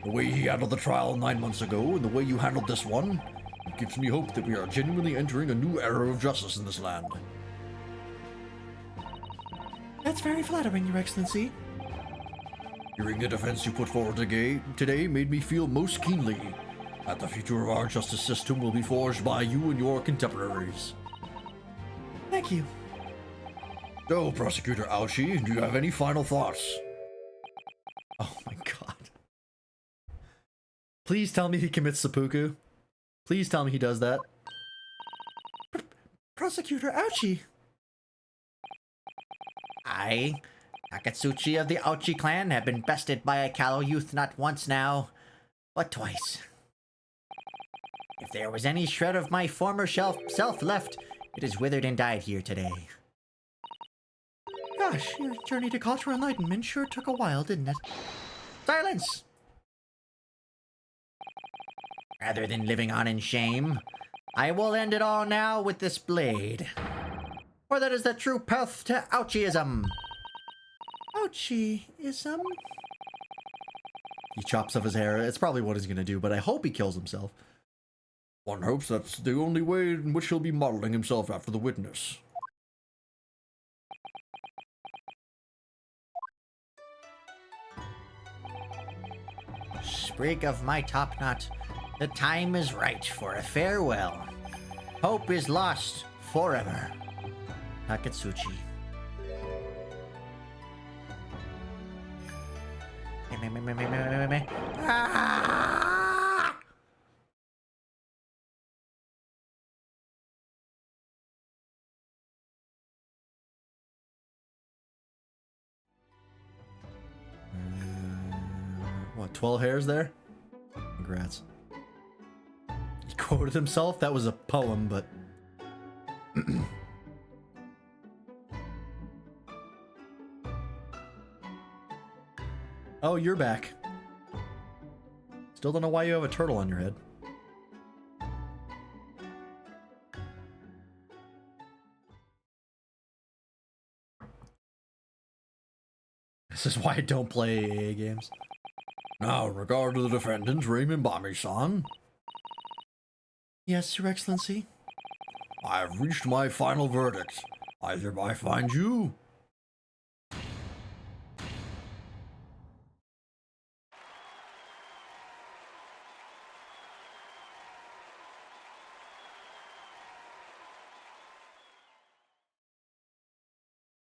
The way he handled the trial 9 months ago, and the way you handled this one, it gives me hope that we are genuinely entering a new era of justice in this land.
That's very flattering, Your Excellency.
Hearing the defense you put forward today made me feel most keenly that the future of our justice system will be forged by you and your contemporaries.
Thank you.
So, Prosecutor Aoshi, do you have any final thoughts? Oh my god. Please tell me he commits seppuku. Please tell me he does that.
Prosecutor Ouchie.
I, Takatsuchi of the Ouchi clan, have been bested by a callow youth not once now, but twice. If there was any shred of my former self left, it is withered and died here today.
Gosh, your journey to cultural enlightenment sure took a while, didn't it?
Silence! Rather than living on in shame, I will end it all now with this blade. For that is the true path to Ouchiism.
Ouchieism?
He chops off his hair. It's probably what he's gonna do, but I hope he kills himself. One hopes that's the only way in which he'll be modeling himself after the witness.
Sprig of my topknot, the time is right for a farewell. Hope is lost forever. Takatsuchi. Ah!
What, 12 hairs there? Congrats. He quoted himself? That was a poem, but... Oh, you're back. Still don't know why you have a turtle on your head. This is why I don't play AA games. Now, in regard to the defendant, Raymond Bami-san,
Yes, Your Excellency.
I have reached my final verdict. I hereby find you...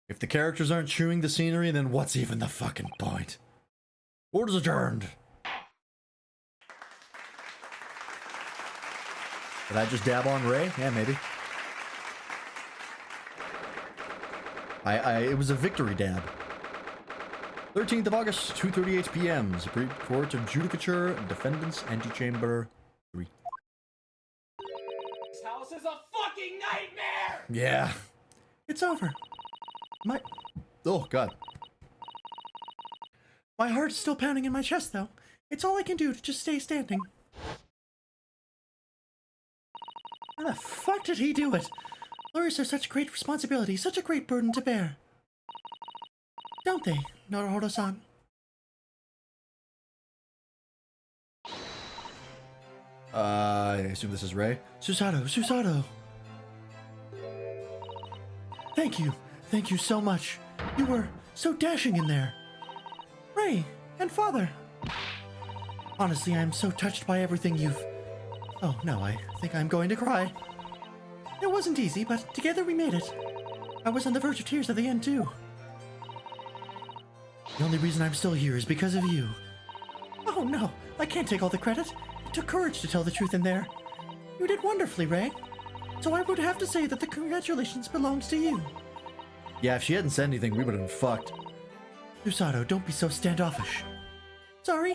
If the characters aren't chewing the scenery, then what's even the fucking point? Order's adjourned. Did I just dab on Ray? Yeah, maybe. It was a victory dab. 13th of August, 2:38 p.m. Supreme Court of Judicature, Defendants Antechamber 3.
This house is a fucking nightmare!
Yeah.
It's over.
Oh, God.
My heart is still pounding in my chest, though. It's all I can do to just stay standing. How the fuck did he do it? Lawyers are such great responsibility, such a great burden to bear. Don't they, Naruhodo-san?
I assume this is Ray.
Susato. Thank you. Thank you so much. You were so dashing in there. Ray and Father. Honestly, I'm so touched by everything you've... Oh, no, I think I'm going to cry. It wasn't easy, but together we made it. I was on the verge of tears at the end, too. The only reason I'm still here is because of you. Oh, no, I can't take all the credit. It took courage to tell the truth in there. You did wonderfully, Ray. So I would have to say that the congratulations belongs to you.
Yeah, if she hadn't said anything, we would have been fucked.
Susato, don't be so standoffish. Sorry.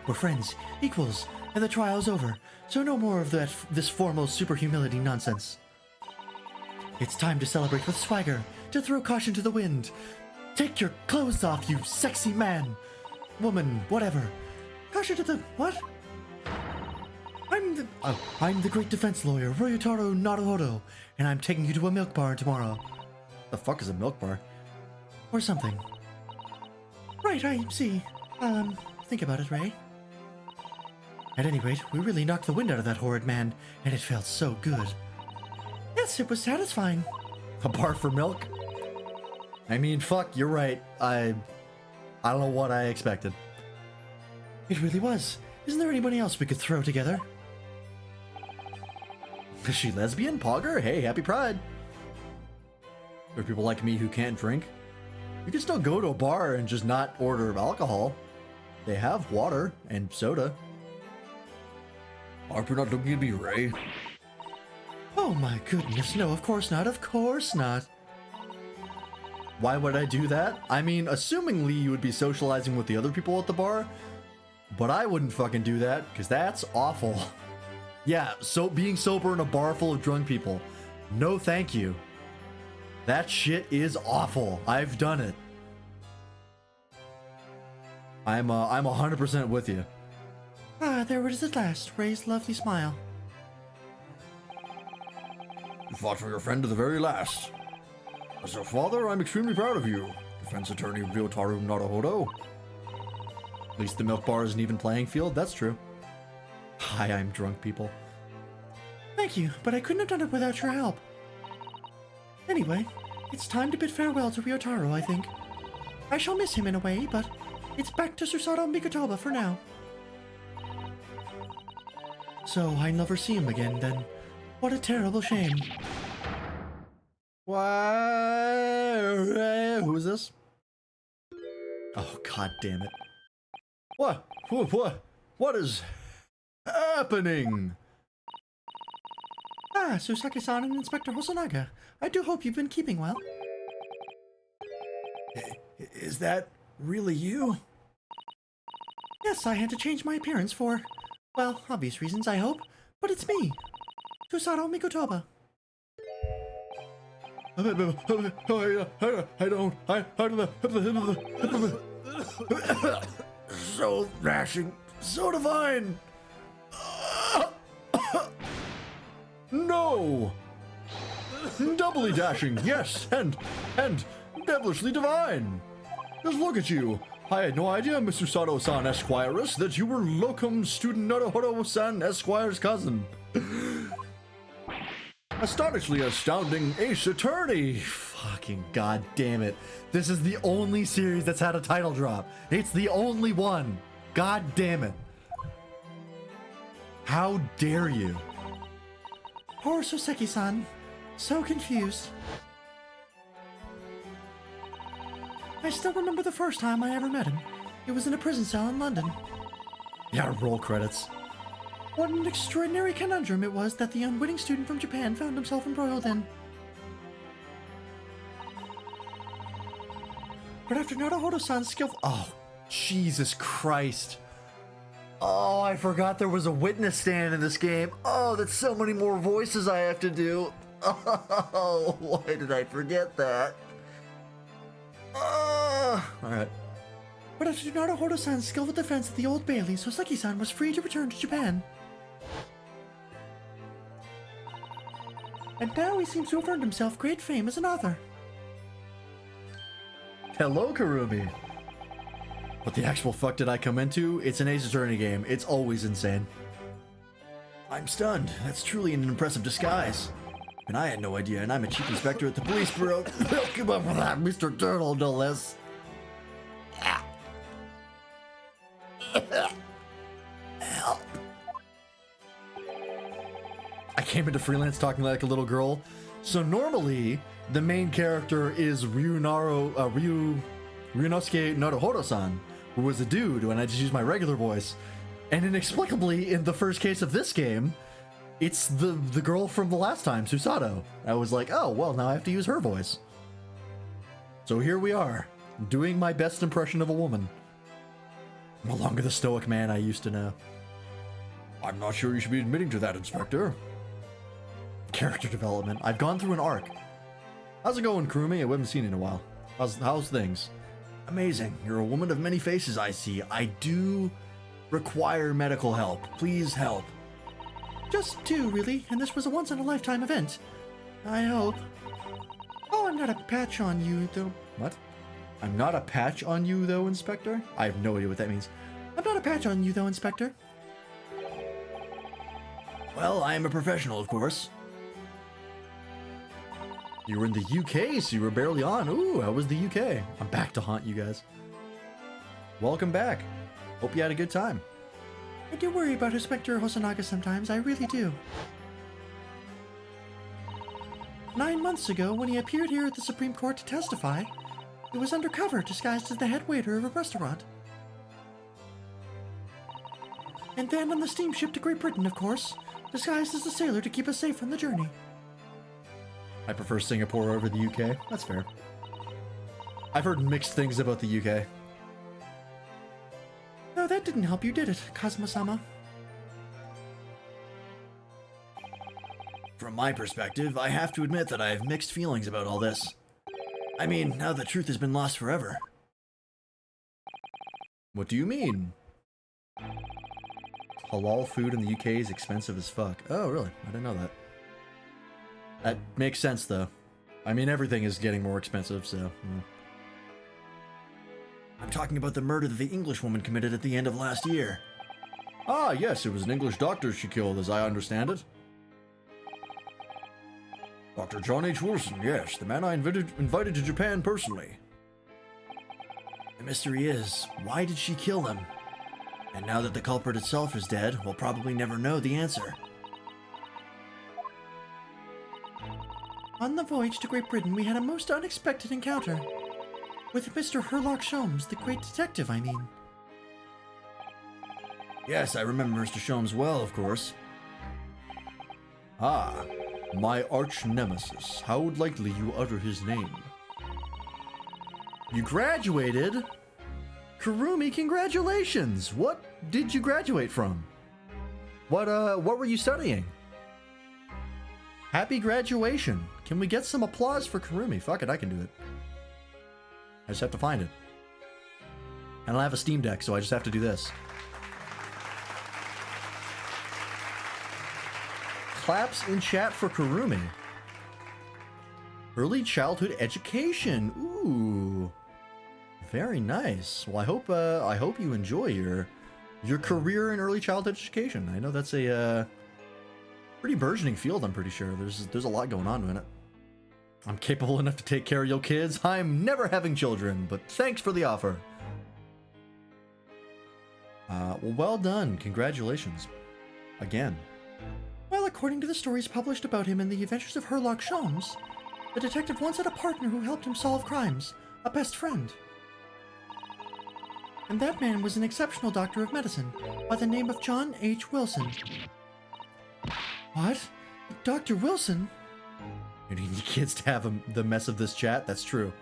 We're friends, equals, and the trial's over, so no more of this formal super humility nonsense. It's time to celebrate with swagger, to throw caution to the wind. Take your clothes off, you sexy man. Woman, whatever. Caution to the... what? I'm the great defense lawyer, Ryotaro Naruhodo, and I'm taking you to a milk bar tomorrow.
The fuck is a milk bar?
Or something. Right, I see. I'll, think about it, Ray. At any rate, we really knocked the wind out of that horrid man, and it felt so good. Yes, it was satisfying.
A bar for milk? I mean, fuck, you're right. I don't know what I expected.
It really was. Isn't there anybody else we could throw together?
Is she lesbian? Pogger? Hey, happy pride. There are people like me who can't drink. You can still go to a bar and just not order alcohol. They have water and soda. Are you not looking at me, Ray?
Oh my goodness, no, of course not, of course not.
Why would I do that? I mean, assumingly you would be socializing with the other people at the bar, but I wouldn't fucking do that, because that's awful. Yeah, so being sober in a bar full of drunk people. No thank you. That shit is awful. I've done it. I'm 100% with you.
Ah, there it is at last, Ray's lovely smile.
You fought for your friend to the very last. As your father, I'm extremely proud of you, defense attorney Ryotaro Naruhodo. At least the milk bar is an even playing field, that's true. Hi, I'm drunk, people.
Thank you, but I couldn't have done it without your help. Anyway, it's time to bid farewell to Ryotaro, I think. I shall miss him in a way, but it's back to Susato Mikotoba for now. So I never see him again, then. What a terrible shame.
Why? Who is this? Oh, god damn it. What is happening?
Ah, Susaki-san and Inspector Hosonaga. I do hope you've been keeping well.
Is that really you?
Yes, I had to change my appearance for, well, obvious reasons, I hope. But it's me, Susato Mikotoba.
So dashing, so divine. No! Doubly dashing, yes, and devilishly divine. Just look at you. I had no idea, Mr. Sato-san Esquires, that you were locum student Naruhodo-san Esquire's cousin. Astonishingly astounding ace attorney.
Fucking god damn it. This is the only series that's had a title drop. It's the only one. God damn it. How dare you? Poor Soseki-san. So confused. I still remember the first time I ever met him. It was in a prison cell in London.
Yeah, roll credits.
What an extraordinary conundrum it was that the unwitting student from Japan found himself embroiled in. But after Naruhodo-san's skillful— Oh, Jesus Christ. Oh, I forgot there was a witness stand in this game. Oh, that's so many more voices I have to do. Oh, why did I forget that? Alright. But after Naruhodo-san's skillful defense at the Old Bailey, Soseki-san was free to return to Japan. And now he seems to have earned himself great fame as an author.
Hello, Karumi. What the actual fuck did I come into? It's an Ace Attorney game. It's always insane. I'm stunned. That's truly an impressive disguise. And I had no idea, and I'm a chief inspector at the police bureau. Come up with that, Mr. Turtle, no less. Help. I came into freelance talking like a little girl. So normally, the main character is Ryunosuke Naruhodo-san, who was a dude, and I just used my regular voice. And inexplicably, in the first case of this game, it's the girl from the last time, Susato. I was like, oh, well, now I have to use her voice. So here we are, doing my best impression of a woman. No longer the stoic man I used to know. I'm not sure you should be admitting to that, Inspector. Character development. I've gone through an arc. How's it going, Kurumi? I haven't seen you in a while. How's things? Amazing. You're a woman of many faces, I see. I do require medical help. Please help.
Just two, really, and this was a once-in-a-lifetime event. I hope. Oh, I'm not a patch on you, though.
What? I'm not a patch on you, though, Inspector? I have no idea what that means.
I'm not a patch on you, though, Inspector.
Well, I am a professional, of course. You were in the UK, so you were barely on. Ooh, how was the UK? I'm back to haunt you guys. Welcome back. Hope you had a good time.
I do worry about Inspector Hosonaga sometimes, I really do. 9 months ago, when he appeared here at the Supreme Court to testify, he was undercover, disguised as the head waiter of a restaurant. And then on the steamship to Great Britain, of course, disguised as a sailor to keep us safe from the journey.
I prefer Singapore over the UK. That's fair. I've heard mixed things about the UK.
No, that didn't help you, did it, Kazuma-sama?
From my perspective, I have to admit that I have mixed feelings about all this. I mean, now the truth has been lost forever. What do you mean? Halal food in the UK is expensive as fuck. Oh, really? I didn't know that. That makes sense, though. I mean, everything is getting more expensive, so... I'm talking about the murder that the English woman committed at the end of last year. Ah, yes, it was an English doctor she killed, as I understand it. Dr. John H. Wilson, yes, the man I invited to Japan personally. The mystery is, why did she kill him? And now that the culprit itself is dead, we'll probably never know the answer.
On the voyage to Great Britain, we had a most unexpected encounter. With Mr. Herlock Sholmes, the great detective, I mean.
Yes, I remember Mr. Sholmes well, of course. Ah, my arch nemesis. How likely you utter his name.
You graduated? Kurumi, congratulations! What did you graduate from? What were you studying? Happy graduation. Can we get some applause for Kurumi? Fuck it, I can do it. I just have to find it. And I have a Steam Deck, so I just have to do this. Claps in chat for Kurumi. Early childhood education. Ooh. Very nice. Well, I hope you enjoy your career in early childhood education. I know that's a pretty burgeoning field, I'm pretty sure. There's a lot going on in it. I'm capable enough to take care of your kids. I'm never having children, but thanks for the offer. Well done. Congratulations. Again. Well, according to the stories published about him in the Adventures of Herlock Sholmes, the detective once had a partner who helped him solve crimes, a best friend. And that man was an exceptional doctor of medicine by the name of John H. Wilson. What? Dr. Wilson? You need the kids to have the mess of this chat? That's true.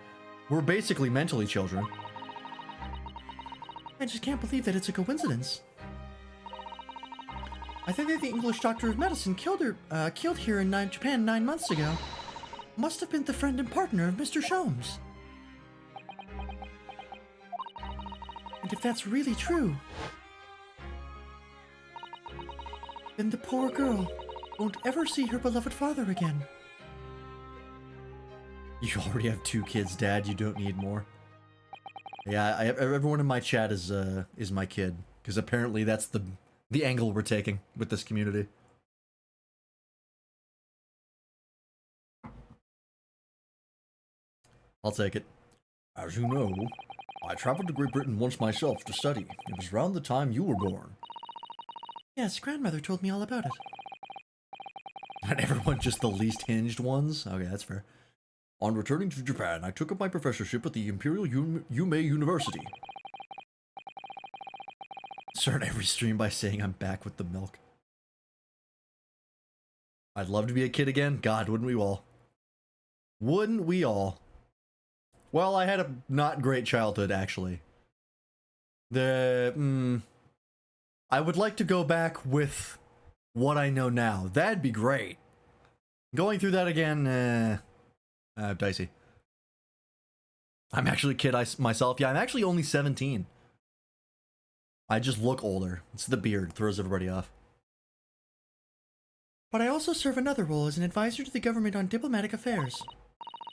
We're basically mentally children. I just can't believe that it's a coincidence. I think that the English doctor of medicine killed here in Japan 9 months ago. Must have been the friend and partner of Mr. Sholmes. And if that's really true, then the poor girl won't ever see her beloved father again. You already have 2 kids, Dad. You don't need more. Yeah, everyone in my chat is my kid, because apparently that's the angle we're taking with this community. I'll take it.
As you know, I traveled to Great Britain once myself to study. It was around the time you were born.
Yes, grandmother told me all about it. Not everyone, just the least hinged ones? Okay, that's fair.
On returning to Japan, I took up my professorship at the Imperial Yume University.
Start every stream by saying I'm back with the milk. I'd love to be a kid again. God, wouldn't we all? Wouldn't we all? Well, I had a not great childhood, actually. I would like to go back with what I know now. That'd be great. Going through that again, dicey. I'm actually a kid myself. Yeah, I'm actually only 17. I just look older. It's the beard. Throws everybody off. But I also serve another role as an advisor to the government on diplomatic affairs.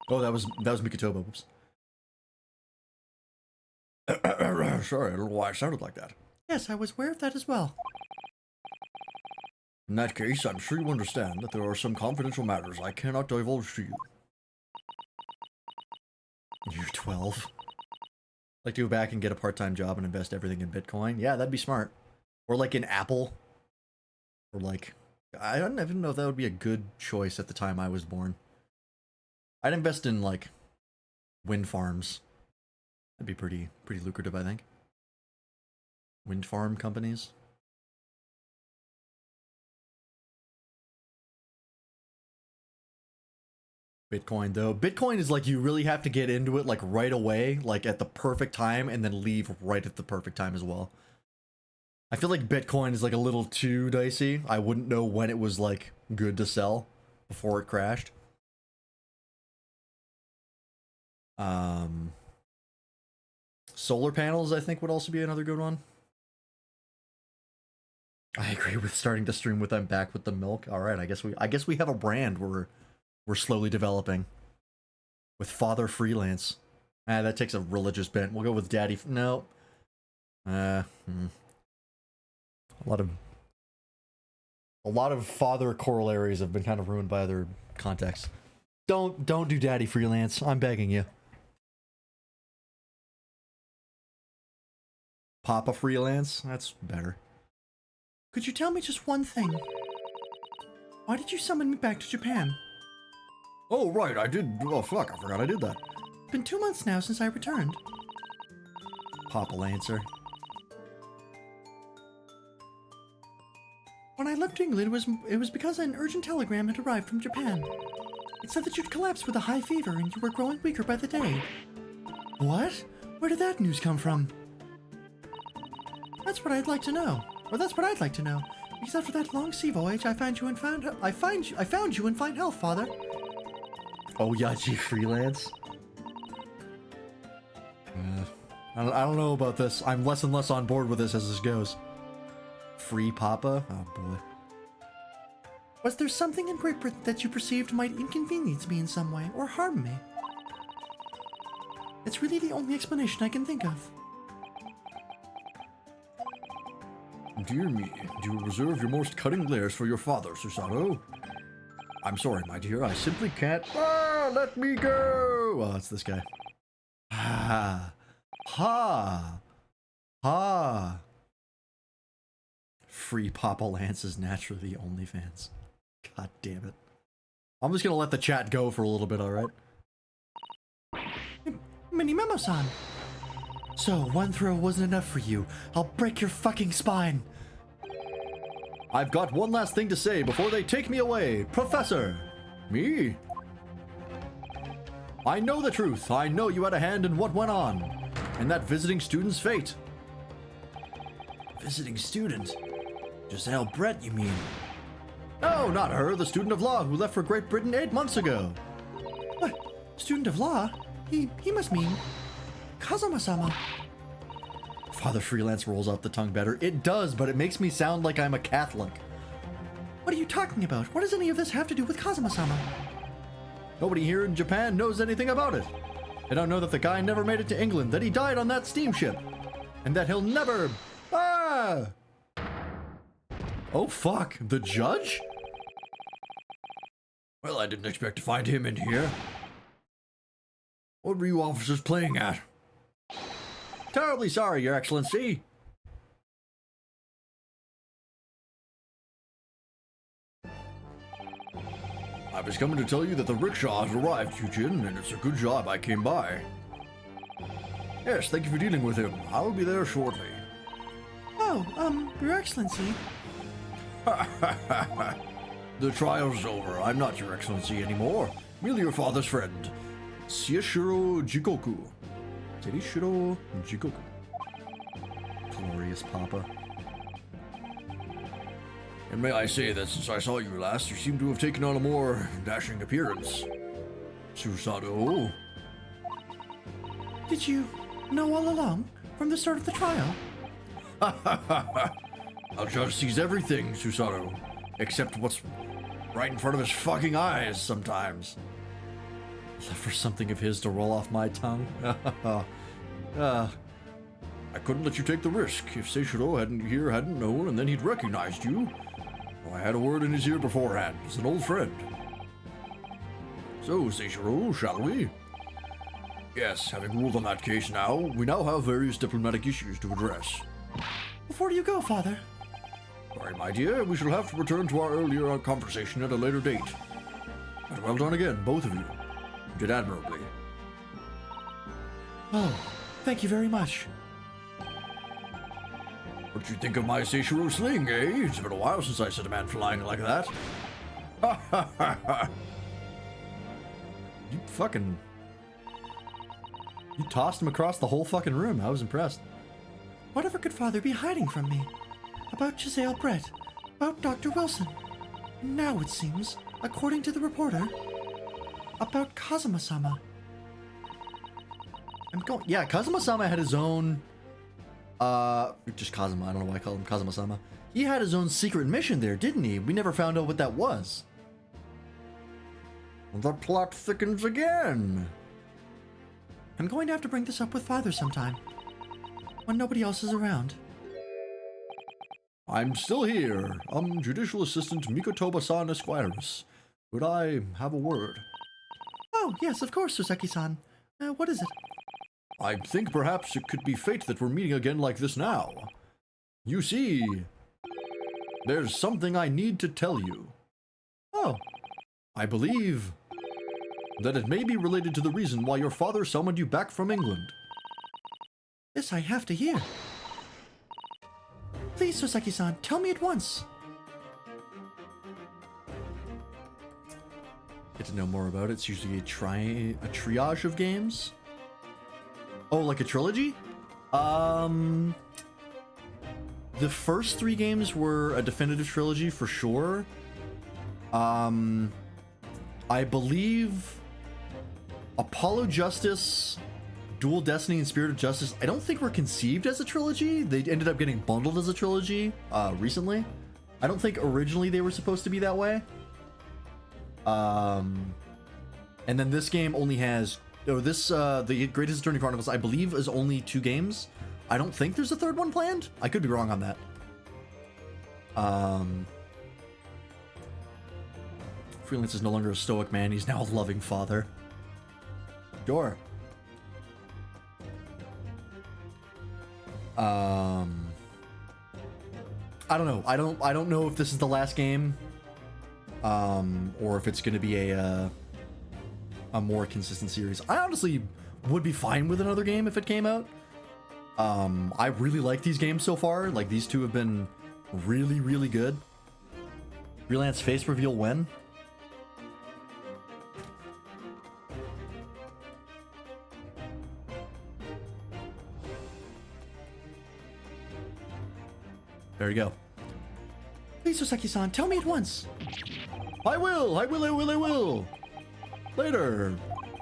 Oh, that was Mikotoba. Whoops.
Sorry, I don't know why it sounded like that.
Yes, I was aware of that as well.
In that case, I'm sure you understand that there are some confidential matters I cannot divulge to you.
You're 12. Like to go back and get a part-time job and invest everything in Bitcoin? Yeah, that'd be smart. Or like in Apple. Or like, I don't even know if that would be a good choice at the time I was born. I'd invest in like wind farms. That'd be pretty lucrative, I think. Wind farm companies. Bitcoin though. Bitcoin is like you really have to get into it like right away, like at the perfect time, and then leave right at the perfect time as well. I feel like Bitcoin is like a little too dicey. I wouldn't know when it was like good to sell before it crashed. Solar panels, I think, would also be another good one. I agree with starting to stream with I'm back with the milk. All right, I guess we have a brand we're slowly developing with Father Freelance. That takes a religious bent. We'll go with Daddy. No. A lot of father corollaries have been kind of ruined by other contexts. Don't do Daddy Freelance. I'm begging you. Papa Freelance? That's better. Could you tell me just one thing? Why did you summon me back to Japan?
Oh, right, I did. Oh, fuck, I forgot I did that.
It's been 2 months now since I returned.
Papa will answer.
When I left England, it was because an urgent telegram had arrived from Japan. It said that you'd collapsed with a high fever and you were growing weaker by the day. What? Where did that news come from? That's what I'd like to know. Or that's what I'd like to know. Because after that long sea voyage, I found you in fine health, Father.
Oh, Yaji freelance? I don't know about this. I'm less and less on board with this as this goes. Free Papa? Oh boy.
Was there something in Great Britain that you perceived might inconvenience me in some way or harm me? It's really the only explanation I can think of.
Dear me, do you reserve your most cutting glares for your father, Susato? I'm sorry, my dear, I simply can't. Ah, let me go! Oh, it's this guy. Ha. Ha. Ha. Free Papa Lance is naturally the OnlyFans. God damn it. I'm just gonna let the chat go for a little bit, alright?
Minimemo-san! So, one throw wasn't enough for you. I'll break your fucking spine!
I've got one last thing to say before they take me away. Professor! Me? I know the truth. I know you had a hand in what went on. And that visiting student's fate. Visiting student? Giselle Brett, you mean? No, not her. The student of law who left for Great Britain 8 months ago.
What? Student of law? He must mean... Kazuma-sama.
Father Freelance rolls out the tongue better. It does, but it makes me sound like I'm a Catholic.
What are you talking about? What does any of this have to do with Kazuma-sama?
Nobody here in Japan knows anything about it. They don't know that the guy never made it to England, that he died on that steamship, and that he'll never... Ah! Oh fuck, the judge? Well, I didn't expect to find him in here. What were you officers playing at? Terribly sorry, Your Excellency. I was coming to tell you that the rickshaw has arrived, Yujin, and it's a good job I came by. Yes, thank you for dealing with him. I will be there shortly.
Oh, Your Excellency.
The trial's over. I'm not Your Excellency anymore. Merely your father's friend, Seishiro Jikoku. Seishiro Jikoku. Glorious Papa. And may I say that since I saw you last, you seem to have taken on a more dashing appearance. Susato.
Did you know all along, from the start of the trial?
A judge sees everything, Susato, except what's right in front of his fucking eyes sometimes. Left for something of his to roll off my tongue. I couldn't let you take the risk. If Seishiro hadn't known, and then he'd recognized you. Well, I had a word in his ear beforehand. He's an old friend. So, Seishiro, shall we? Yes, having ruled on that case now, we now have various diplomatic issues to address.
Before you go, Father.
Sorry, my dear, we shall have to return to our earlier conversation at a later date. But well done again, both of you. You did admirably.
Oh, thank you very much.
What do you think of my Seishiro sling, eh? It's been a while since I set a man flying like that. Ha ha ha ha! You tossed him across the whole fucking room. I was impressed.
Whatever could Father be hiding from me? About Giselle Brett? About Dr. Wilson? And now it seems, according to the reporter, about Kazuma-sama.
Yeah, Kazuma-sama had his own... just Kazuma, I don't know why I call him Kazuma-sama. He had his own secret mission there, didn't he? We never found out what that was. The plot thickens again.
I'm going to have to bring this up with Father sometime, when nobody else is around.
I'm still here. I'm Judicial Assistant Mikotoba-san Esquires. Could I have a word?
Oh, yes, of course, Suseki-san. What is it?
I think perhaps it could be fate that we're meeting again like this now. You see, there's something I need to tell you.
Oh.
I believe that it may be related to the reason why your father summoned you back from England.
This I have to hear. Please, Soseki-san, tell me at once.
Get to know more about it. It's usually a triage of games. Oh, like a trilogy? The first 3 games were a definitive trilogy for sure. I believe Apollo Justice, Dual Destiny, and Spirit of Justice, I don't think were conceived as a trilogy. They ended up getting bundled as a trilogy recently. I don't think originally they were supposed to be that way. And then this game only has, the Greatest Attorney Chronicles, I believe, is only 2 games. I don't think there's a 3rd one planned. I could be wrong on that. Freelance is no longer a stoic man. He's now a loving father. Sure. I don't know. I don't know if this is the last game, or if it's going to be a more consistent series. I honestly would be fine with another game if it came out. I really like these games so far. Like, these 2 have been really, really good. Freelance face reveal when? There you go.
Please, Soseki-san, tell me at once.
I will. Later.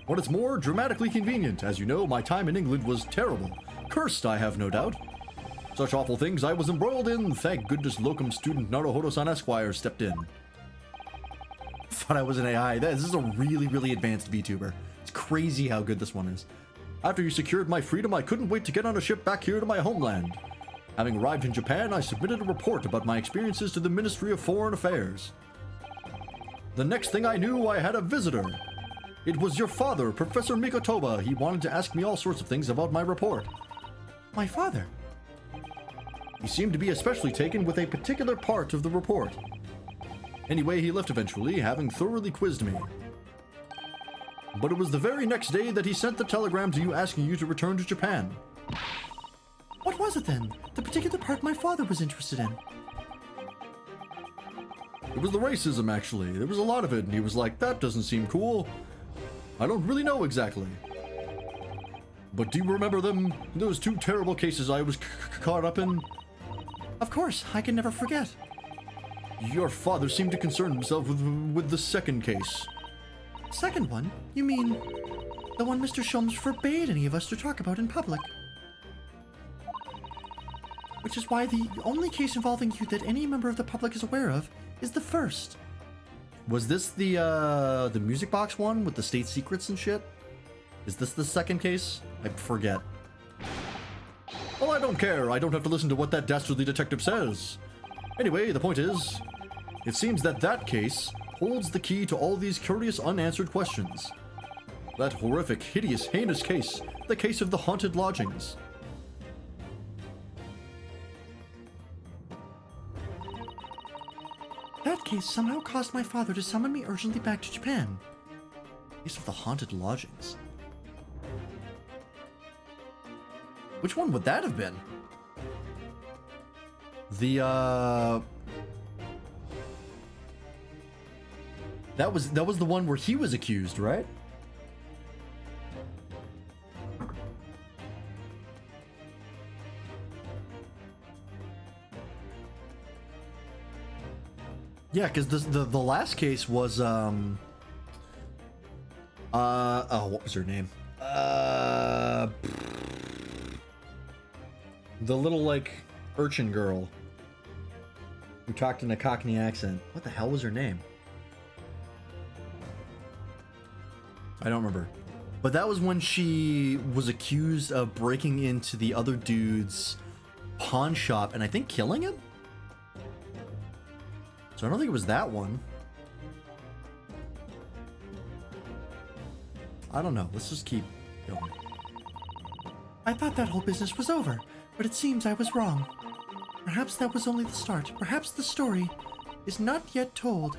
What is more, dramatically convenient. As you know, my time in England was terrible. Cursed, I have no doubt. Such awful things I was embroiled in. Thank goodness locum student Naruhodo-san Esquire stepped in. Thought I was an AI. This is a really, really advanced VTuber. It's crazy how good this one is. After you secured my freedom, I couldn't wait to get on a ship back here to my homeland. Having arrived in Japan, I submitted a report about my experiences to the Ministry of Foreign Affairs. The next thing I knew, I had a visitor. It was your father, Professor Mikotoba. He wanted to ask me all sorts of things about my report.
My father?
He seemed to be especially taken with a particular part of the report. Anyway, he left eventually, having thoroughly quizzed me. But it was the very next day that he sent the telegram to you asking you to return to Japan.
What was it then? The particular part my father was interested in.
It was the racism, actually. There was a lot of it, and he was like, that doesn't seem cool. I don't really know exactly. But do you remember them? Those 2 terrible cases I was caught up in?
Of course, I can never forget.
Your father seemed to concern himself with the second case.
Second one? You mean the one Mr. Sholmes forbade any of us to talk about in public? Which is why the only case involving you that any member of the public is aware of is the first.
Was this the music box one with the state secrets and shit? Is this the second case? I forget. Well, I don't care. I don't have to listen to what that dastardly detective says. Anyway, the point is, it seems that case holds the key to all these curious unanswered questions. That horrific, hideous, heinous case, the case of the haunted lodgings.
That case somehow caused my father to summon me urgently back to Japan.
Case of the haunted lodgings. Which one would that have been? That was the one where he was accused, right? Yeah, because the last case was oh, what was her name? The little like urchin girl who talked in a Cockney accent. What the hell was her name? I don't remember. But that was when she was accused of breaking into the other dude's pawn shop and I think killing him? So I don't think it was that one. I don't know. Let's just keep going.
I thought that whole business was over, but it seems I was wrong. Perhaps that was only the start. Perhaps the story is not yet told.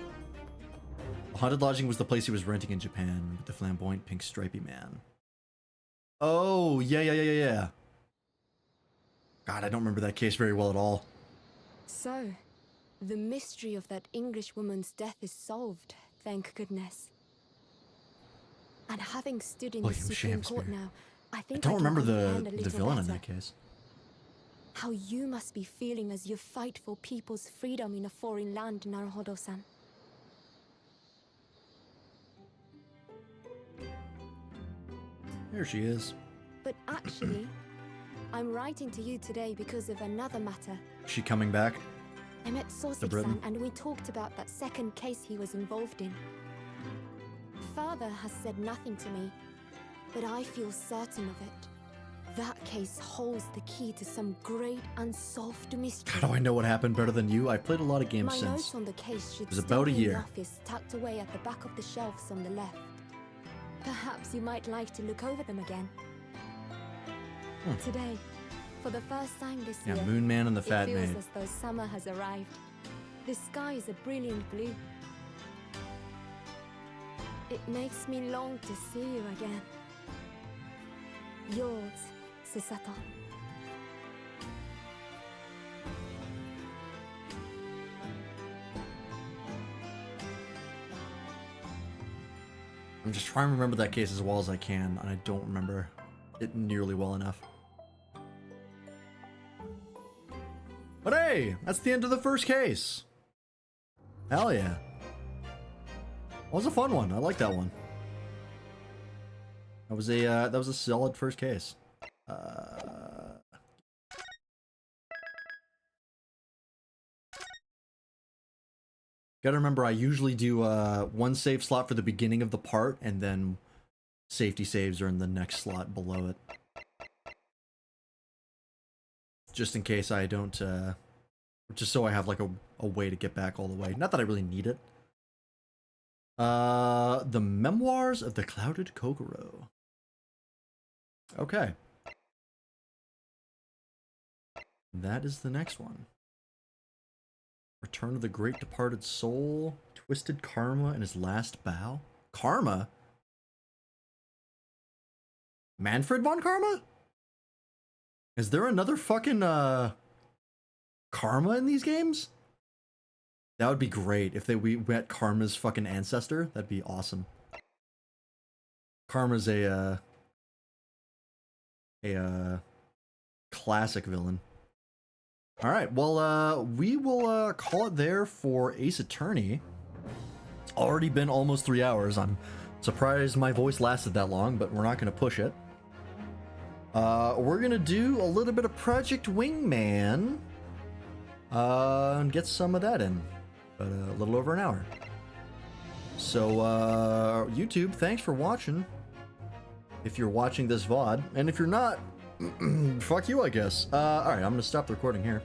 Haunted Lodging was the place he was renting in Japan with the flamboyant pink stripy man. Oh, yeah. God, I don't remember that case very well at all.
So, the mystery of that English woman's death is solved, thank goodness. And having stood in the
William
Supreme
Shakespeare.
Court now, I
I
think
don't
can
remember
comprehend a
the
little
villain in
better
that case.
how you must be feeling as you fight for people's freedom in a foreign land, Naruhodo-san.
Here she is.
But actually, I'm writing to you today because of another matter.
Is she coming back?
I met
Britain.
Sosik-san and we talked about that second case he was involved in. Father has said nothing to me, but I feel certain of it. That case holds the key to some great unsolved mystery.
How do I know what happened better than you? I've played a lot of games
My
since.
notes on the case should
was
still
about a
be in the
year.
office, tucked away at the back of the shelves on the left. Perhaps you might like to look over them again. Today, for the first time this
Yeah,
year,
Moon Man and the
it
Fat
feels
Maid.
as though summer has arrived. The sky is a brilliant blue. It makes me long to see you again. Yours, Susato.
I'm just trying to remember that case as well as I can, and I don't remember it nearly well enough. But hey, that's the end of the first case. Hell yeah. That was a fun one. I like that one. That was a solid first case. Gotta remember, I usually do one save slot for the beginning of the part, and then safety saves are in the next slot below it. Just in case I don't, just so I have like a way to get back all the way. Not that I really need it. The Memoirs of the Clouded Kokoro. Okay. That is the next one. Return of the Great Departed Soul, Twisted Karma, and His Last Bow. Karma? Manfred von Karma? Is there another fucking, Karma in these games? That would be great if we met Karma's fucking ancestor. That'd be awesome. Karma's a classic villain. Alright, well, we will call it there for Ace Attorney. It's already been almost 3 hours. I'm surprised my voice lasted that long, but we're not going to push it. We're going to do a little bit of Project Wingman. And get some of that in. But a little over an hour. So, YouTube, thanks for watching. If you're watching this VOD. And if you're not, fuck you, I guess. Alright, I'm going to stop the recording here.